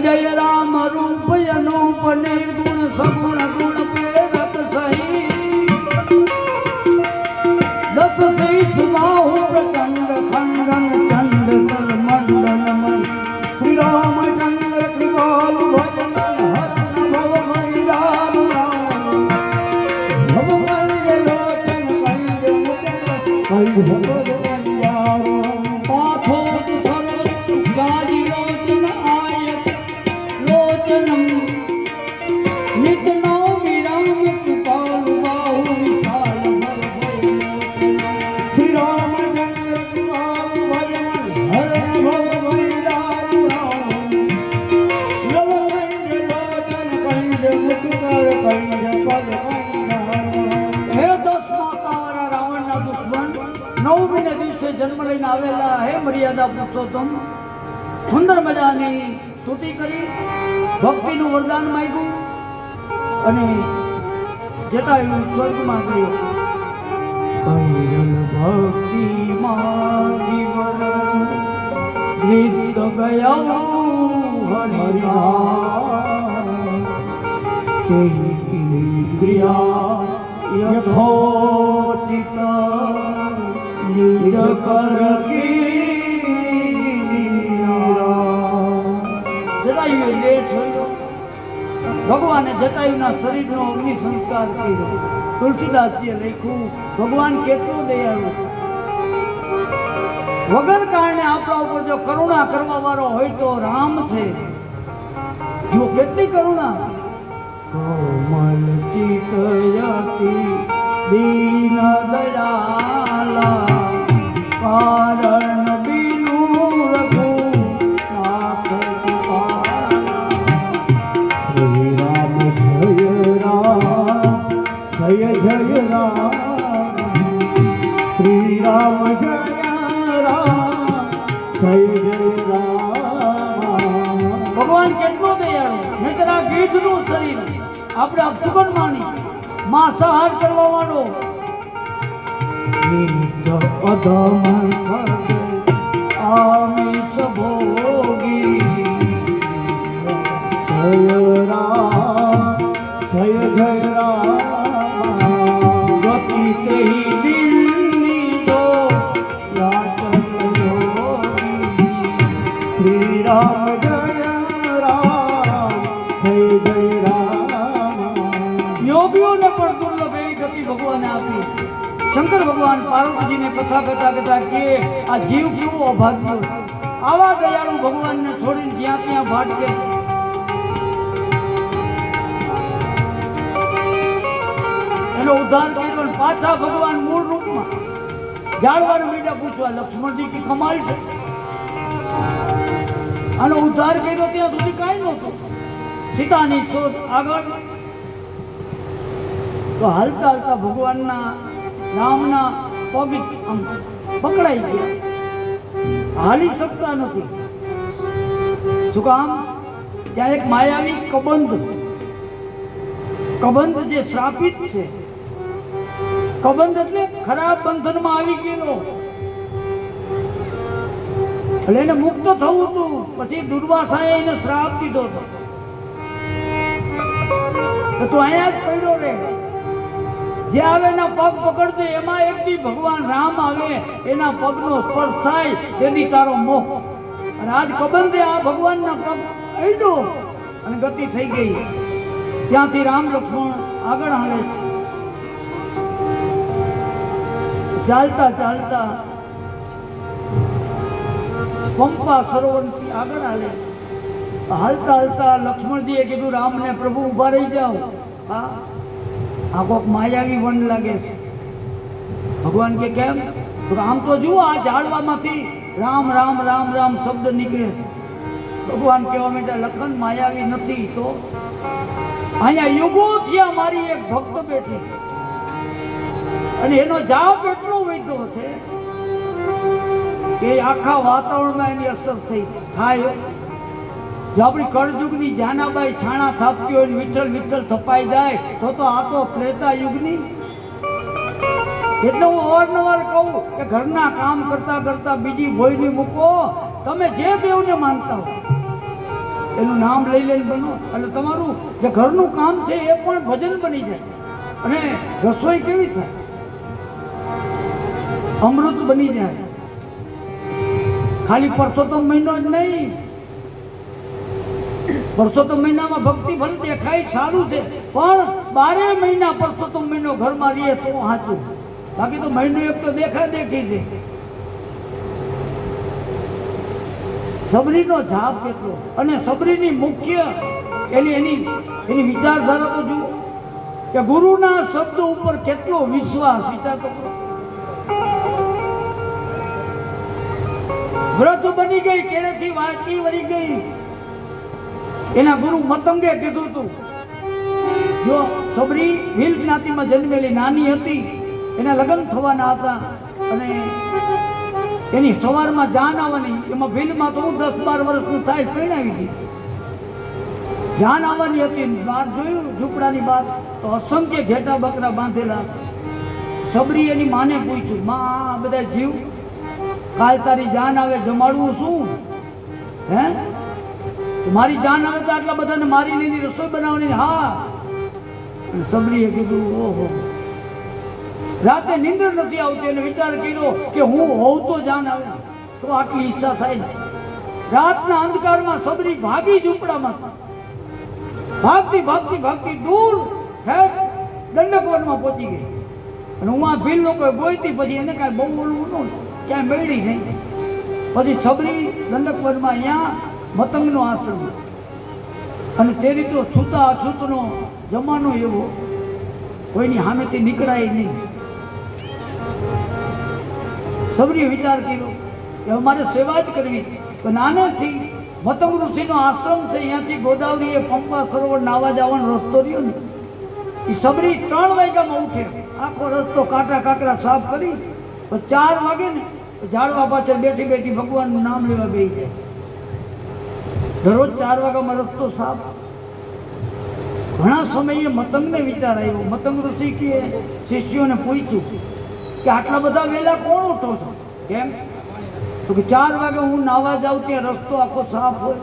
જય રામ રૂપ અનુપ નિર્ગુણ સગુણ ગુણ પ્રેરક સહી દસ શીશ બાહુ પ્રચંડ ખંડન ચંડ તલ મંડન મન શ્રી રામચંદ્ર કૃપાલુ ભજન હરણ ભવ મૈરામ ભવ મંગલ લોચન કંજ મુકુંદ પાથો સર્વ ગાજી લોચન આયત લોચનમ નિત નૌમિ રામ કૃપાલુ બાહુ વિશાલ ભવ શ્રી રામચંદ્ર કૃપાલુ ભજન હરણ ભવ મૈરામ નવ કંજ લોચન કંજ મુકુંદ કંજ પદ હે 10 માતાવાળા રાવણના દુશ્મન 9મીને દિવસે જન્મ લઈને આવેલા હે મર્યાદા પુરુષોત્તમ સુંદર મજાની સ્તુતિ કરી ભક્તિનું વરદાન માંગ્યું અને જટાયુ સ્વર્ગમાં ગયો. ભક્તિ માંગી વરણ ગીત ગયા હરિયા યથોચિત નિજ કર જટાયુએ દેહ છોડ્યો. ભગવાને જટાયુના શરીરનો અગ્નિ સંસ્કાર કર્યો. તુલસીદાસજીએ લખ્યું ભગવાન કેટલું દયાળુ છે. વગર કારણે આપણા ઉપર જો કરુણા કરવા વાળો હોય તો રામ છે. જો કેટલી કરુણા. કોમલ ચિતયતિ દીન દયાલા કારણ બીનુ રઘુ નાથ શ્રી રામ જય રામ શ્રી રામ જય રામ જય રામ. ભગવાન કેટલો દયાળુ. નહીતર આ ગીધનું શરીર આપણે અપશુકન માની માંસાહાર કરવા વાળો આમિષ ભોગી જય રામ જય જય રામ ગતિ તેહી દિલની દો યાચન યોગી શ્રી રામ જય રામ જય જય રામ. યોગીઓને પણ દુર્લભ એવી ગતિ ભગવાને આપી. શંકર ભગવાન પાર્વતીજીને કથા કથા કે આ જીવ કેવો અભાગ્યો છે. આવા દયાળુ ભગવાનને છોડીને જ્યાં ત્યાં ભાટકે. એનો ઉદ્ધાર કર્યો અને પાછા ભગવાન મૂળ રૂપમાં જાળવાના મીડા પૂછવા લક્ષ્મણજી की કમાલ છે. આનો ઉદ્ધાર કર્યો ત્યાં સુધી કાંઈ નહોતું. સીતાની શોધ આગળ તો હાલતા હાલતા ભગવાનના રામના પગ આમ પકડાઈ ગયા. હાલી શકતા નથી. શું કામ? ત્યાં એક માયાવી કબંધ જે શ્રાપિત છે. કબંધ એટલે ખરાબ બંધનમાં આવી ગયેલો. એટલે એને મુક્ત થવું હતું. પછી દુર્વાસાએ એને શ્રાપ દીધો હતો તું અહીંયા જ પડ્યો રે. જે આવે એના પગ પકડજે. એમાં એક દી ભગવાન રામ આવે એના પગનો સ્પર્શ થાય તેથી તારો મોહ. અને આજ કબંધે આ ભગવાનના પગ અડ્યો અને ગતિ થઈ ગઈ. ત્યાંથી રામ લક્ષ્મણ આગળ હાલે છે. ચાલતા ચાલતા પંપા સરોવરથી આગળ હાલે. હાલતા હાલતા લક્ષ્મણજીએ કીધું રામને પ્રભુ ઉભા રહી જાઓ. હા આ કોક માયાવી વન લાગે છે. ભગવાન કે કેમ? તો આમ તો જુઓ આ ઝાડવામાંથી રામ રામ રામ રામ શબ્દ નીકળે છે. ભગવાન કહેવા માંડ્યા લખન માયાવી નથી તો અહીંયા યુગોથી મારી એક ભક્ત બેઠી અને એનો જાપ એટલો વધ્યો છે કે આખા વાતાવરણમાં એની અસર થઈ થાય. જો આપણી કળયુગની જાનાબાઈ છાણા થાપતી હોય ને વિઠ્ઠલ વિઠ્ઠલ થપાઈ જાય તો આ તો ત્રેતા યુગની. એટલે હું અવારનવાર કહું કે ઘરના કામ કરતા કરતા બીજી ભોયની મૂકો. તમે જે દેવને માનતા હો એનું નામ લઈ લઈને બનો એટલે તમારું જે ઘરનું કામ છે એ પણ ભજન બની જાય. અને રસોઈ કેવી થાય? અમૃત બની જાય. ખાલી પરસોત્તમ મહિનો જ નહીં, પરસોત્તમ મહિનામાં ભક્તિ ભલે દેખાય સારું છે, પણ 12 મહિના પરસોત્તમ મહિનો ઘરમાં રહીએ તો સાચું. બાકી તો મહિનો એક તો દેખા દેખી છે. સબરીનો જાપ કેટલો, અને સબરીની મુખ્ય એની વિચારધારા તો જુઓ કે ગુરુના શબ્દ ઉપર કેટલો વિશ્વાસ. વિચાર તો કરો. વ્રત બની ગઈ, કેળેથી વાંચી વળી ગઈ. એના ગુરુ મતંગે કીધું હતું, જો સબરી ભીલ જ્ઞાતિમાં જન્મેલી નાની હતી, એના લગ્ન થવાના હતા અને એની સવારમાં જાન આવવાની. એમાં ભીલમાં તો 10-12 વર્ષનું થાય પરણાવી દીધી. જાન આવવાની હતી, બહાર જોયું ઝૂંપડાની બહાર તો અસંખ્ય ઘેટા બકરા બાંધેલા. સબરી એની માને પૂછ્યું, માં આ બધા જીવ કાલ તારી જાન આવે જમાડવું શું? હે, મારી જાન આવે તો આટલા બધાને મારી લીધી રસોઈ બનાવવાની? હા. સબરીએ કીધું, ઓહો, રાતે નીંદર નથી આવતી અને વિચાર કર્યો કે હું હોઉં તો જાન આવે તો આટલી ઈચ્છા થાય ને. રાતના અંધકારમાં સબરી ભાગી ઝૂંપડામાં, ભાગતી ભાગતી ભાગતી દૂર દંડકવનમાં પહોંચી ગઈ. અને હું આ ભીલ લોકો ગોઈતી, પછી એને કાંઈ બહુ ઓલું ન ક્યાંય મેળવી નહીં. પછી સબરી દંડકવનમાં અહીંયા મતંગનો આશ્રમ, અને તે રીતે છૂતા અછૂતનો જમાનો એવો, કોઈની સામેથી નીકળાય નહીં. સબરીએ વિચાર કર્યો કે અમારે સેવા જ કરવી છે. તો નાનેથી મતંગ ઋષિનો આશ્રમ છે, અહીંયાથી ગોદાવરી પંપા સરોવર નાવા જવાનો રસ્તો રહ્યો ને, એ સબરી 3 વાગ્યામાં ઉઠે, આખો રસ્તો કાંટા કાંકરા સાફ કરી, 4 વાગે ને ઝાડવા પાછળ બેઠી બેઠી ભગવાનનું નામ લેવા બેસી જાય. દરરોજ 4 વાગ્યામાં રસ્તો સાફ. ઘણા સમયે મતંગને વિચાર આવ્યો. મતંગ ઋષિ કે શિષ્યોને પૂછ્યું કે આટલા બધા વહેલા કોણ ઉઠો છો? કેમ? તો કે 4 વાગે હું નાવા જાઉં ત્યાં રસ્તો આખો સાફ હોય.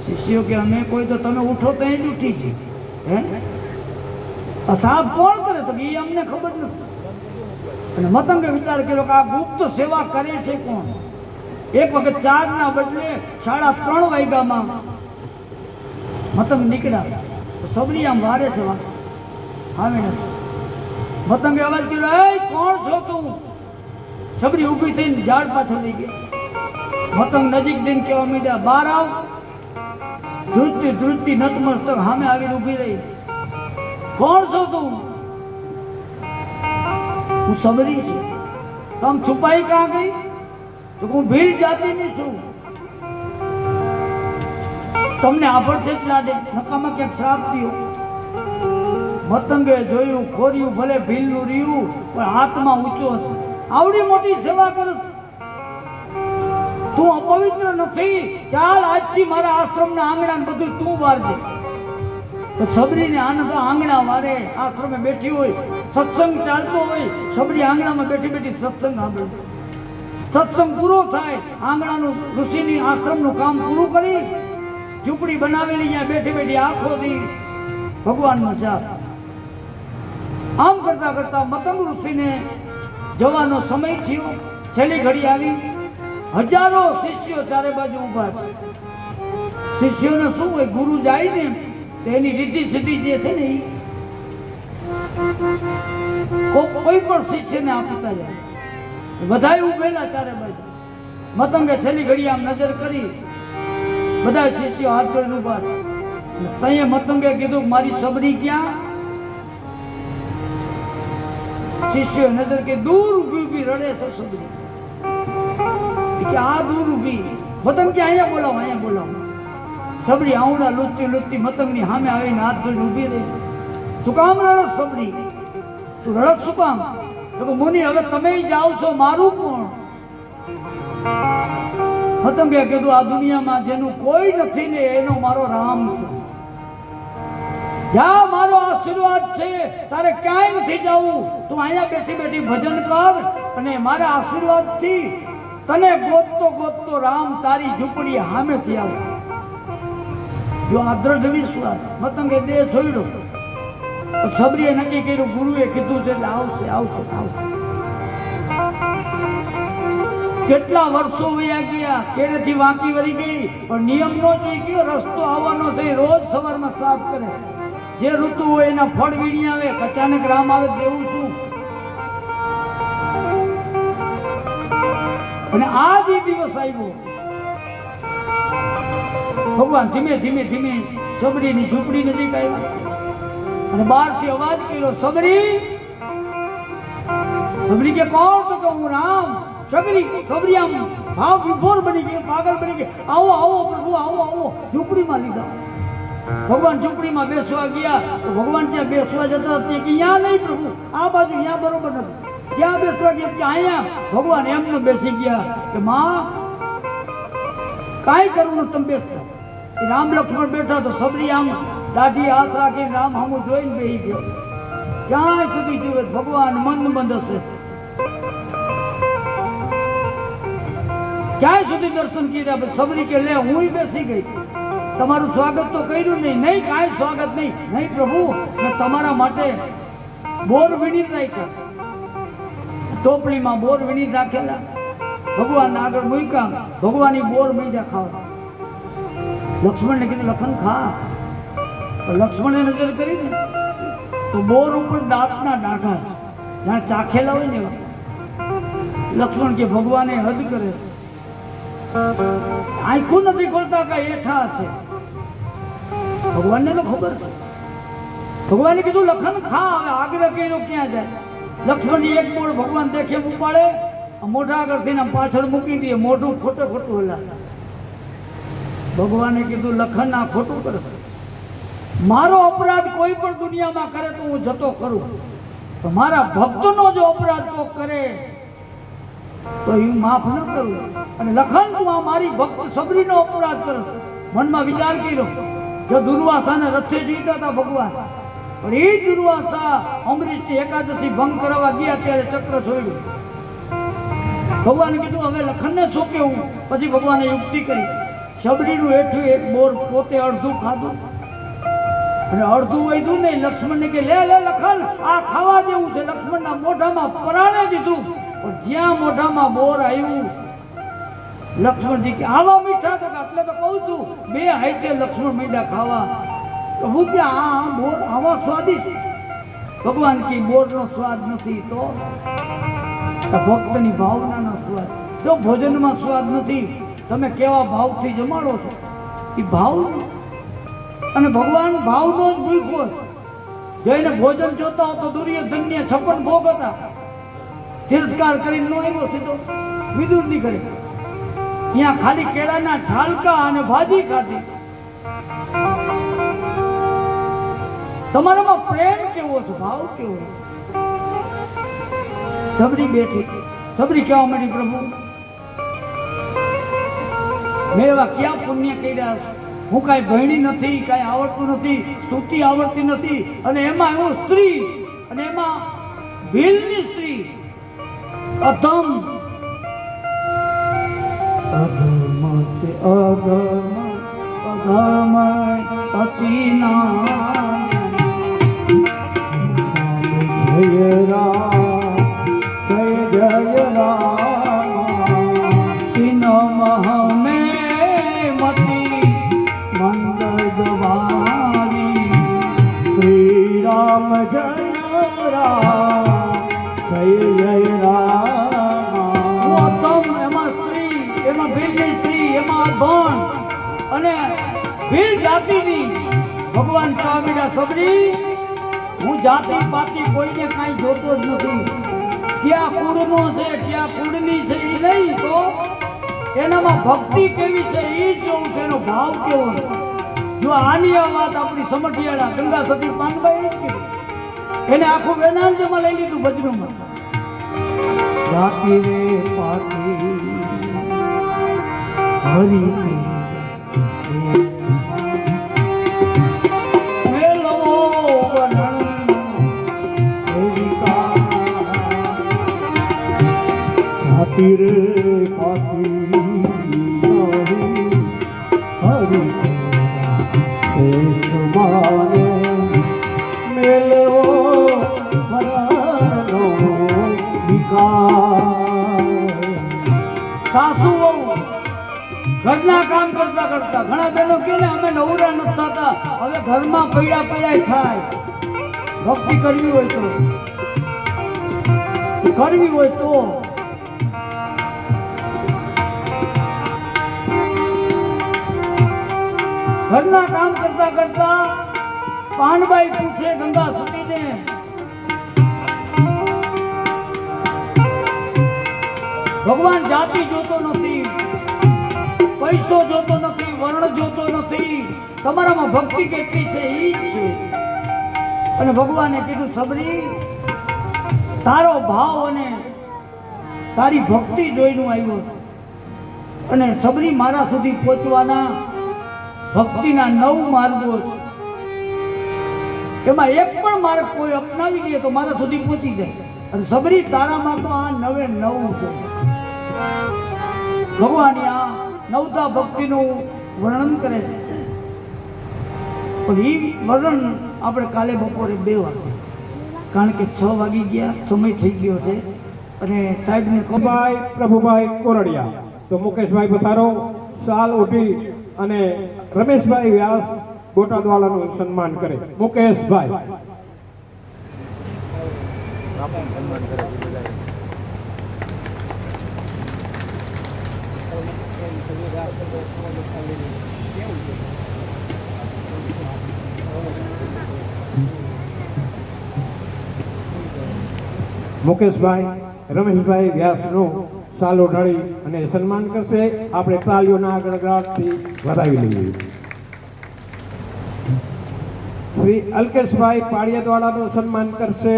શિષ્યો કે અમે કોઈ તો તમે ઉઠો તો જ ઉઠી છે. હે, સાફ કોણ કરે? તો એ અમને ખબર નથી. અને મતંગે વિચાર કર્યો કે આ ગુપ્ત સેવા કરે છે કોણ? એક વખત 4 ના બદલે 3:30 વાગ્યામાં મતંગ નીકળ્યા. સબરી આમ વારે છે, આવે નથી. મતંગે અવાજ કર્યો, એ કોણ છો તું? સબરી ઊભી થઈને ઝાડ પાછળ લઈ ગઈ. મતંગ નજીક જઈને કહેવા માંડ્યા, બહાર આવ. ધ્રુજતી ધ્રુજતી નતમસ્તક સામે આવીને ઊભી રહી. કોણ છો તું? હું સબરી છું. તમ છુપાઈ ક્યાં ગઈ? તો હું ભીલ જાતિની છું. તમને આભળ છે લાડે, નકામાં ક્યાંક શ્રાપ દો. મતંગે જોયું, ખોર્યું, ભલે ભીલનું રહ્યું પણ હાથમાં ઊંચો હશે. આવડી મોટી સેવા કર, તું અપવિત્ર નથી. ચાલ આજથી મારા આશ્રમના આંગણા બધું તું વારજે. સબરીને આનંદ આંગણા વારે, આશ્રમે બેઠી હોય, સત્સંગ ચાલતો હોય, સબરી આંગણામાં બેઠી બેઠી સત્સંગ સાંભળે. સત્સંગ પૂરો થાય, આંગણાનું ઋષિની આશ્રમનું કામ પૂરું કરી ઝૂંપડી બનાવેલી ત્યાં બેઠી બેઠી આખો દી ભગવાનનો જાપ. આમ કરતા કરતા મતંગ ઋષિને જવાનો સમય થયો. છેલ્લી ઘડી આવી. હજારો શિષ્યો ચારે બાજુ ઊભા છે. શિષ્યોને શું હોય, ગુરુ જાય ને તો એની રીતિ સિદ્ધિ જે છે ને એ કોઈ પણ શિષ્યને આપતા જાય. બધા ઉભેલા ચારે બાજુ. મતંગે છેલ્લી ઘડી આમ નજર કરી, બધા શિષ્યો હાથ જોડીને ઊભા. ત્યાં મતંગે કીધું, મારી સબરી ક્યાં? શિષ્યો નજર કે દૂર ઊભી ઊભી રડે છે સબરી. કે આ દૂર ઊભી. મતંગ કે અહીંયા બોલાવો, અહીંયા બોલાવો. સબરી આવડા લૂંટતી લૂંટતી મતંગની સામે આવીને હાથ ધોઈને ઊભી રહી. શું કામ રડસ સબરી? તું રડક શું કામ? તો મુનિ હવે તમે જાઓ છો, મારું કોણ? હતંગે કીધું આ દુનિયામાં જેનું કોઈ નથી ને એનો મારો રામ છે. જા મારો આશીર્વાદ છે, તારે ક્યાંય નથી જવું, તું અહીંયા બેઠી બેઠી ભજન કર અને મારા આશીર્વાદથી તને ગોતતો ગોતતો રામ તારી ઝૂંપડી સામેથી આવે. જો આ દ્રઢ વિશ્વાસ મતંગે દેહ છોડ્યો. સબરીએ નક્કી કર્યું, ગુરુએ કીધું છે એટલે આવશે આવશે આવશે. કેટલા વર્ષો વયા ગયા, કેરેથી વાંકી વળી ગઈ, પણ નિયમ નો જોઈ ગયો, રસ્તો આવવાનો છે. રોજ સવારમાં સાફ કરે, જે ઋતુ હોય એના ફળ વીણી આવે. અચાનક રામ આવે દેવું શું? અને આ જ દિવસ આવ્યો. ભગવાન ધીમે ધીમે ધીમે સબરીની ઝૂંપડી નજીક આવ્યા અને બહારથી અવાજ કર્યો, સબરી. સબરી કે કોણ? તો કે હું રામ. સબરી આમ ભાવ વિભોર બની ગઈ, પાગલ બની ગઈ. આવો આવો પ્રભુ, આવો આવો. ઝૂંપડીમાં લીધા. ભગવાન ઝૂંપડીમાં બેસવા ગયા તો ભગવાન ત્યાં બેસવા જતા કે અહીંયા નહીં પ્રભુ, આ બાજુ અહીંયા બરોબર નથી. ક્યાં બેસવા ગયા કે અહીંયા. ભગવાન એમને બેસી ગયા કે માં કાંઈ કરવું નથી, તમે બેસતા. રામ લક્ષ્મણ બેઠા તો સબરી આમ દાઢી હાથ રાખીને રામ સામું જોઈને બેસી ગયો. ક્યાંય સુધી જુએ ભગવાન મન બંધ હશે, ક્યાંય સુધી દર્શન કર્યા. સબરી કે લે હું બેસી ગઈ, તમારું સ્વાગત તો કર્યું નહીં. નહીં કાંઈ સ્વાગત નહીં. નહીં પ્રભુ, મેં તમારા માટે બોર વીણી રાખ્યા, ટોપલીમાં બોર વીણી રાખેલા. ભગવાન આગળ મૂક્યા, ભગવાનની બોર મીઠા ખાવા. લક્ષ્મણને કીધું લખન ખા. લક્ષ્મણે નજર કરી ને તો બોર ઉપર દાંતના ડાઘા જાણે ચાખેલા હોય ને. લક્ષ્મણ કે ભગવાને હદ કરે, આંખું નથી ખોલતા કે એઠા છે. ભગવાનને તો ખબર છે. ભગવાને કીધું લખન ખા. હવે આગ્રહ કર્યો ક્યાં જાય. લક્ષ્મણની એક બોળ ભગવાન દેખે ઉપાડે, મોઢા આગળથી પાછળ મૂકી દે, મોઢું ખોટે ખોટું હલા. ભગવાને કીધું લખન આ ખોટું કરે. મારો અપરાધ કોઈ પણ દુનિયામાં કરે તો હું જતો કરું, તો મારા ભક્તનો જો અપરાધ કોક કરે તો હું માફ ન કરું. અને લખન તું આ મારી ભક્ત સબરીનો અપરાધ કરે. મનમાં વિચાર કર્યો, જો દુર્વાસાને રથે જીતા હતા ભગવાન, પણ એ દુર્વાસા અમરીશની એકાદશી ભંગ કરાવવા ગયા ત્યારે ચક્ર છોડ્યું. ભગવાને કીધું હવે લખનને શું કેવું. પછી ભગવાને યુક્તિ કરી, સબરીનું હેઠું એક બોર પોતે અડધું ખાધું અને અડધું વધ્યું નહીં. લક્ષ્મણને કે લે લે લખન, આ ખાવા જેવું છે. લક્ષ્મણના મોઢામાં પરાણે દીધું, પણ જ્યાં મોઢામાં બોર આવ્યું, લક્ષ્મણજી કે આવા મીઠા. તો એટલે તો કહું છું, બે હાઈટે લક્ષ્મણ મીઠા ખાવા. તો હું કે આ બોર આવા સ્વાદિષ્ટ. ભગવાન કે બોરનો સ્વાદ નથી તો ભક્તની ભાવનાનો સ્વાદ. જો ભોજનમાં સ્વાદ નથી, તમે કેવા ભાવથી જમાડો છો એ ભાવ. અને ભગવાન ભાવનો જ ભૂખો છે. જોઈને ભોજન જોતા હો તો દુર્યોધનને 56 ભોગ હતા, તિરસ્કાર કરીને નો આવ્યો સીધો વિદુરની ઘરે. ત્યાં ખાલી કેળાના છાલકા અને ભાજી ખાધી. તમારામાં પ્રેમ કેવો છે, ભાવ કેવો છે. સબરી બેઠી. સબરી કહેવા માંડી, પ્રભુ મેં એવા ક્યાં પુણ્ય કર્યા છે. હું કાંઈ ભણી નથી, કાંઈ આવડતું નથી, સ્તુતિ આવડતી નથી, અને એમાં હું સ્ત્રી, અને એમાં ભીલની સ્ત્રી. અધમ અધમ અધમ અધમ અતિના જય રામ જય જય રામ તિન મહમે મતી મંદ ગવારી. શ્રી રામ જય રામ જય જય રામ. એમાં સ્ત્રી, એમાં ભીલની સ્ત્રી, એમાં ભણ અને ભીલ જાતિની. ભગવાન સ્વામીના સબરી, હું જાતિ પાતિ કોઈને કાંઈ જોતો જ નથી. ક્યાં કુળનો છે, ક્યાં કુળની છે એ નહીં, તો એનામાં ભક્તિ કેવી છે એ જ જોઉં છે, એનો ભાવ કેવો છે. જો આની આ વાત આપણી સમઢિયાળા ગંગા સતી પાનભાઈ જ કીધું, એને આખું વેદાંતમાં લઈ લીધું ભજનમાં. જાતિ રે પાટી હરી રે પાતી હરી સમાને મેલવો મરણનો વિકાર. સાસુ વહુ ઘરના કામ કરતા કરતા ઘણા બહેનો કે ને અમે નવરા નથી થતા, હવે ઘરમાં પૈડા પૈડા થાય. ભક્તિ કરવી હોય તો ઘરના કામ કરતા કરતા પાનબાઈ પૂછે ગંગા સતીને, ભગવાન જાતિ જોતો નથી, પૈસો જોતો નથી, વર્ણ જોતો નથી, તમારામાં ભક્તિ કેટલી છે એ જ છે. અને ભગવાને કીધું સબરી તારો ભાવ અને તારી ભક્તિ જોઈને આવ્યો, અને સબરી મારા સુધી પહોંચવાના ભક્તિના 9 માર્ગો છે, એમાં એક પણ માર્ગ કોઈ અપનાવી લે તો મારા સુધી પહોંચી જાય. અને સબરી તારામાં તો આ 9 છે. ભગવાન આ 9તા ભક્તિનું વર્ણન કરે છે, પણ એ વર્ણન આપણે કાલે બપોરે 2 વાગે, કારણ કે 6 વાગી ગયા, સમય થઈ ગયો છે. અને સાહેબને ભાઈ પ્રભુભાઈ કોરડિયા, તો મુકેશભાઈ પધારો, શાલ ઓઢી અને રમેશભાઈ વ્યાસ બોટાદવાલાનું સન્માન કરે. મુકેશભાઈ મુકેશભાઈ રમેશભાઈ વ્યાસનું શાલ ઓઢાડી અને સન્માન કરશે. આપણે તાળીઓના ગણગણાટથી વધાવી લઈએ. શ્રી અલ્કેશભાઈ પાળિયાદવાલાનું સન્માન કરશે.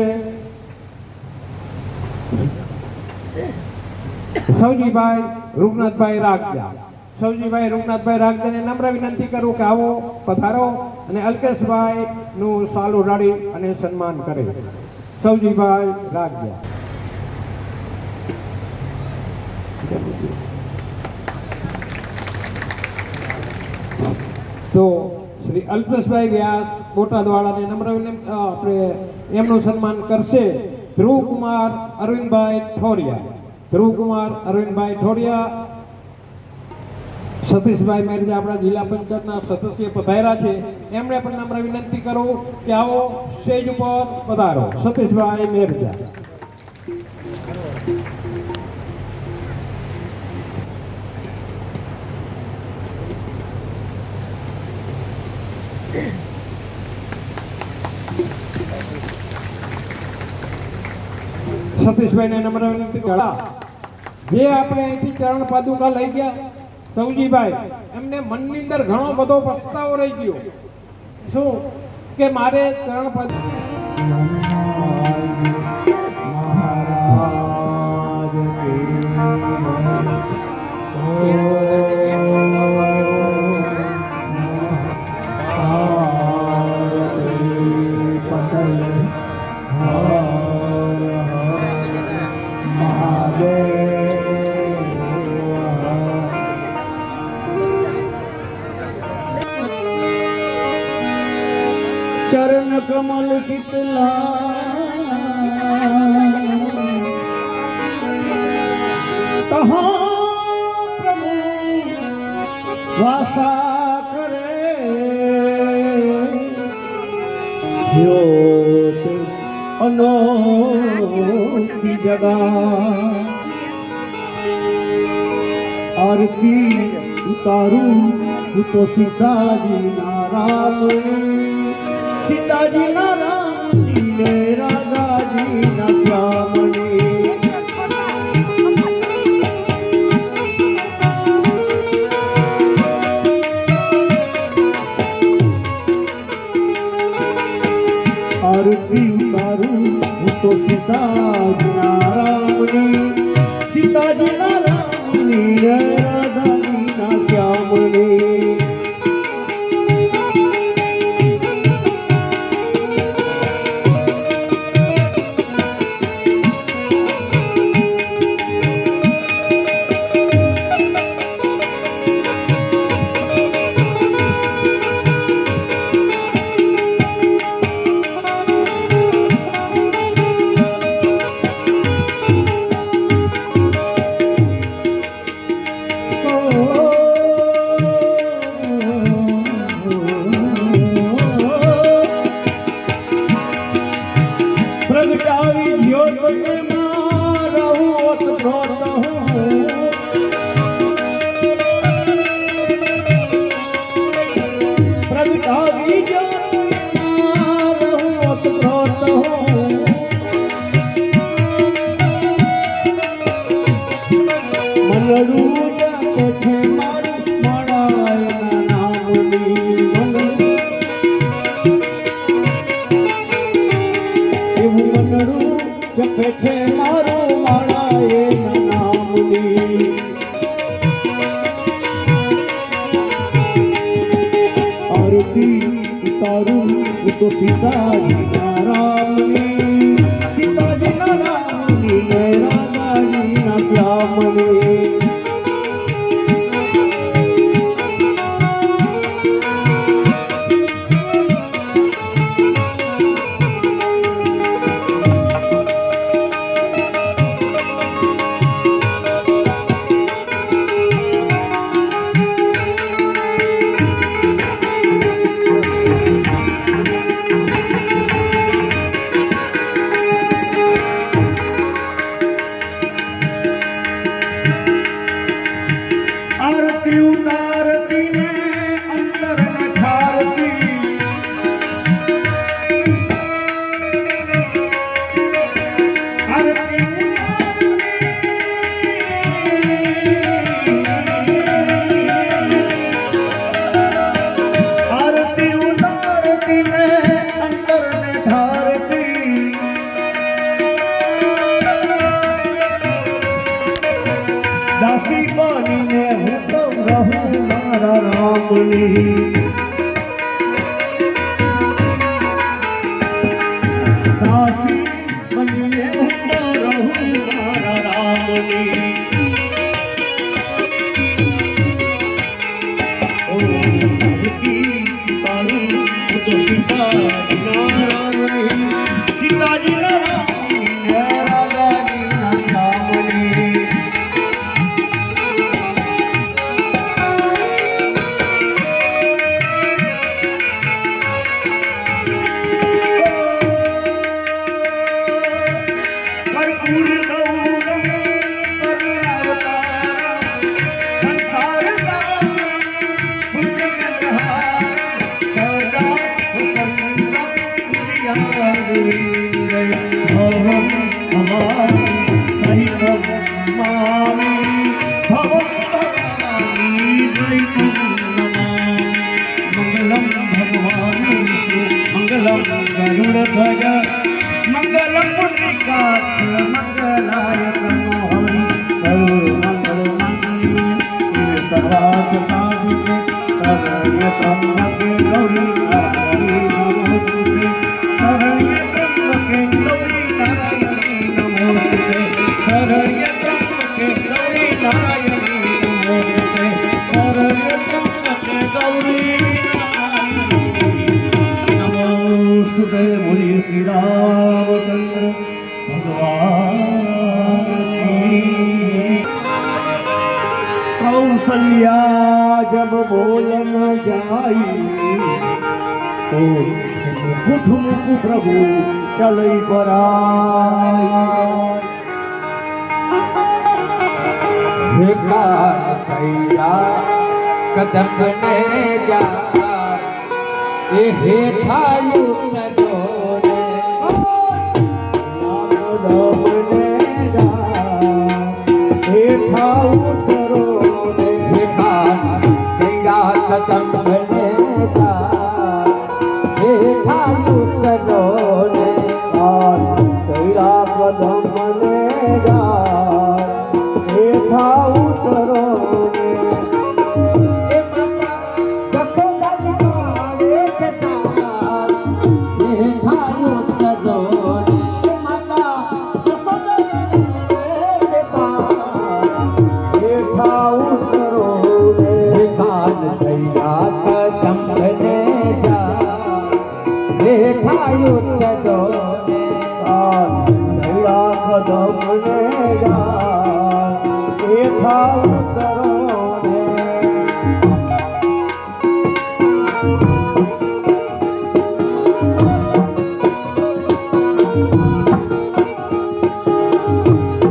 સૌજીભાઈ રૂપનાથભાઈ રાગજા, સૌજીભાઈ રૂપનાથભાઈ રાગજાને નમ્ર વિનંતી કરું કે આવો પધારો અને અલ્કેશભાઈ નું શાલ ઓઢાડી અને સન્માન કરે. સૌજીભાઈ રાગજા. તો શ્રી અલ્પેશભાઈ વ્યાસ બોટાદવાળાને નમ્ર વિનંતી આપણે એમનું સન્માન કરશે. ધ્રુવકુમાર અરવિંદભાઈ ઠોરિયા, ધ્રુવકુમાર અરવિંદભાઈ ઠોરિયા. સતીશભાઈ મેરજા આપણા જિલ્લા પંચાયતના સદસ્ય પધાર્યા છે, એમણે પણ નમ્ર વિનંતી કરું કે આવો સ્ટેજ ઉપર પધારો. સતીશભાઈ મેરજા. સતીશભાઈને નમ્ર વિનંતી કરા, જે આપણે અહીંથી ચરણ પાદુકા લઈ ગયા સૌજીભાઈ, એમને મનની અંદર ઘણો બધો પસ્તાવો રહી ગયો. શું કે મારે ચરણ ચરણ કમલ કિતલા તહા પ્રભુ વાસા કરે, જ્યોત અનોખી જગા આરતી ઉતારું હું તો સીતાજી નારાયણ, સીતાજી ના રામજી ને રાધાજી ના શ્યામણી. આરતી ઉતારું હું તો સીતાજી ના રામની, સીતાજી ના રામની ને રાધાજી ના શ્યામણી પ્રગટાવી જ્યોતિમાં રહું ઓતપ્રોત હું પ્રગટાવી જ્યોતિમાં રહું ઓતપ્રોત હું મનડું જાતે છે મારું મળાયના નામની મંગળ એવું મનડું જપે છે મારું મળાયના નામની આરતી ઉતારું તો પિતાજીના રામની પિતાજીના રામની ને રામાજીના શ્યામની આરતી ઉતારતી ને અંતર ને ઠારતી આરતી આરતી ઉતારતી ને અંતર ને ઠારતી દાસી બનીને હું તો રહું મારા રામની દાસી બનીને હું તો રહું મારા રામની ઓ ભક્તિ તારું હું તો સીતાજીના રામની સીતાજીના રામની ને રાધાજીના રામની कर्पूर गौरम करुणावतारम संसार सारम भुजगहारम सदा वसंतम तुझियारुविंदय भवम भवानी सहितम मामि भवम भवानी सहितम नमामि मंगलम भगवान मंगलम गरुड़ध्वज मंगलम पुण्यकाक्ष मंगलायक मोहन सर्वमंगल मंगल सर्वार्थ साधिके शरण्य त्र्यंबके गौरी नारायणी नमोस्तुते शरण्य त्र्यंबके गौरी नारायणी नमोस्तुते शरण्य त्र्यंबके गौरी नारायणी नमोस्तुते शरण्य त्र्यंबके गौरी नमोस्तुते बोलिए श्री रामचंद्र भगवान की। कौशल्या जब बोलन जाई तो मुठ मुख प्रभु चलई पराई बेकार थैया कदम ने जा ए हेठायु न डोले कदम ने जा हेठा उतरो ने बेकार थैया कदम ने जा हेठायु न डोले तेरा कदम ने जा हेठा उतरो ने હેઠા યુદ્ધ દોને ધૈડા કદમને જા હેઠા ઉતરો ને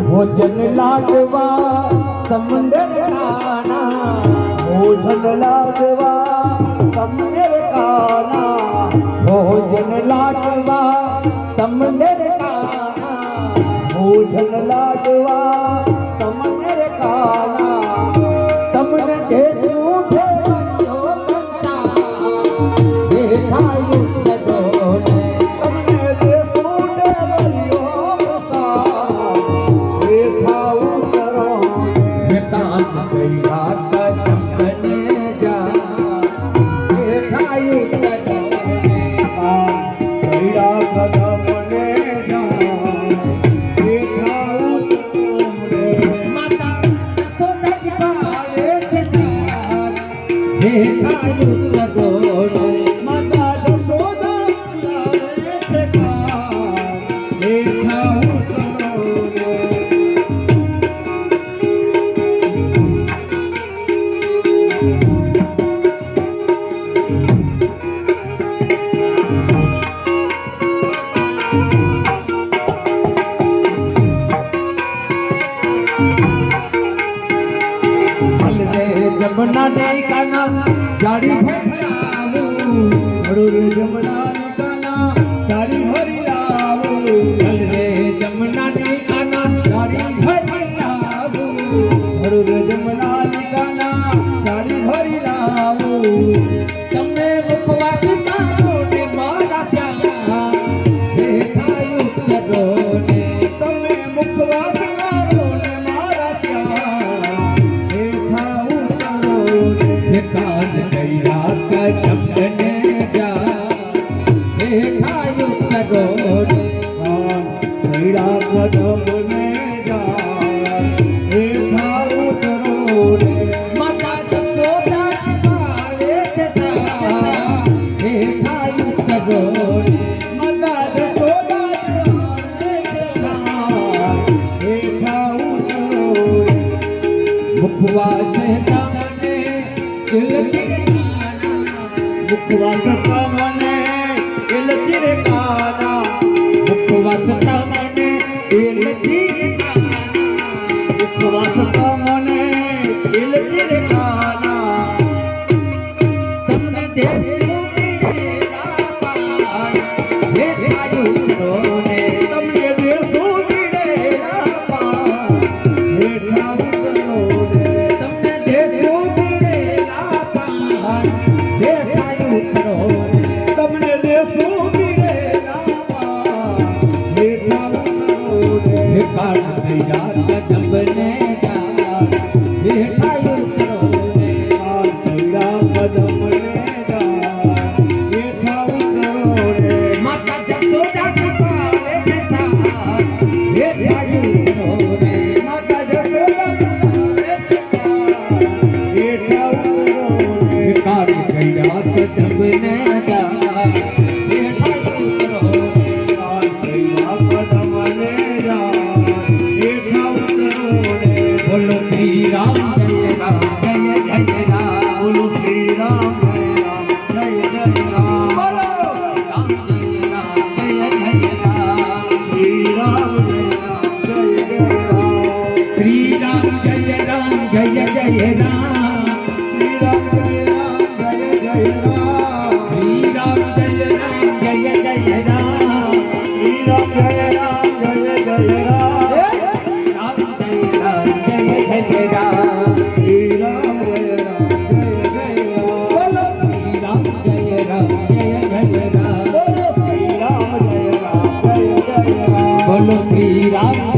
ભોજન લાડવા સમંદર નાના ભોજન લાડવા સમંદર કાના ભોજન લાડવા સમંદર કાના ભોજન લાડવા સમંદર કાના તમને જે ઉઠે બન્યો કંસા હેઠા યુદ્ધ દોને તમને જે સૂટે બન્યો પ્રસાદ હેઠા ઉતરો વેતાન ગઈરા કદમને જા હેઠા યુદ્ધ દોને ધૈડા કદમને જા હેઠા ઉતરો માતા યશોદાજી પાળે છે સાર હેઠા યુદ્ધ દોને માતા જશોદા લાવે છે કાર હેઠા ઉતરો રે ચલ રે જમના ને કાના જાડી ભરાવું હળુરે જમનાની કાના સાડી ભરી લાવું ચલ રે જમના ને કાના જાડી ભરાવું હળુરે જમનાની કાના સાડી ભરી લાવું તમે મુખવાસ તારો ને મારા શ્યામ હેઠા યુદ્ધ દોને તમે મુખવાસ કરો ને મારા ત્યાં હેઠા ઉતરો રે કાન ગઈરા કદમને જા હેઠા યુદ્ધ દોને ધૈડા કદમને જા હેઠા ઉતરો રે માતા જશોદાજી પાળે છે સાર હેઠા યુદ્ધ દોને માતા જશોદા હેઠા ઉતરો રે મુખવાસ તમને દિલથી મુખવાસ તમને એલચી રે કાના મુખવાસ તમને દિલથી મુખવાસ તમને એલચી રે કાના તમને દેવું પીડેલા પાર હેઠા યુદ્ધ દોને તમને દેશું પીડેલા પાર હેઠા ઉતરો રે તમને દેશું પીડેલા પાર હેઠા યુદ્ધ દોને તમને દેશું પીડેલા પાર હેઠા ઉતરો રે કાળ ગઈરા કદમને જા હેઠા યુદ્ધ દોને ધૈડા કદમને જા હેઠા ઉતરો રે માતા જશોદાજી પાળે છે સાર હેઠા યુદ્ધ દોને માતા જશોદા હેઠા ઉતરો રે કાળ ગઈરા કદમને જા હેઠા યુદ્ધ દોને ધૈડા કદમને જા હેઠા ઉતરો રે બોલો શ્રી રામ જય રામ જય જય રામ બોલો શ્રી રામ જય રામ જય જય રામ બોલો રામ જય રામ જય જય રામ શ્રી રામ જય રામ જય જય રામ શ્રી રામ જય રામ જય જય રામ શ્રી રામ જય રામ જય જય રામ શ્રી રામ જય રામ જય જય રામ શ્રી રામ જય રામ જય જય રામ રામ જય રામ જય જય રામ શ્રી રામ જય રામ જય જય રામ બોલો શ્રી રામ જય રામ જય જય રામ બોલો શ્રી રામ જય રામ જય જય રામ બોલો શ્રી રામ